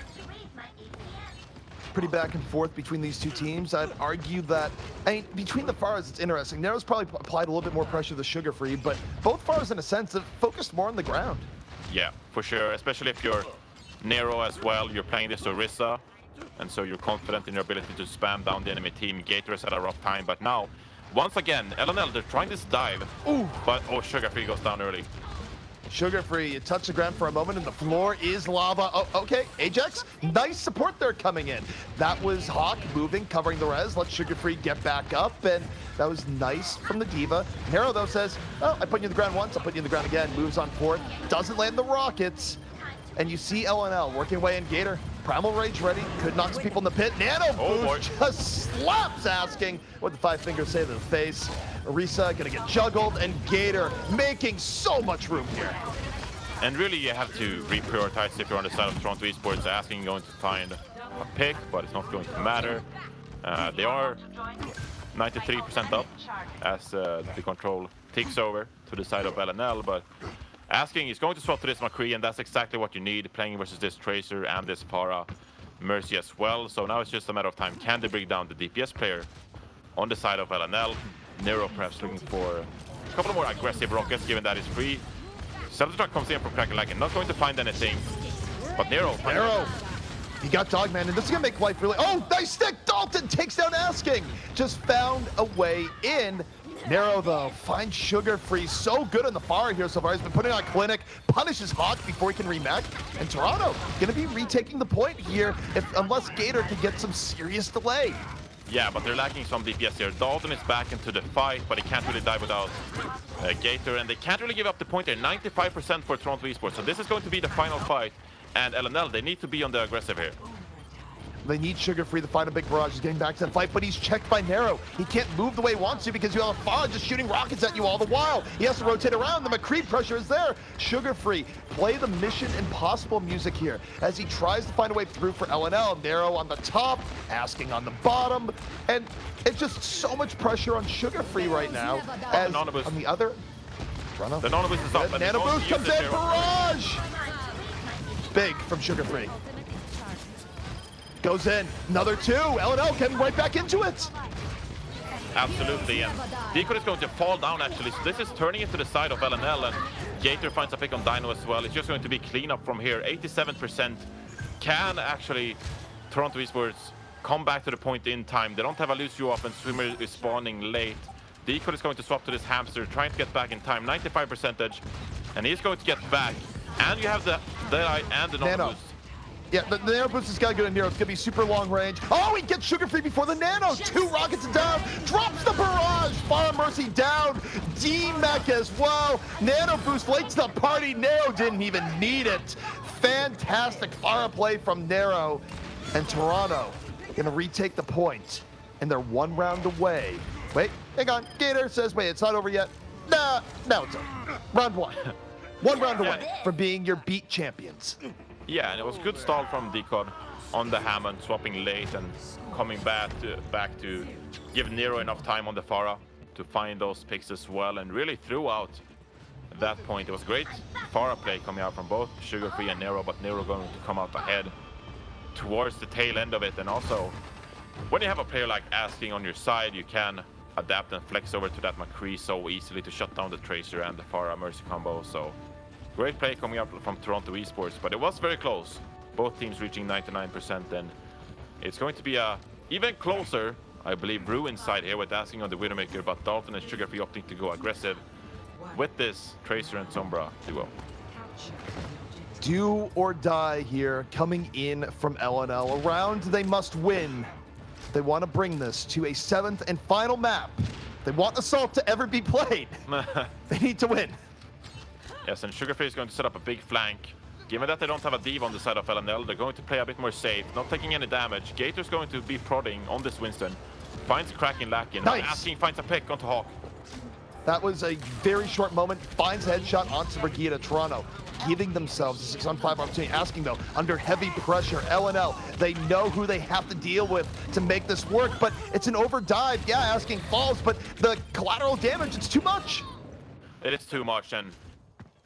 Speaker 1: Pretty back and forth between these two teams. I'd argue that, I mean, between the Pharahs, it's interesting. Narrow's probably applied a little bit more pressure to Sugar Free, but both Pharahs, in a sense, have focused more on the ground.
Speaker 2: Yeah, for sure, especially if you're Nero as well. You're playing this Orisa, and so you're confident in your ability to spam down the enemy team. Gator has had a rough time, but now, once again, LNL, they're trying this dive.
Speaker 1: Ooh.
Speaker 2: But, oh, Sugar Free goes down early.
Speaker 1: Sugar Free, you touch the ground for a moment, and the floor is lava. Oh, okay, Ajax, nice support there coming in. That was Hawk moving, covering the res, let Sugar Free get back up, and that was nice from the Diva. Hero, though, says, oh, I put you in the ground once, I'll put you in the ground again, moves on forward, doesn't land the rockets, and you see LNL working away in Gator. Primal Rage ready, could knock some people in the pit. Nano boost just slaps Asking. What the 5 fingers say to the face. Orisa gonna get juggled, and Gator making so much room here.
Speaker 2: And really, you have to reprioritize if you're on the side of Toronto Esports. Asking going to find a pick, but it's not going to matter. They are 93% up as the control takes over to the side of LNL, but Asking is going to swap to this McCree, and that's exactly what you need, playing versus this Tracer and this Pharah Mercy as well. So now it's just a matter of time. Can they bring down the DPS player on the side of LNL? Nero perhaps looking for a couple of more aggressive rockets, given that it's free. Self-destruct comes in from Crackalakin, not going to find anything. But Nero,
Speaker 1: he got Dogman, and this is gonna make life really... Oh, nice stick! Dalton takes down Asking! Just found a way in. Nero, though, finds Sugar Free. So good in the Pharah here so far. He's been putting on Clinic, punishes Hawk before he can remech. And Toronto gonna be retaking the point here unless Gator can get some serious delay.
Speaker 2: Yeah, but they're lacking some DPS here. Dalton is back into the fight, but he can't really die without Gator, and they can't really give up the point there. 95% for Toronto Esports, so this is going to be the final fight, and LNL, they need to be on the aggressive here.
Speaker 1: They need Sugar Free to find a big barrage. He's getting back to the fight, but he's checked by Nero. He can't move the way he wants to because you have a Farah just shooting rockets at you all the while. He has to rotate around. The McCree pressure is there. Sugar Free, play the Mission Impossible music here as he tries to find a way through for LNL. Nero on the top, asking on the bottom, and it's just so much pressure on Sugar Free right now. As on the other,
Speaker 2: the Nano Boost is up.
Speaker 1: Nano Boost comes in, barrage! Big from Sugar Free. Goes in, another 2. LNL getting right back into it.
Speaker 2: Absolutely, and Deacon is going to fall down actually, so this is turning into the side of LNL, and Gator finds a pick on Dino as well. It's just going to be cleanup from here. 87%. Can actually Toronto Esports come back to the point in time? They don't have a loose you up, and Swimmer is spawning late. Deacon is going to swap to this hamster, trying to get back in time. 95%, and he's going to get back. And you have the Deadeye and the Nano Boost.
Speaker 1: Yeah, the Nano Boost has got to go to Nero. It's going to be super long range. Oh, he gets Sugar Free before the Nano. 2 rockets down. Drops the barrage. Fire Mercy down. D-Mech as well. Nano Boost late to the party. Nero didn't even need it. Fantastic fire play from Nero. And Toronto going to retake the point. And they're 1 round away. Wait, hang on. Gator says, wait, it's not over yet. Nah, now it's over. Round 1. 1 round away from being your beat champions.
Speaker 2: Yeah, and it was good stall from Decod on the Hammond, swapping late and coming back to give Nero enough time on the Farah to find those picks as well, and really throughout that point it was great Farah play coming out from both Sugar Free and Nero, but Nero going to come out ahead towards the tail end of it. And also, when you have a player like Asking on your side, you can adapt and flex over to that McCree so easily to shut down the Tracer and the Farah Mercy combo. So great play coming up from Toronto Esports, but it was very close. Both teams reaching 99%, and it's going to be a even closer, I believe, Ruin side here with Asking on the Widowmaker, but Dalton and Sugar Free opting to go aggressive with this Tracer and Sombra duo.
Speaker 1: Do or die here coming in from LNL. A round they must win. They want to bring this to a 7th and final map. They want Assault to ever be played. They need to win.
Speaker 2: Yes, and Sugar Free is going to set up a big flank. Given that they don't have a div on the side of LNL, they're going to play a bit more safe, not taking any damage. Gator's going to be prodding on this Winston. Finds a crack in Lakin.
Speaker 1: Nice.
Speaker 2: Asking finds a pick onto Hawk.
Speaker 1: That was a very short moment. Finds a headshot onto Brigida. Toronto giving themselves a 6-on-5 opportunity. Asking, though, under heavy pressure. LNL, they know who they have to deal with to make this work, but it's an overdive. Yeah, Asking falls, but the collateral damage, it's too much.
Speaker 2: It is too much, and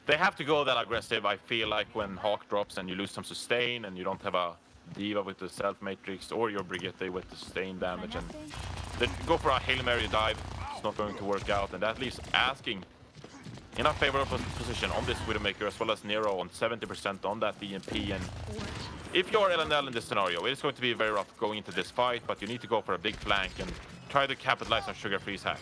Speaker 2: they have to go that aggressive. I feel like when Hawk drops and you lose some sustain and you don't have a Diva with the Self Matrix or your Brigitte with the sustain damage, and they go for a Hail Mary dive. It's not going to work out, and that leaves Asking in a favorable position on this Widowmaker, as well as Nero on 70% on that EMP. And if you're LNL in this scenario, it is going to be very rough going into this fight, but you need to go for a big flank and try to capitalize on Sugar Free's hack.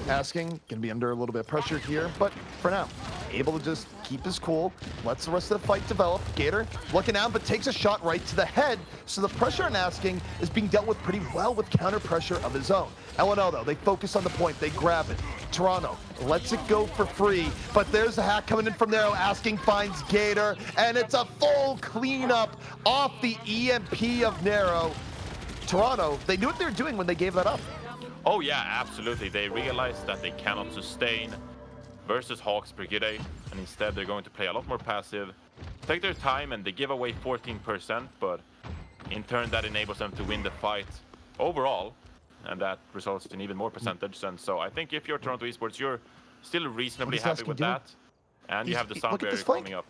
Speaker 1: Asking, gonna be under a little bit of pressure here, but for now, able to just keep his cool, lets the rest of the fight develop. Gator looking out, but takes a shot right to the head, so the pressure on Asking is being dealt with pretty well with counter pressure of his own. LNL, though, they focus on the point, they grab it. Toronto lets it go for free, but there's a hack coming in from there. Asking finds Gator, and it's a full cleanup off the EMP of Nero. Toronto, they knew what they were doing when they gave that up.
Speaker 2: Oh yeah, absolutely. They realized that they cannot sustain versus Hawk's Brigade, and instead they're going to play a lot more passive, take their time, and they give away 14%, but in turn that enables them to win the fight overall, and that results in even more percentage. And so I think if you're Toronto Esports, you're still reasonably happy with that, and you have the sound barrier coming up.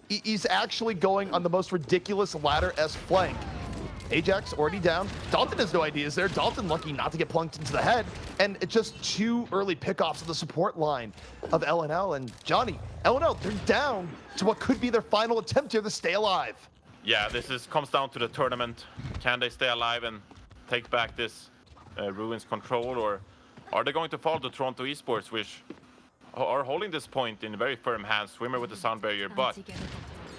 Speaker 1: He's actually going on the most ridiculous ladder-esque flank. Ajax already down. Dalton has no ideas there. Dalton lucky not to get plunked into the head. And it's just 2 early pickoffs of the support line of LNL. And Johnny, LNL, they're down to what could be their final attempt here to stay alive.
Speaker 2: Yeah, this comes down to the tournament. Can they stay alive and take back this Ruins control, or are they going to fall to Toronto Esports, which are holding this point in very firm hands? Swimmer with the sound barrier, but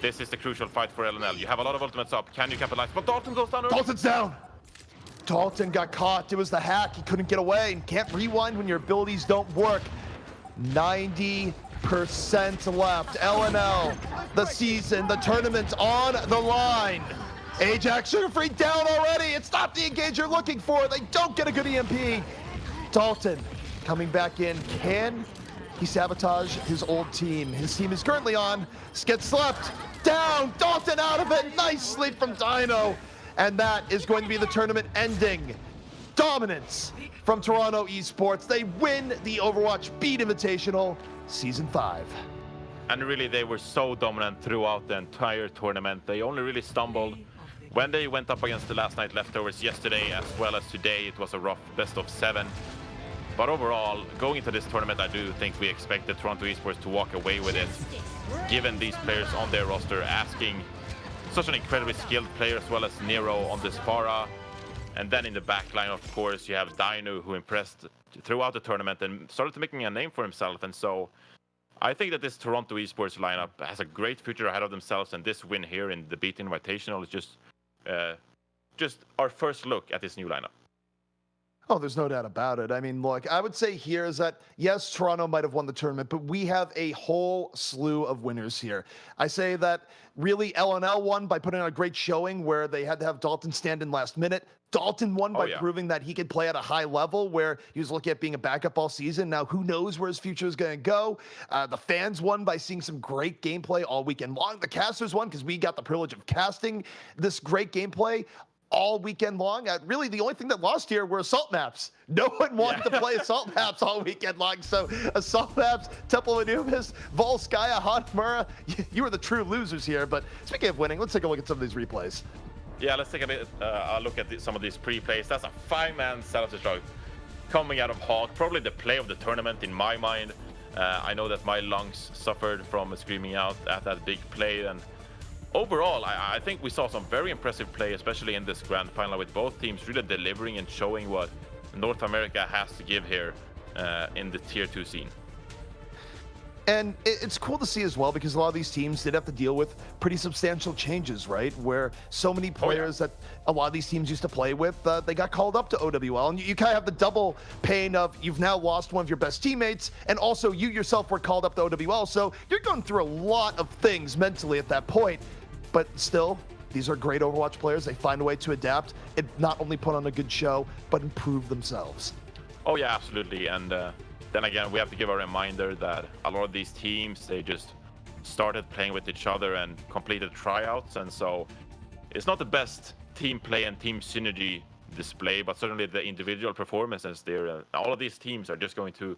Speaker 2: this is the crucial fight for LNL. You have a lot of ultimates up. Can you capitalize? But Dalton goes down early.
Speaker 1: Dalton's down. Dalton got caught. It was the hack. He couldn't get away and can't rewind when your abilities don't work. 90% left. LNL, the season, the tournament on the line. Ajax Sugar-Free down already. It's not the engage you're looking for. They don't get a good EMP. Dalton coming back in. Can he sabotage his old team? His team is currently on. Gets slept. Down. Dalton out of it. Nice sleep from Dino. And that is going to be the tournament ending. Dominance from Toronto Esports. They win the Overwatch Beat Invitational Season 5.
Speaker 2: And really, they were so dominant throughout the entire tournament. They only really stumbled when they went up against the last night leftovers yesterday, as well as today. It was a rough best of 7. But overall, going into this tournament, I do think we expect the Toronto Esports to walk away with it, given these players on their roster asking such an incredibly skilled player as well as Nero on this Pharah. And then in the back line, of course, you have Dino, who impressed throughout the tournament and started making a name for himself. And so I think that this Toronto Esports lineup has a great future ahead of themselves, and this win here in the Beat Invitational is just our first look at this new lineup.
Speaker 1: Oh, there's no doubt about it. I mean, look, I would say here is that, yes, Toronto might have won the tournament, but we have a whole slew of winners here. I say that really LNL won by putting on a great showing where they had to have Dalton stand in last minute. Dalton won by proving that he could play at a high level where he was looking at being a backup all season. Now, who knows where his future is going to go? The fans won by seeing some great gameplay all weekend long. The casters won because we got the privilege of casting this great gameplay all weekend long. Really, the only thing that lost here were assault maps. No one wanted to play assault maps all weekend long. So assault maps, Temple of Anubis, Volskaya, Hanamura, you were the true losers here. But speaking of winning, let's take a look at some of these replays.
Speaker 2: Yeah, let's take a look at some of these pre-plays. That's a 5-man setup destruct coming out of Hawk. Probably the play of the tournament in my mind. I know that my lungs suffered from screaming out at that big play. And overall, I think we saw some very impressive play, especially in this grand final, with both teams really delivering and showing what North America has to give here in the Tier 2 scene.
Speaker 1: And it's cool to see as well because a lot of these teams did have to deal with pretty substantial changes, right? Where so many players that a lot of these teams used to play with, they got called up to OWL. And you kind of have the double pain of you've now lost one of your best teammates, and also you yourself were called up to OWL. So you're going through a lot of things mentally at that point. But still, these are great Overwatch players. They find a way to adapt and not only put on a good show, but improve themselves.
Speaker 2: Oh, yeah, absolutely. And then again, we have to give a reminder that a lot of these teams, they just started playing with each other and completed tryouts. And so it's not the best team play and team synergy display, but certainly the individual performances there. All of these teams are just going to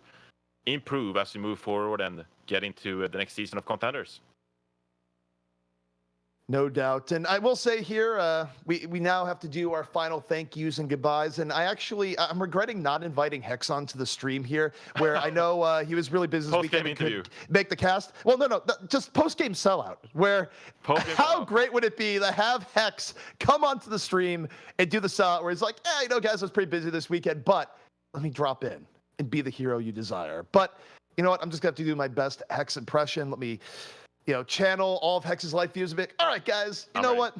Speaker 2: improve as we move forward and get into the next season of Contenders.
Speaker 1: No doubt. And I will say here, we now have to do our final thank yous and goodbyes. And I'm regretting not inviting Hex onto the stream here, where I know he was really busy this weekend and could make the cast. Well, no, just post-game sellout, where how great would it be to have Hex come onto the stream and do the sellout where he's like, guys, I was pretty busy this weekend, but let me drop in and be the hero you desire. But you know what? I'm just going to have to do my best Hex impression. Let me channel all of Hex's life views a bit. All right, guys, you know what?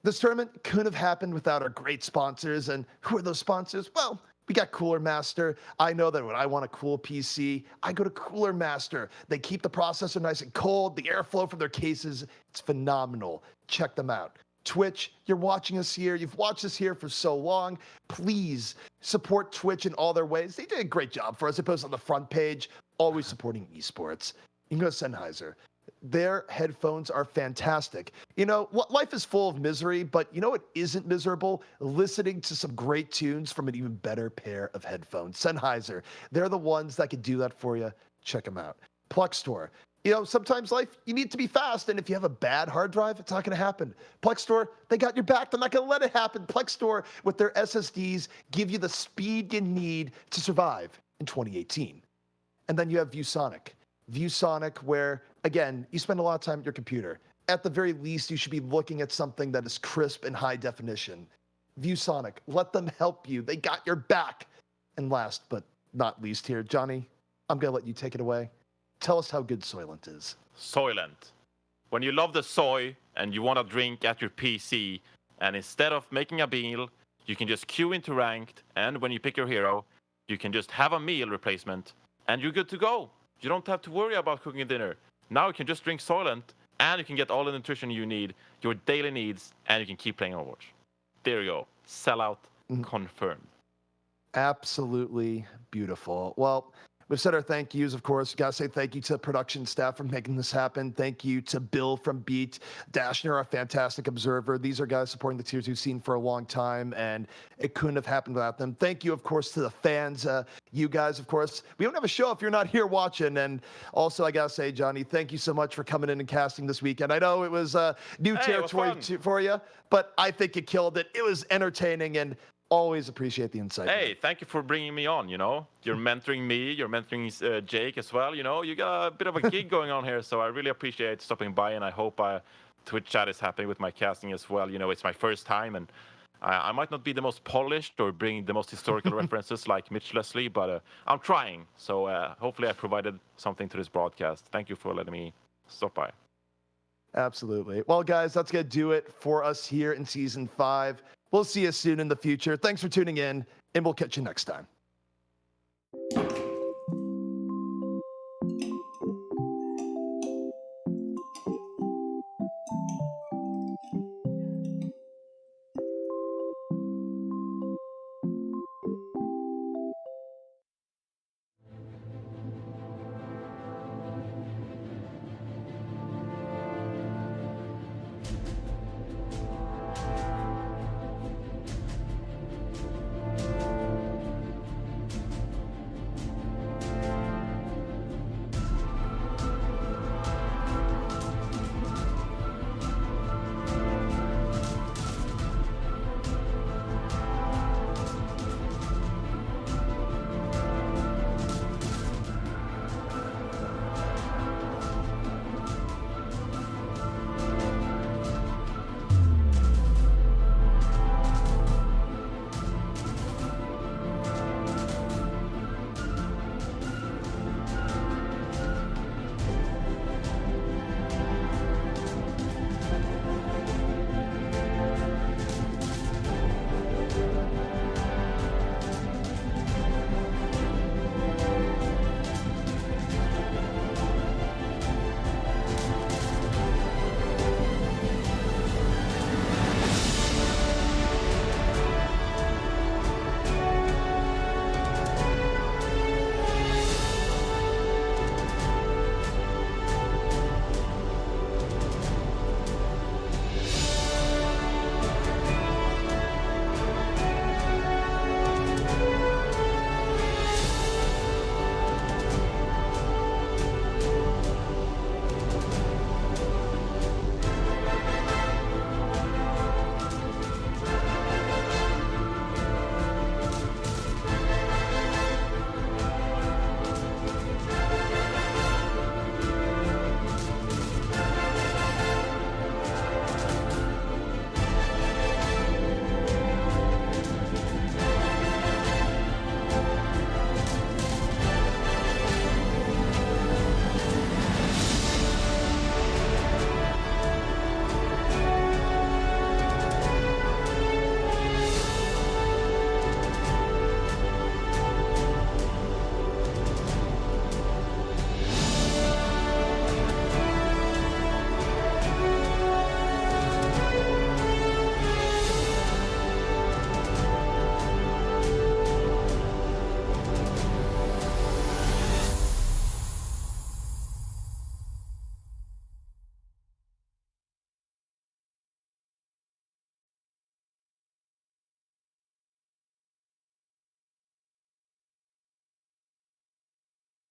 Speaker 1: This tournament couldn't have happened without our great sponsors. And who are those sponsors? Well, we got Cooler Master. I know that when I want a cool PC, I go to Cooler Master. They keep the processor nice and cold. The airflow from their cases, it's phenomenal. Check them out. Twitch, you're watching us here. You've watched us here for so long. Please support Twitch in all their ways. They did a great job for us. They post on the front page, always supporting esports. You can go to Sennheiser. Their headphones are fantastic. Life is full of misery, but you know what isn't miserable? Listening to some great tunes from an even better pair of headphones. Sennheiser, they're the ones that can do that for you. Check them out. Plex Store. Sometimes life, you need to be fast, and if you have a bad hard drive, it's not going to happen. Plex Store, they got your back. They're not going to let it happen. Plex Store, with their SSDs, give you the speed you need to survive in 2018. And then you have ViewSonic. ViewSonic, where, again, you spend a lot of time at your computer. At the very least, you should be looking at something that is crisp and high definition. ViewSonic, let them help you. They got your back. And last but not least here, Johnny, I'm going to let you take it away. Tell us how good Soylent is.
Speaker 2: Soylent. When you love the soy and you want to drink at your PC, and instead of making a meal, you can just queue into ranked, and when you pick your hero, you can just have a meal replacement, and you're good to go. You don't have to worry about cooking dinner. Now you can just drink Soylent and you can get all the nutrition you need, your daily needs, and you can keep playing Overwatch. There you go. Sellout confirmed.
Speaker 1: Absolutely beautiful. Well, we've said our thank yous, of course. Got to say thank you to the production staff for making this happen. Thank you to Bill from Beat, Dashner, our fantastic observer. These are guys supporting the Tier 2 scene for a long time, and it couldn't have happened without them. Thank you, of course, to the fans. You guys, of course. We don't have a show if you're not here watching. And also, I got to say, Johnny, thank you so much for coming in and casting this weekend. I know it was new territory for you, but I think you killed it. It was entertaining, and always appreciate the insight.
Speaker 2: Hey, thank you for bringing me on. You're mentoring me. You're mentoring Jake as well. You got a bit of a gig going on here, so I really appreciate stopping by, and I hope Twitch chat is happy with my casting as well. It's my first time, and I might not be the most polished or bring the most historical references like Mitch Leslie, but I'm trying. So hopefully I provided something to this broadcast. Thank you for letting me stop by.
Speaker 1: Absolutely. Well, guys, that's going to do it for us here in Season 5. We'll see you soon in the future. Thanks for tuning in, and we'll catch you next time.